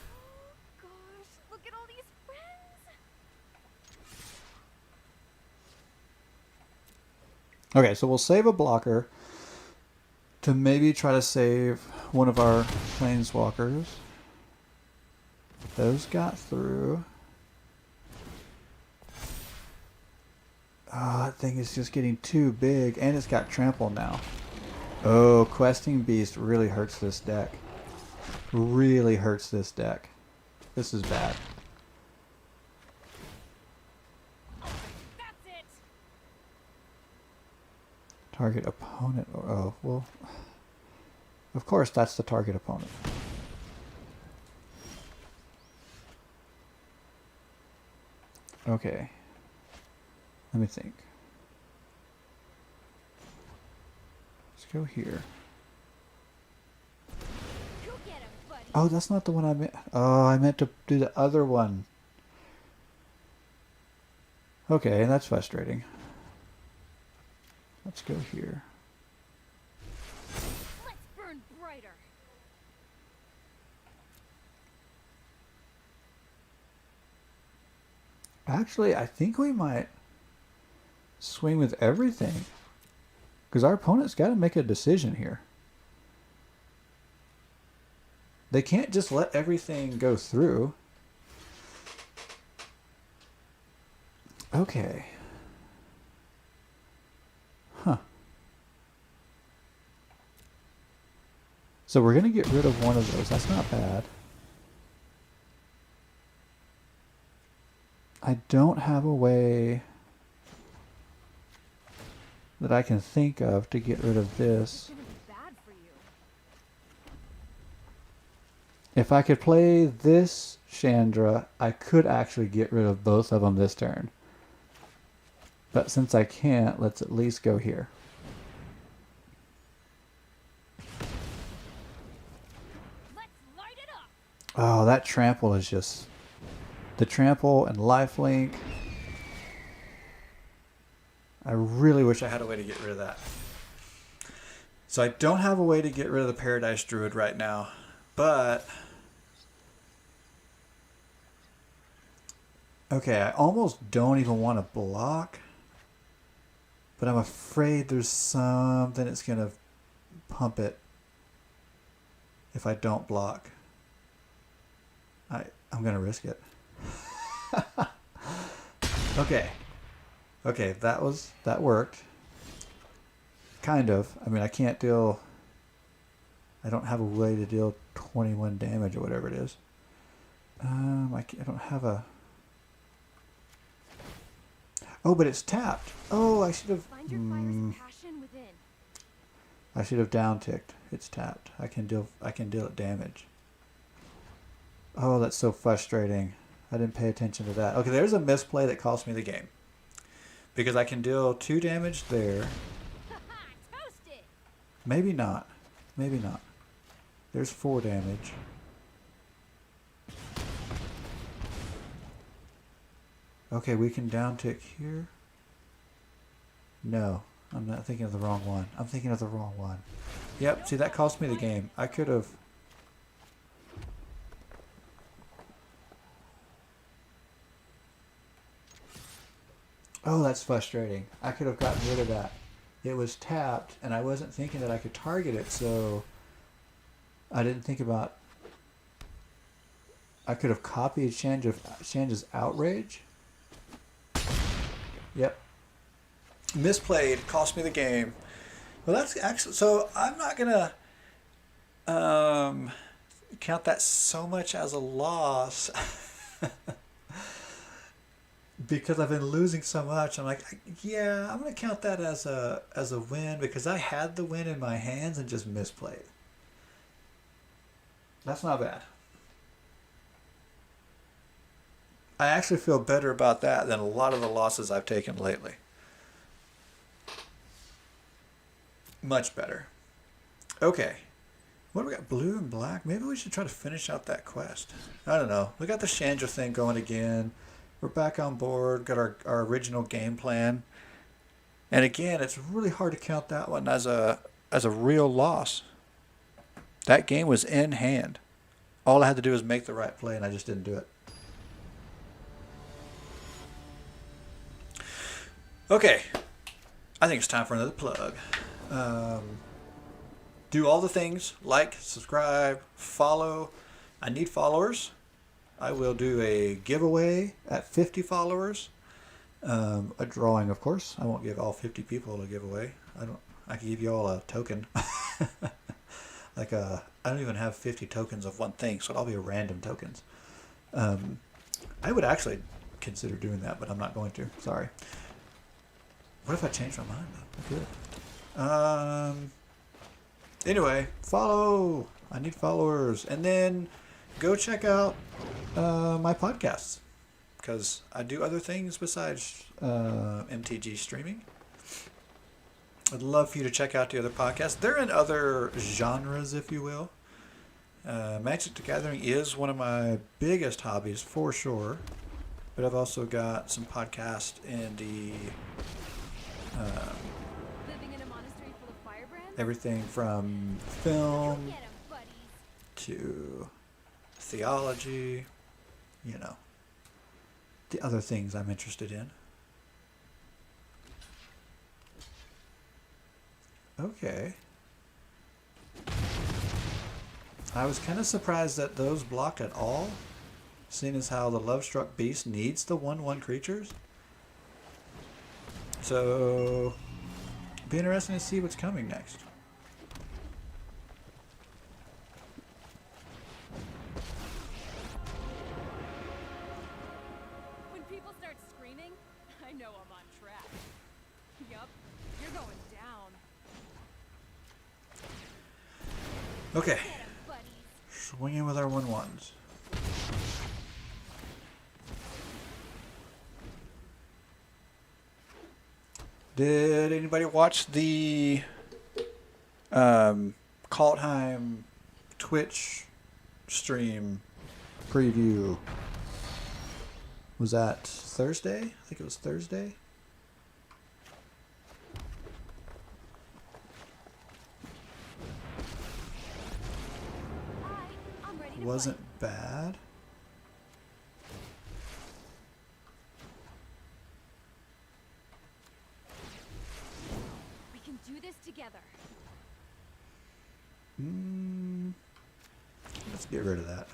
Oh gosh, look at all these friends. Okay, so we'll save a blocker to maybe try to save one of our planeswalkers. Those got through. Oh, that thing is just getting too big, and it's got trample now. Oh, Questing Beast really hurts this deck. Really hurts this deck. This is bad. That's it. Target opponent. Oh, well. Of course, that's the target opponent. Okay. Let me think. go here. Go get him, buddy. Oh, that's not the one I meant. Oh, I meant to do the other one. Okay, that's frustrating. Let's go here. Let's burn brighter. Actually, I think we might swing with everything. Because our opponent's got to make a decision here. They can't just let everything go through. Okay. Huh. So we're going to get rid of one of those. That's not bad. I don't have a way that I can think of to get rid of this. It's gonna be bad for you. If I could play this Chandra, I could actually get rid of both of them this turn. But since I can't, let's at least go here. Let's light it up. Oh, that trample is just... The trample and lifelink. I really wish I had a way to get rid of that. So I don't have a way to get rid of the Paradise Druid right now. But... Okay, I almost don't even want to block. But I'm afraid there's something that's going to pump it if I don't block. I'm going to risk it. Okay. Okay, that worked. Kind of. I mean, I can't deal... I don't have a way to deal 21 damage or whatever it is. I don't have a... Oh, but it's tapped. Oh, I should have... Find your fire's passion within. I should have down ticked. It's tapped. I can deal it damage. Oh, that's so frustrating. I didn't pay attention to that. Okay, there's a misplay that cost me the game. Because I can deal 2 damage there. Toast it. Maybe not. Maybe not. There's 4 damage. Okay, we can down tick here. No, I'm not thinking of the wrong one. I'm thinking of the wrong one. Yep, see, that cost me the game. I could have... Oh, that's frustrating. I could have gotten rid of that. It was tapped, and I wasn't thinking that I could target it, so I didn't think about... I could have copied Chandra's Outrage. Yep. Misplayed. Cost me the game. Well, that's actually... So, I'm not going to count that so much as a loss. Because I've been losing so much, I'm like, yeah, I'm going to count that as a win because I had the win in my hands and just misplayed. That's not bad. I actually feel better about that than a lot of the losses I've taken lately. Much better. Okay. What do we got? Blue and black? Maybe we should try to finish out that quest. I don't know. We got the Chandra thing going again. We're back on board, got our original game plan. And again, it's really hard to count that one as a real loss. That game was in hand. All I had to do was make the right play, and I just didn't do it. Okay. I think it's time for another plug. Do all the things. Like, subscribe, follow. I need followers. I will do a giveaway at 50 followers. A drawing, of course. I won't give all 50 people a giveaway. I can give you all a token. I don't even have 50 tokens of one thing, so it'll all be random tokens. I would actually consider doing that, but I'm not going to. Sorry. What if I change my mind, though? I could. Anyway, follow. I need followers. And then go check out my podcasts. Because I do other things besides MTG streaming. I'd love for you to check out the other podcasts. They're in other genres, if you will. Magic the Gathering is one of my biggest hobbies, for sure. But I've also got some podcasts in the Living in a monastery full of firebrands? everything from Go film get 'em, buddies. to theology, you know, the other things I'm interested in. Okay. I was kind of surprised that those block at all, seeing as how the Love-Struck Beast needs the 1/1 creatures. So, be interesting to see what's coming next. When people start screaming, I know I'm on track. Yup, you're going down. Okay, Get 'em, buddies. swinging with our 1/1s. Did anybody watch the Kaltheim Twitch stream preview? Was that Thursday? I think it was Thursday. I'm ready to Wasn't bad. play. We can do this together. Let's get rid of that.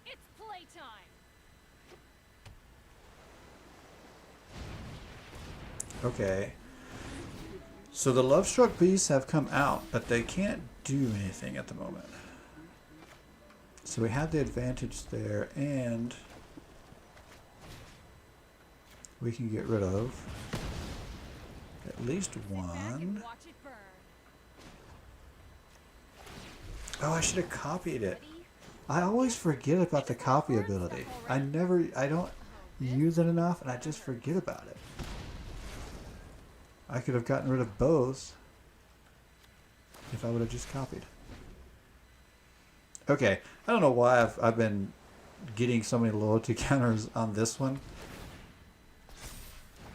It's playtime. Okay. So the Love-Struck Beasts have come out, but they can't do anything at the moment. So we have the advantage there, and we can get rid of at least Sit back and one. watch it burn. Oh, I should have copied it. Ready? I always forget about the copy ability. I don't use it enough, and I just forget about it. I could have gotten rid of both if I would have just copied. Okay, I don't know why I've been getting so many loyalty counters on this one.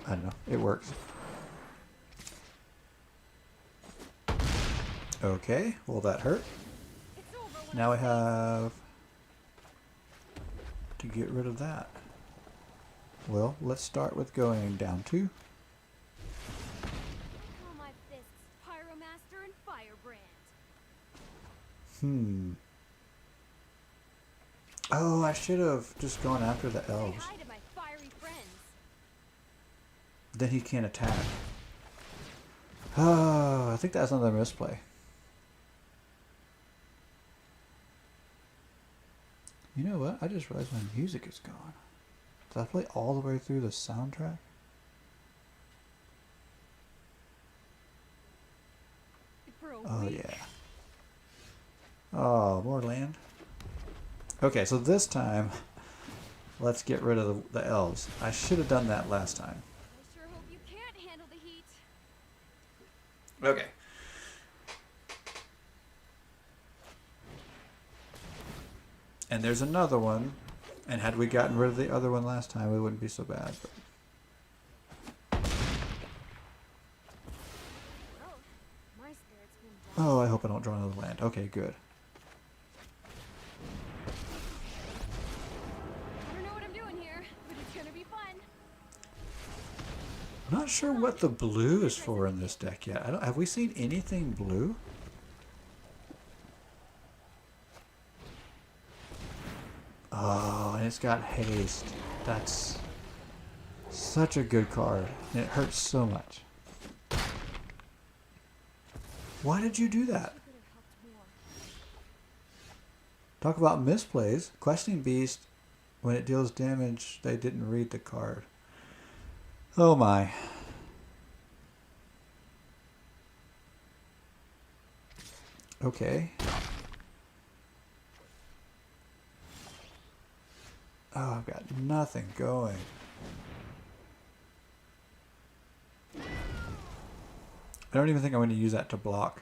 I don't know. It works. Okay, well that hurt. It's over when Now I we say have to get rid of that. Well, let's start with going down 2. call my fists Pyromaster and Firebrand. Oh, I should have just gone after the Say elves. hi to my fiery friends. Then he can't attack. Oh, I think that's another misplay. You know what? I just realized my music is gone. Did I play all the way through the soundtrack? For a Oh, week. yeah. Oh, more land. Okay, so this time, let's get rid of the elves. I should have done that last time. I sure hope you can't handle the heat. Okay. And there's another one. And had we gotten rid of the other one last time, it wouldn't be so bad. But Well, my spirit's been oh, I hope I don't draw another land. Okay, good. I don't know what I'm doing here, but it's gonna be fun. I'm not sure what the blue is for in this deck yet. Have we seen anything blue? Oh, and it's got haste. That's such a good card. And it hurts so much. Why did you do that? Could have helped more. Talk about misplays. Questing Beast, when it deals damage, they didn't read the card. Oh my. Okay. Oh, I've got nothing going. I don't even think I'm going to use that to block.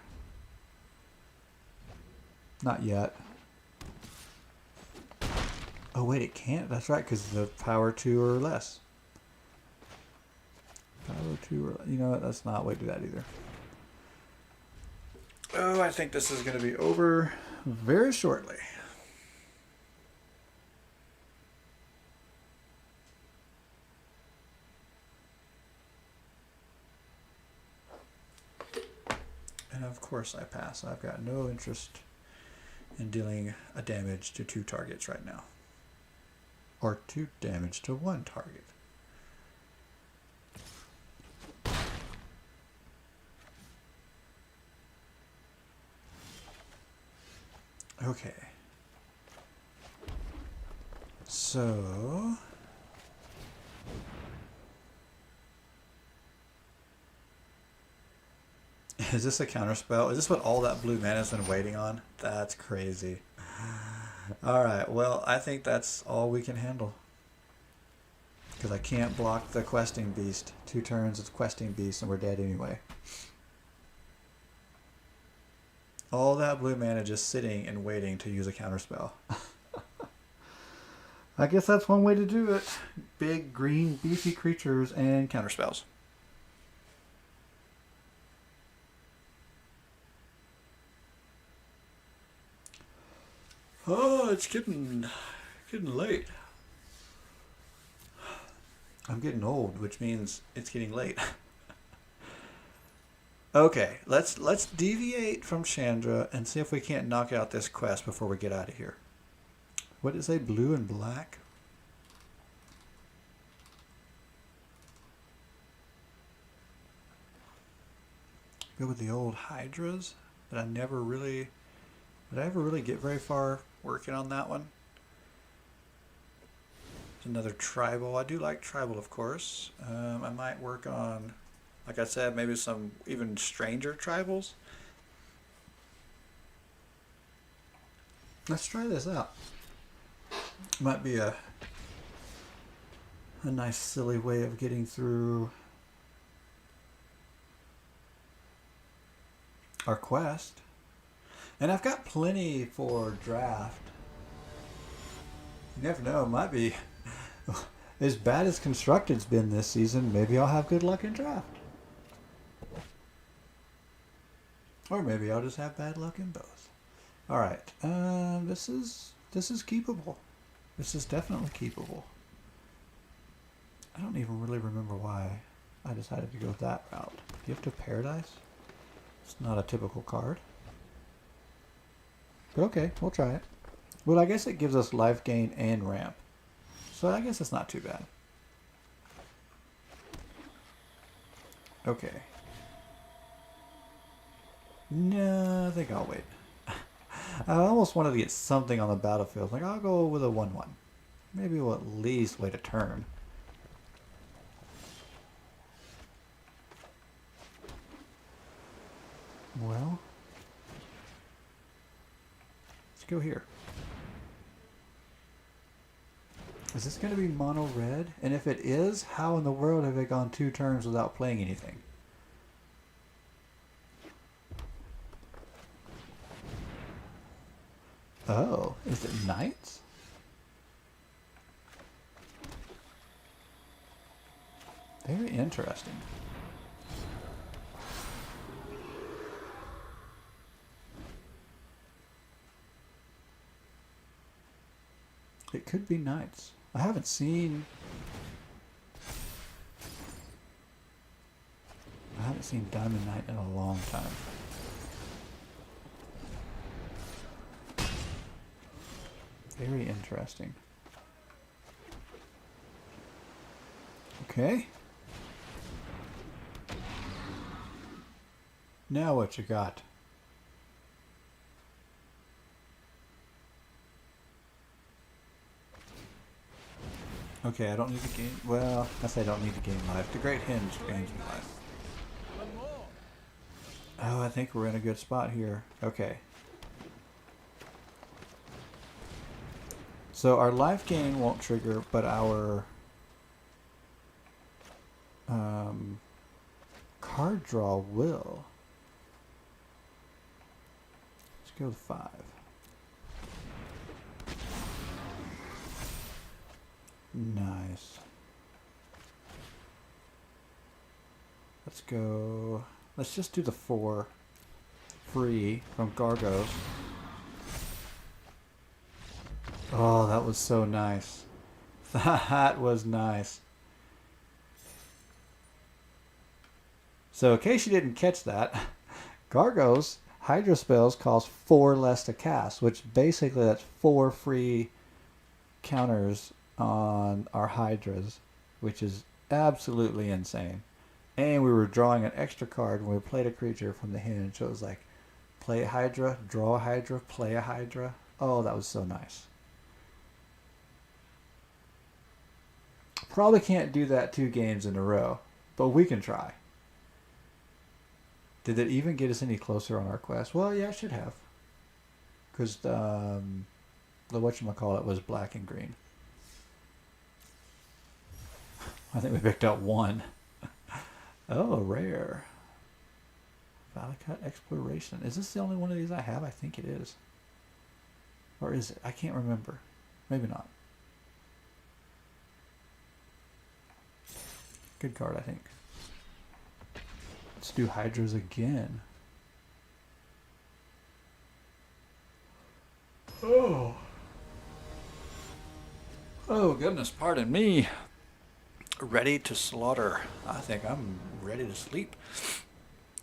Not yet. Oh wait, it can't. That's right, because the power 2 or less. Power 2 or... You know what? Let's not wait to do that either. Oh, I think this is going to be over very shortly. And of course I pass. I've got no interest in dealing a damage to 2 targets right now. Or 2 damage to 1 target. Okay. So... Is this a counterspell? Is this what all that blue mana's been waiting on? That's crazy. Alright, well, I think that's all we can handle. Because I can't block the questing beast. 2 turns, it's questing beast, and we're dead anyway. All that blue mana just sitting and waiting to use a counterspell. I guess that's one way to do it. Big, green, beefy creatures and counterspells. Oh, it's getting late. I'm getting old, which means it's getting late. Okay, let's deviate from Chandra and see if we can't knock out this quest before we get out of here. What did it say? Blue and black? Go with the old Hydras, but did I ever really get very far working on that one? There's another tribal. I do like tribal, of course. I might work on, like I said, maybe some even stranger tribals. Let's try this out. Might be a nice silly way of getting through our quest. And I've got plenty for draft. You never know, it might be as bad as Constructed's been this season. Maybe I'll have good luck in draft. Or maybe I'll just have bad luck in both. Alright, this is keepable. This is definitely keepable. I don't even really remember why I decided to go that route. Gift of Paradise? It's not a typical card. But okay, we'll try it. Well, I guess it gives us life gain and ramp. So I guess it's not too bad. Okay. No, I think I'll wait. I almost wanted to get something on the battlefield. Like, I'll go with a 1/1. Maybe we'll at least wait a turn. Well, let's go here. Is this going to be mono red? And if it is, how in the world have they gone 2 turns without playing anything? Oh, is it knights? Very interesting. It could be knights. I haven't seen Diamond Knight in a long time. Very interesting. Okay. Now what you got? Okay, I don't need to gain... Well, I say I don't need to gain life. The Great Hinge gains me life. Oh, I think we're in a good spot here. Okay. So our life gain won't trigger, but our Card draw will. Let's go with 5. Nice. Let's go. Let's just do the 4 free from Gargos. Oh, that was so nice. That was nice. So in case you didn't catch that, Gargos Hydro spells cost 4 less to cast, which basically that's 4 free counters on our Hydras, which is absolutely insane. And we were drawing an extra card when we played a creature from the hand, so it was like play a Hydra, draw a Hydra, play a Hydra. Oh, that was so nice. Probably can't do that 2 games in a row, but we can try. Did it even get us any closer on our quest? Well, yeah, it should have. Because the whatchamacallit was black and green. I think we picked out 1. Oh, rare. Valakut Exploration. Is this the only one of these I have? I think it is. Or is it? I can't remember. Maybe not. Good card, I think. Let's do Hydras again. Oh. Oh, goodness, pardon me. Ready to slaughter. I think I'm ready to sleep.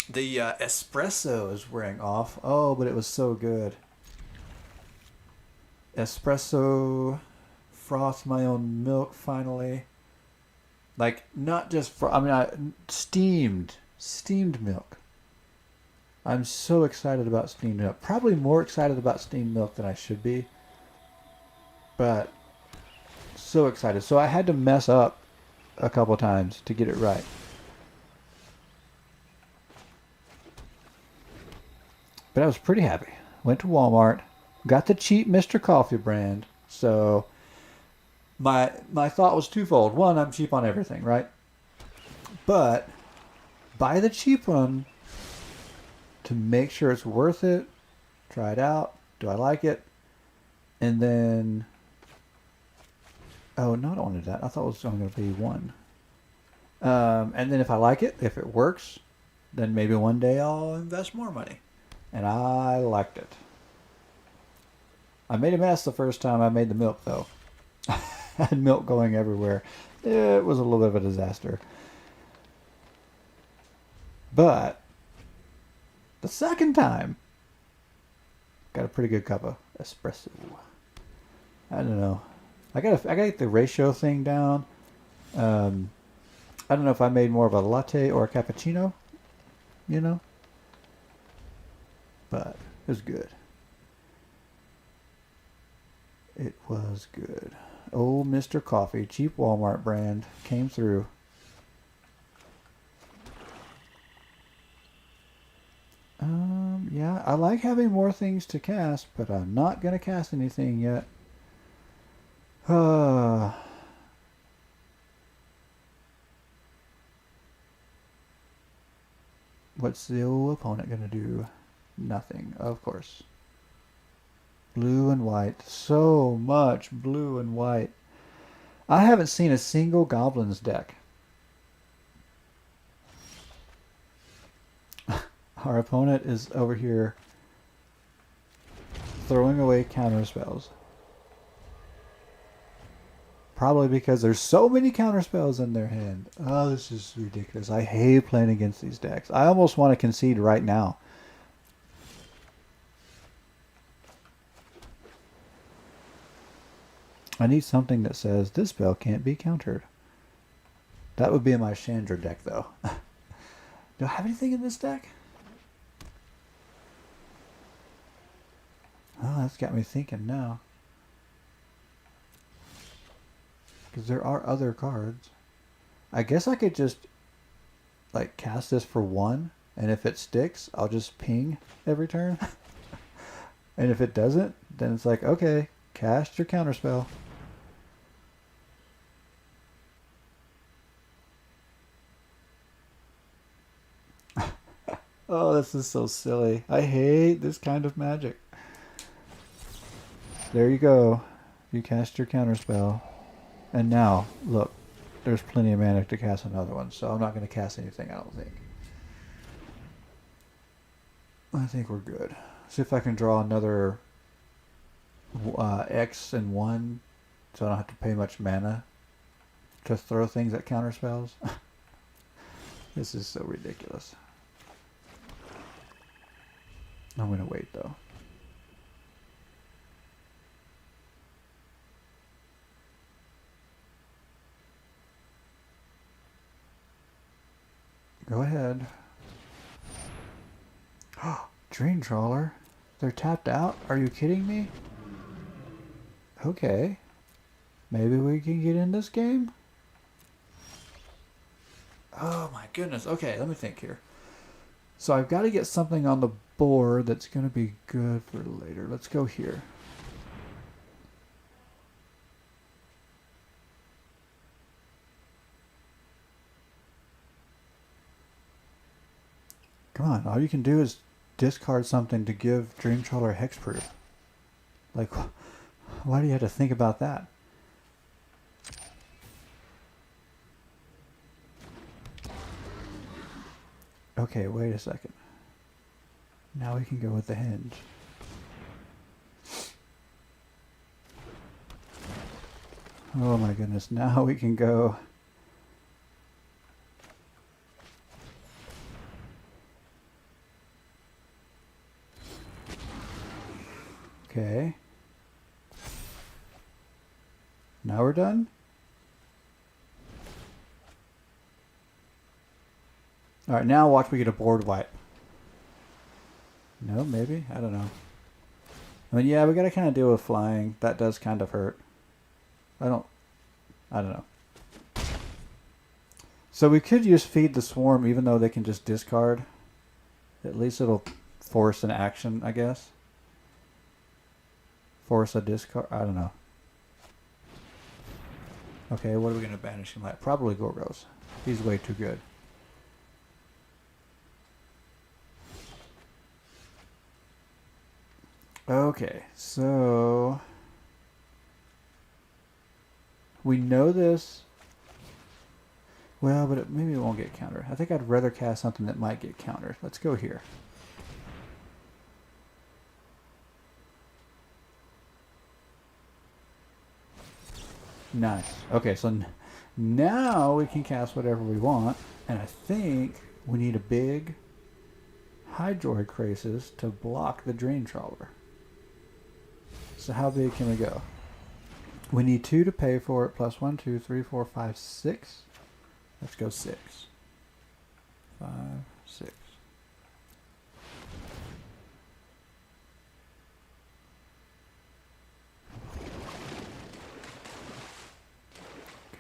The espresso is wearing off. Oh, but it was so good. Espresso, froth my own milk finally. Like, not just steamed milk. I'm so excited about steamed milk. Probably more excited about steamed milk than I should be. But so excited. So I had to mess up a couple times to get it right. But I was pretty happy. Went to Walmart, got the cheap Mr. Coffee brand. So my thought was twofold. One, I'm cheap on everything, right? But buy the cheap one to make sure it's worth it. Try it out. Do I like it? And then... Oh, no, I don't want to do that. I thought it was only going to be 1. And then if I like it, if it works, then maybe one day I'll invest more money. And I liked it. I made a mess the first time I made the milk, though. I had milk going everywhere. It was a little bit of a disaster. But the second time, got a pretty good cup of espresso. I don't know. I gotta get the ratio thing down. I don't know if I made more of a latte or a cappuccino, you know. But it was good. It was good. Old Mr. Coffee, cheap Walmart brand, came through. Yeah, I like having more things to cast, but I'm not gonna cast anything yet. What's the old opponent gonna do? Nothing, of course. Blue and white. So much blue and white. I haven't seen a single Goblins deck. Our opponent is over here throwing away counter spells. Probably because there's so many counter spells in their hand. Oh, this is ridiculous. I hate playing against these decks. I almost want to concede right now. I need something that says this spell can't be countered. That would be in my Chandra deck, though. Do I have anything in this deck? Oh, that's got me thinking now. Because there are other cards. I guess I could just like cast this for 1, and if it sticks, I'll just ping every turn. And if it doesn't, then it's like, okay, cast your counterspell. Oh, this is so silly. I hate this kind of magic. There you go. You cast your counterspell. And now, look, there's plenty of mana to cast another one, so I'm not going to cast anything, I don't think. I think we're good. See if I can draw another X and 1, so I don't have to pay much mana to throw things at counterspells. This is so ridiculous. I'm going to wait, though. Go ahead. Dream Trawler? They're tapped out? Are you kidding me? Okay. Maybe we can get in this game? Oh my goodness. Okay, let me think here. So I've got to get something on the board that's going to be good for later. Let's go here. Come on, all you can do is discard something to give Dream Trawler hexproof. Like, why do you have to think about that? Okay, wait a second. Now we can go with the hinge. Oh my goodness, now we can go... Okay. Now we're done? Alright, now watch we get a board wipe. No, maybe? I don't know. I mean, yeah, we gotta kind of deal with flying. That does kind of hurt. I don't know. So we could use Feed the Swarm even though they can just discard. At least it'll force an action, I guess. Force a discard. I don't know. Okay, what are we going to banish him like? Probably Gorgos. He's way too good. Okay, so... we know this. Well, but maybe it won't get countered. I think I'd rather cast something that might get countered. Let's go here. Nice. Okay, so now we can cast whatever we want. And I think we need a big Hydroid Krasis to block the Dream Trawler. So how big can we go? We need 2 to pay for it, plus 1, 2, 3, 4, 5, 6. Let's go 6. 5, 6.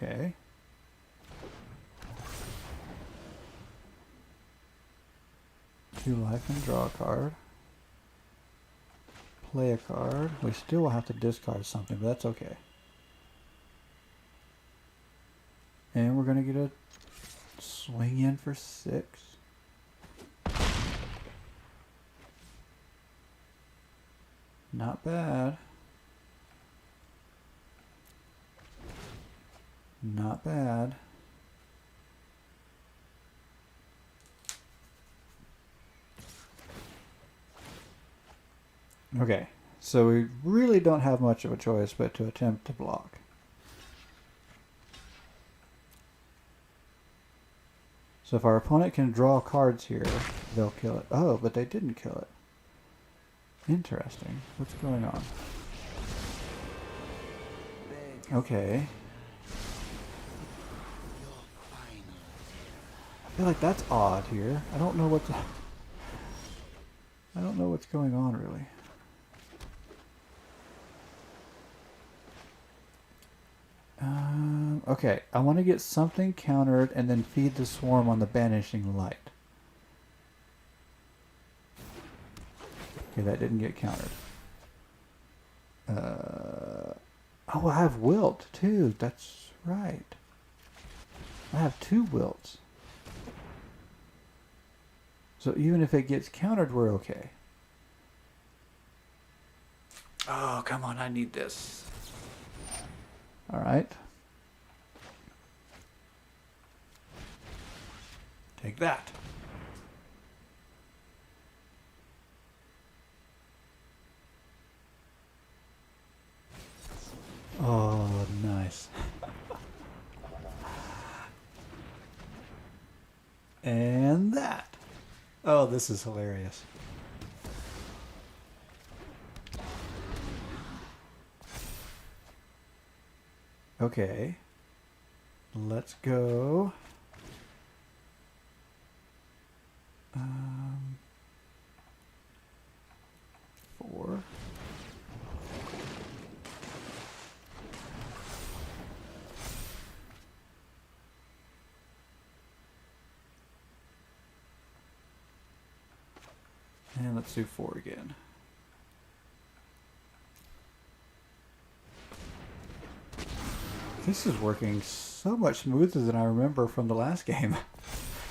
Okay. Two life and draw a card. Play a card. We still will have to discard something, but that's okay. And we're going to get a swing in for 6. Not bad. Not bad. Okay, so we really don't have much of a choice but to attempt to block. So if our opponent can draw cards here, they'll kill it. Oh, but they didn't kill it. Interesting. What's going on? Okay. I feel like that's odd here. I don't know what's going on really. Okay, I want to get something countered and then feed the swarm on the banishing light. Okay, that didn't get countered. Oh, I have wilt too. That's right. I have 2 wilts. So even if it gets countered, we're okay. Oh, come on, I need this. Alright. Take that. Oh, nice. And that. Oh, this is hilarious. Okay. Let's go. 4. And let's do 4 again. This is working so much smoother than I remember from the last game.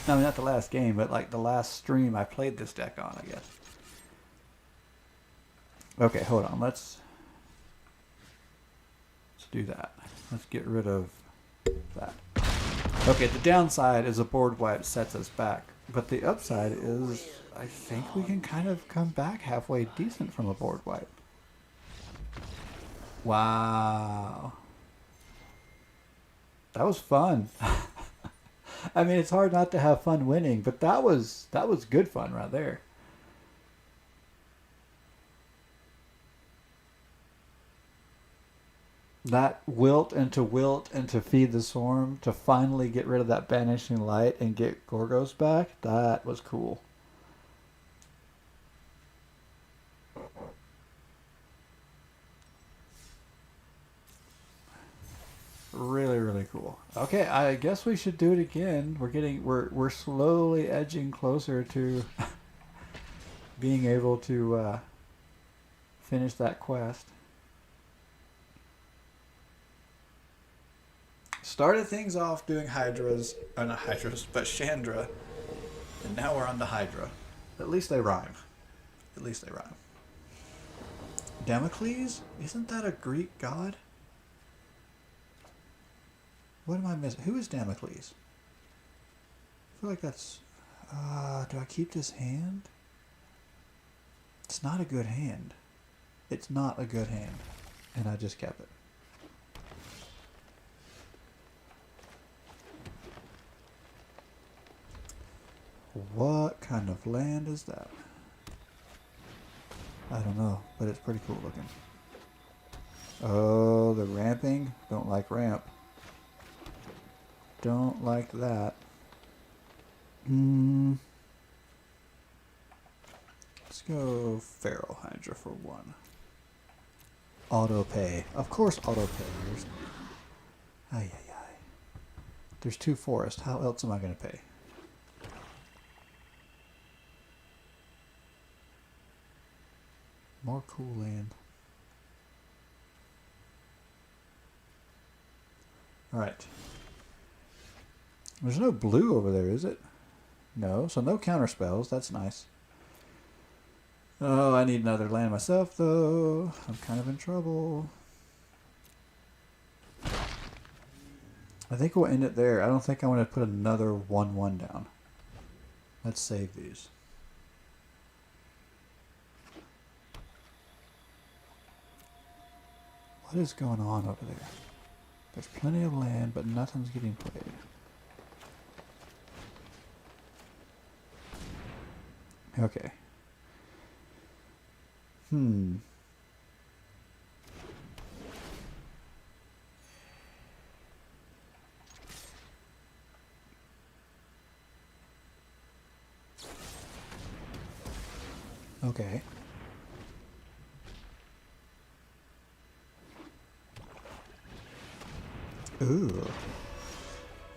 I mean, not the last game, but like the last stream I played this deck on, I guess. Okay, hold on. Let's do that. Let's get rid of that. Okay, the downside is a board wipe sets us back. But the upside is I think we can kind of come back halfway decent from a board wipe. Wow. That was fun. I mean, it's hard not to have fun winning, but that was good fun right there. That wilt and to feed the swarm to finally get rid of that banishing light and get Gorgos back, that was cool. Really, really cool. Okay, I guess we should do it again. We're slowly edging closer to being able to finish that quest. Started things off doing Hydras, not Hydras, but Chandra, and now we're on to Hydra. At least they rhyme. At least they rhyme. Damocles? Isn't that a Greek god? What am I missing? Who is Damocles? I feel like that's... do I keep this hand? It's not a good hand. It's not a good hand. And I just kept it. What kind of land is that? I don't know, but it's pretty cool looking. Oh, the ramping? Don't like ramp. Don't like that. Let's go Feral Hydra for 1. Auto pay. Of course auto pay. Ay, ay, ay. There's 2 forests. How else am I going to pay? More cool land. Alright. There's no blue over there, is it? No, so no counter spells. That's nice. Oh, I need another land myself, though. I'm kind of in trouble. I think we'll end it there. I don't think I want to put another 1/1 down. Let's save these. What is going on over there? There's plenty of land, but nothing's getting played. Okay. Okay. Ooh.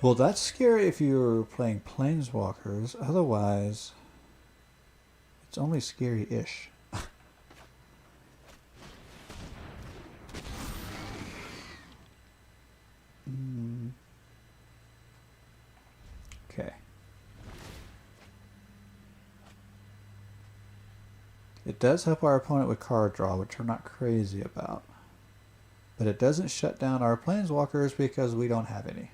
Well, that's scary if you're playing Planeswalkers. Otherwise, it's only scary-ish. Okay. It does help our opponent with card draw, which we're not crazy about. But it doesn't shut down our planeswalkers because we don't have any.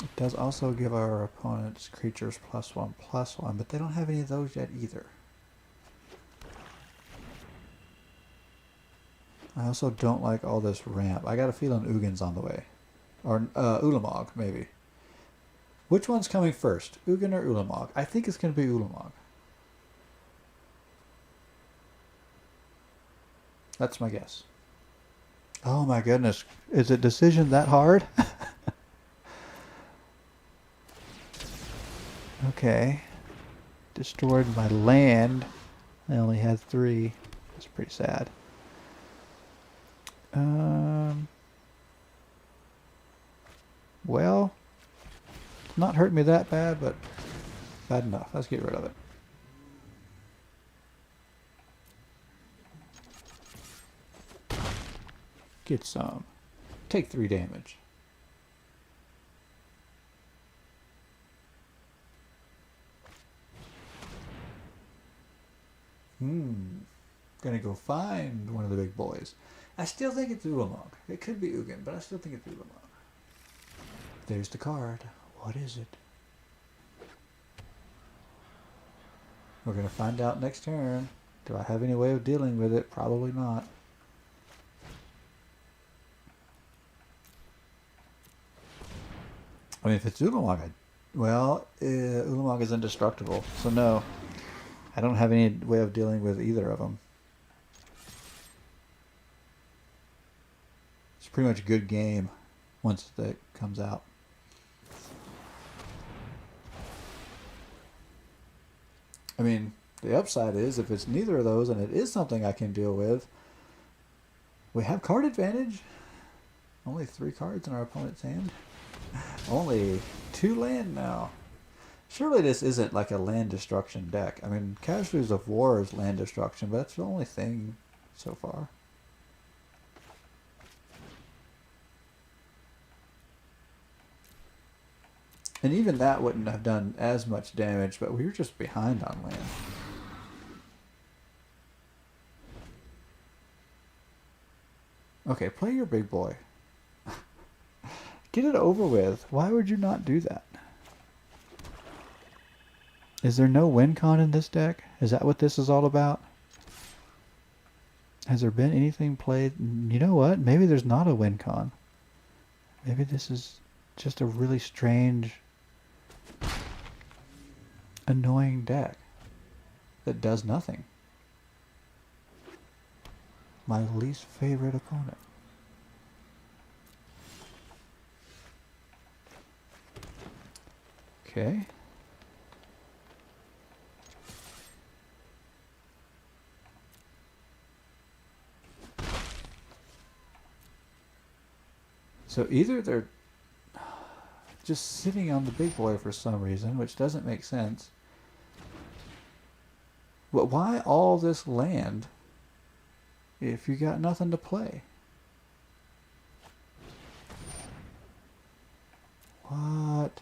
It does also give our opponent's creatures +1/+1, but they don't have any of those yet either. I also don't like all this ramp. I got a feeling Ugin's on the way. Or Ulamog, maybe. Which one's coming first? Ugin or Ulamog? I think it's going to be Ulamog. That's my guess. Oh my goodness. Is it decision that hard? Okay. Destroyed my land. I only had 3. That's pretty sad. Well, it's not hurting me that bad, but bad enough. Let's get rid of it. Get some. Take 3 damage. Gonna go find one of the big boys. I still think it's Ulamog. It could be Ugin, but I still think it's Ulamog. There's the card. What is it? We're gonna find out next turn. Do I have any way of dealing with it? Probably not. I mean, if it's Ulamog, Ulamog is indestructible, so no. I don't have any way of dealing with either of them. It's pretty much a good game once that comes out. I mean, the upside is if it's neither of those and it is something I can deal with, we have card advantage. Only 3 cards in our opponent's hand. Only 2 land now. Surely this isn't like a land destruction deck. I mean, Casualties of War is land destruction, but that's the only thing so far. And even that wouldn't have done as much damage, but we were just behind on land. Okay, play your big boy. Get it over with. Why would you not do that? Is there no win con in this deck? Is that what this is all about? Has there been anything played? You know what? Maybe there's not a win con. Maybe this is just a really strange, annoying deck that does nothing. My least favorite opponent. Okay. So either they're just sitting on the big boy for some reason, which doesn't make sense. But why all this land if you got nothing to play? What?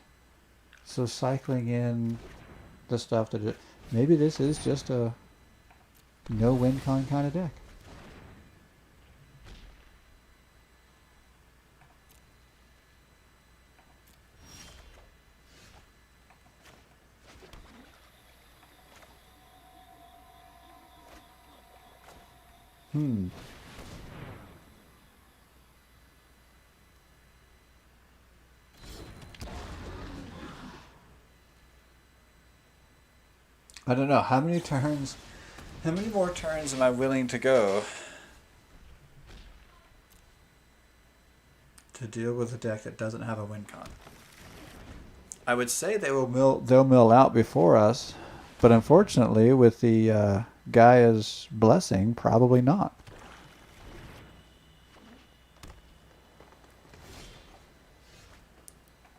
So cycling in the stuff that maybe this is just a no win con kind of deck. I don't know. How many more turns am I willing to go to deal with a deck that doesn't have a win con? I would say they'll mill out before us, but unfortunately with the Gaia's blessing, probably not.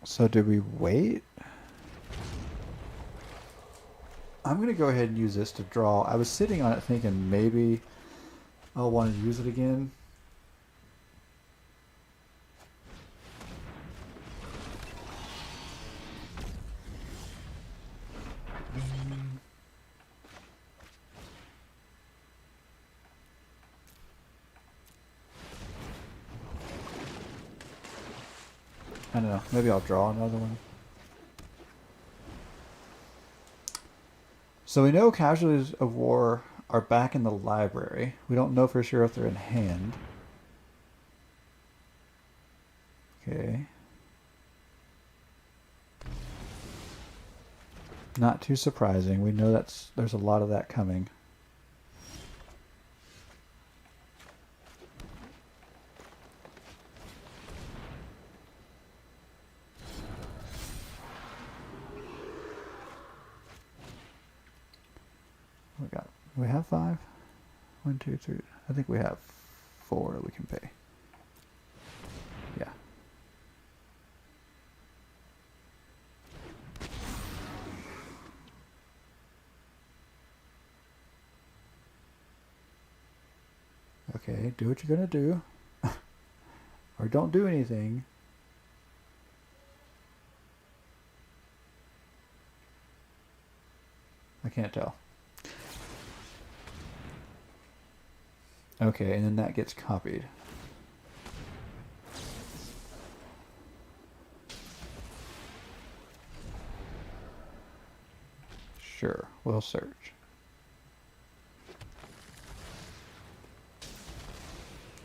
So do we wait? I'm going to go ahead and use this to draw. I was sitting on it thinking maybe I'll want to use it again. I don't know. Maybe I'll draw another one. So we know casualties of war are back in the library. We don't know for sure if they're in hand. Okay. Not too surprising. We know there's a lot of that coming. We have 5? 1, 2, 3. I think we have 4 we can pay. Yeah. Okay, do what you're gonna do. Or don't do anything. I can't tell. Okay, and then that gets copied. Sure, we'll search.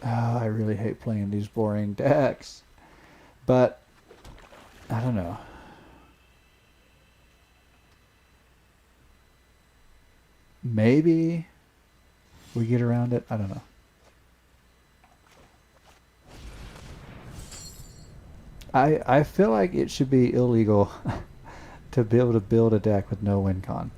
Oh, I really hate playing these boring decks. But, I don't know. Maybe we get around it. I don't know. I feel like it should be illegal to be able to build a deck with no win con.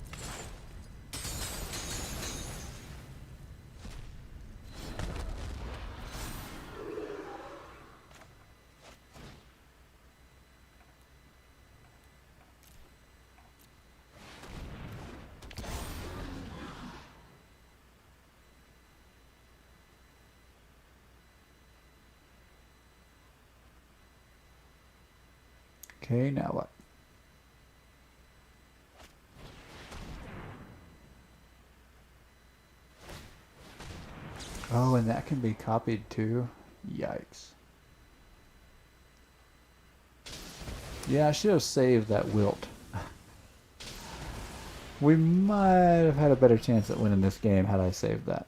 Okay, now what? Oh, and that can be copied too? Yikes. Yeah, I should have saved that wilt. We might have had a better chance at winning this game had I saved that.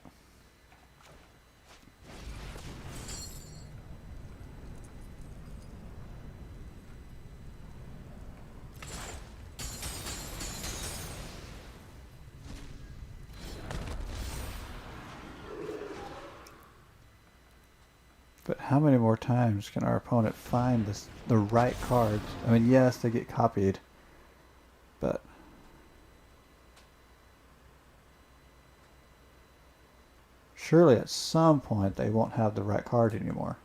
But how many more times can our opponent find the right cards? I mean, yes, they get copied, but surely at some point they won't have the right card anymore.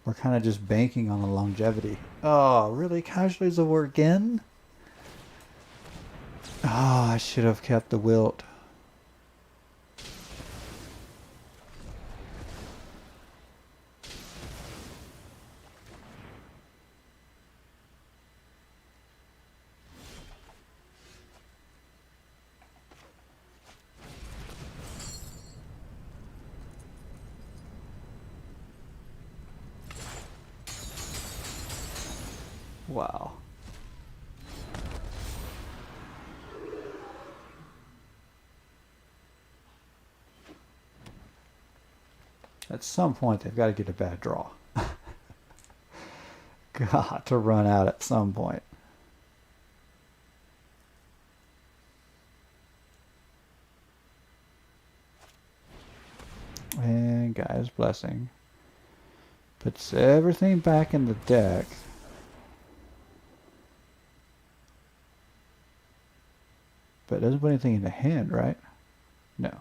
We're kind of just banking on the longevity. Oh, really? Casualties of war again? Oh, I should have kept the wilt. Wow. At some point, they've got to get a bad draw. Got to run out at some point. And Guy's Blessing puts everything back in the deck. But it doesn't put anything in the hand, right? No.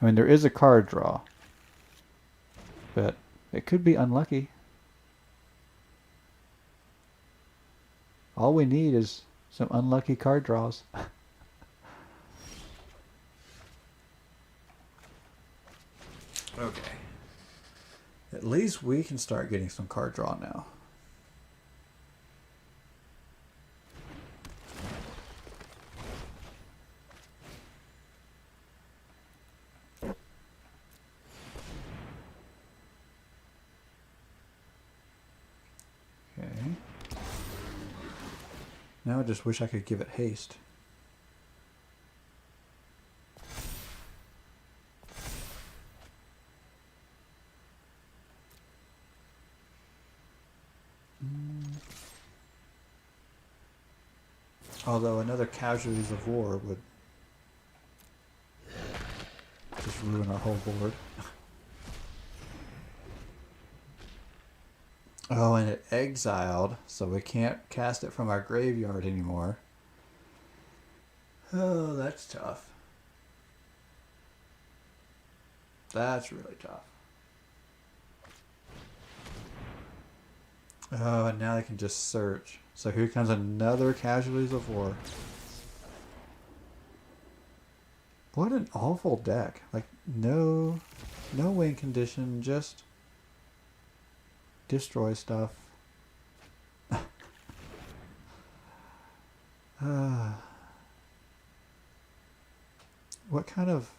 I mean, there is a card draw. But it could be unlucky. All we need is some unlucky card draws. Okay. At least we can start getting some card draw now. Now I just wish I could give it haste. Although another casualties of war would just ruin our whole board. Oh, and it exiled, so we can't cast it from our graveyard anymore. Oh, that's tough. That's really tough. Oh, and now they can just search. So here comes another casualties of war. What an awful deck. Like, no win condition, just destroy stuff. What kind of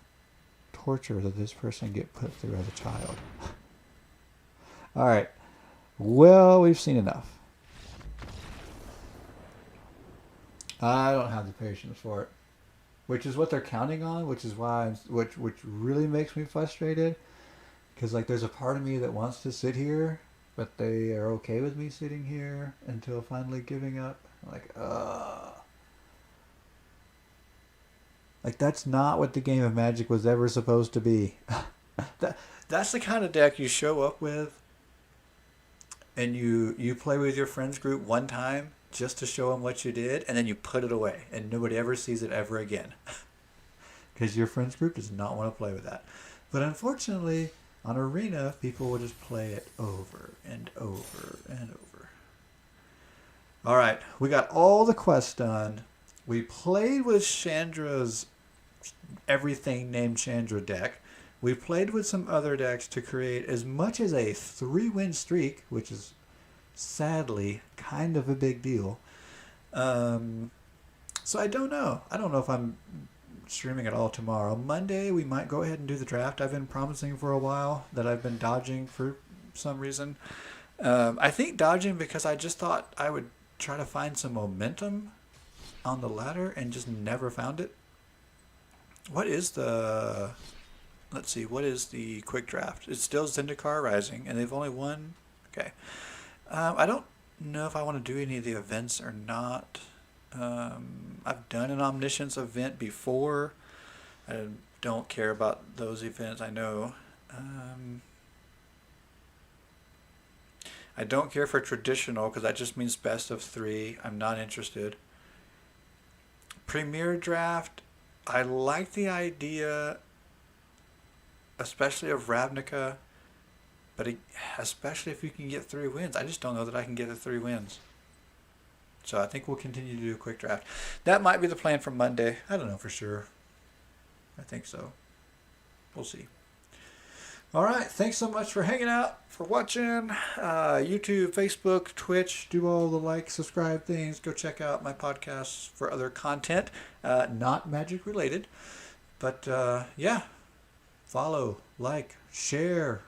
torture did this person get put through as a child? Alright. Well, we've seen enough. I don't have the patience for it. Which is what they're counting on, which is why which really makes me frustrated. Because like there's a part of me that wants to sit here, but they are okay with me sitting here until finally giving up. Like, like that's not what the game of Magic was ever supposed to be. That's the kind of deck you show up with and you play with your friends group one time just to show them what you did, and then you put it away and nobody ever sees it ever again. Because your friends group does not want to play with that. But unfortunately, on Arena, people will just play it over and over and over. All right, we got all the quests done. We played with Chandra's everything named Chandra deck. We played with some other decks to create as much as a 3-win streak, which is sadly kind of a big deal. So I don't know. I don't know if I'm streaming at all tomorrow. Monday, we might go ahead and do the draft. I've been promising for a while that I've been dodging for some reason. I think dodging because I just thought I would try to find some momentum on the ladder and just never found it. What is the... Let's see, what is the quick draft? It's still Zendikar Rising, and they've only won... Okay. I don't know if I want to do any of the events or not. I've done an Omniscience event before. I don't care about those events, I know. I don't care for traditional because that just means best of 3. I'm not interested. Premier draft, I like the idea, especially of Ravnica, but especially if you can get 3 wins. I just don't know that I can get the 3 wins. So I think we'll continue to do a quick draft. That might be the plan for Monday. I don't know for sure. I think so. We'll see. All right. Thanks so much for hanging out, for watching. YouTube, Facebook, Twitch. Do all the like, subscribe things. Go check out my podcasts for other content. Not Magic related. But yeah. Follow, like, share.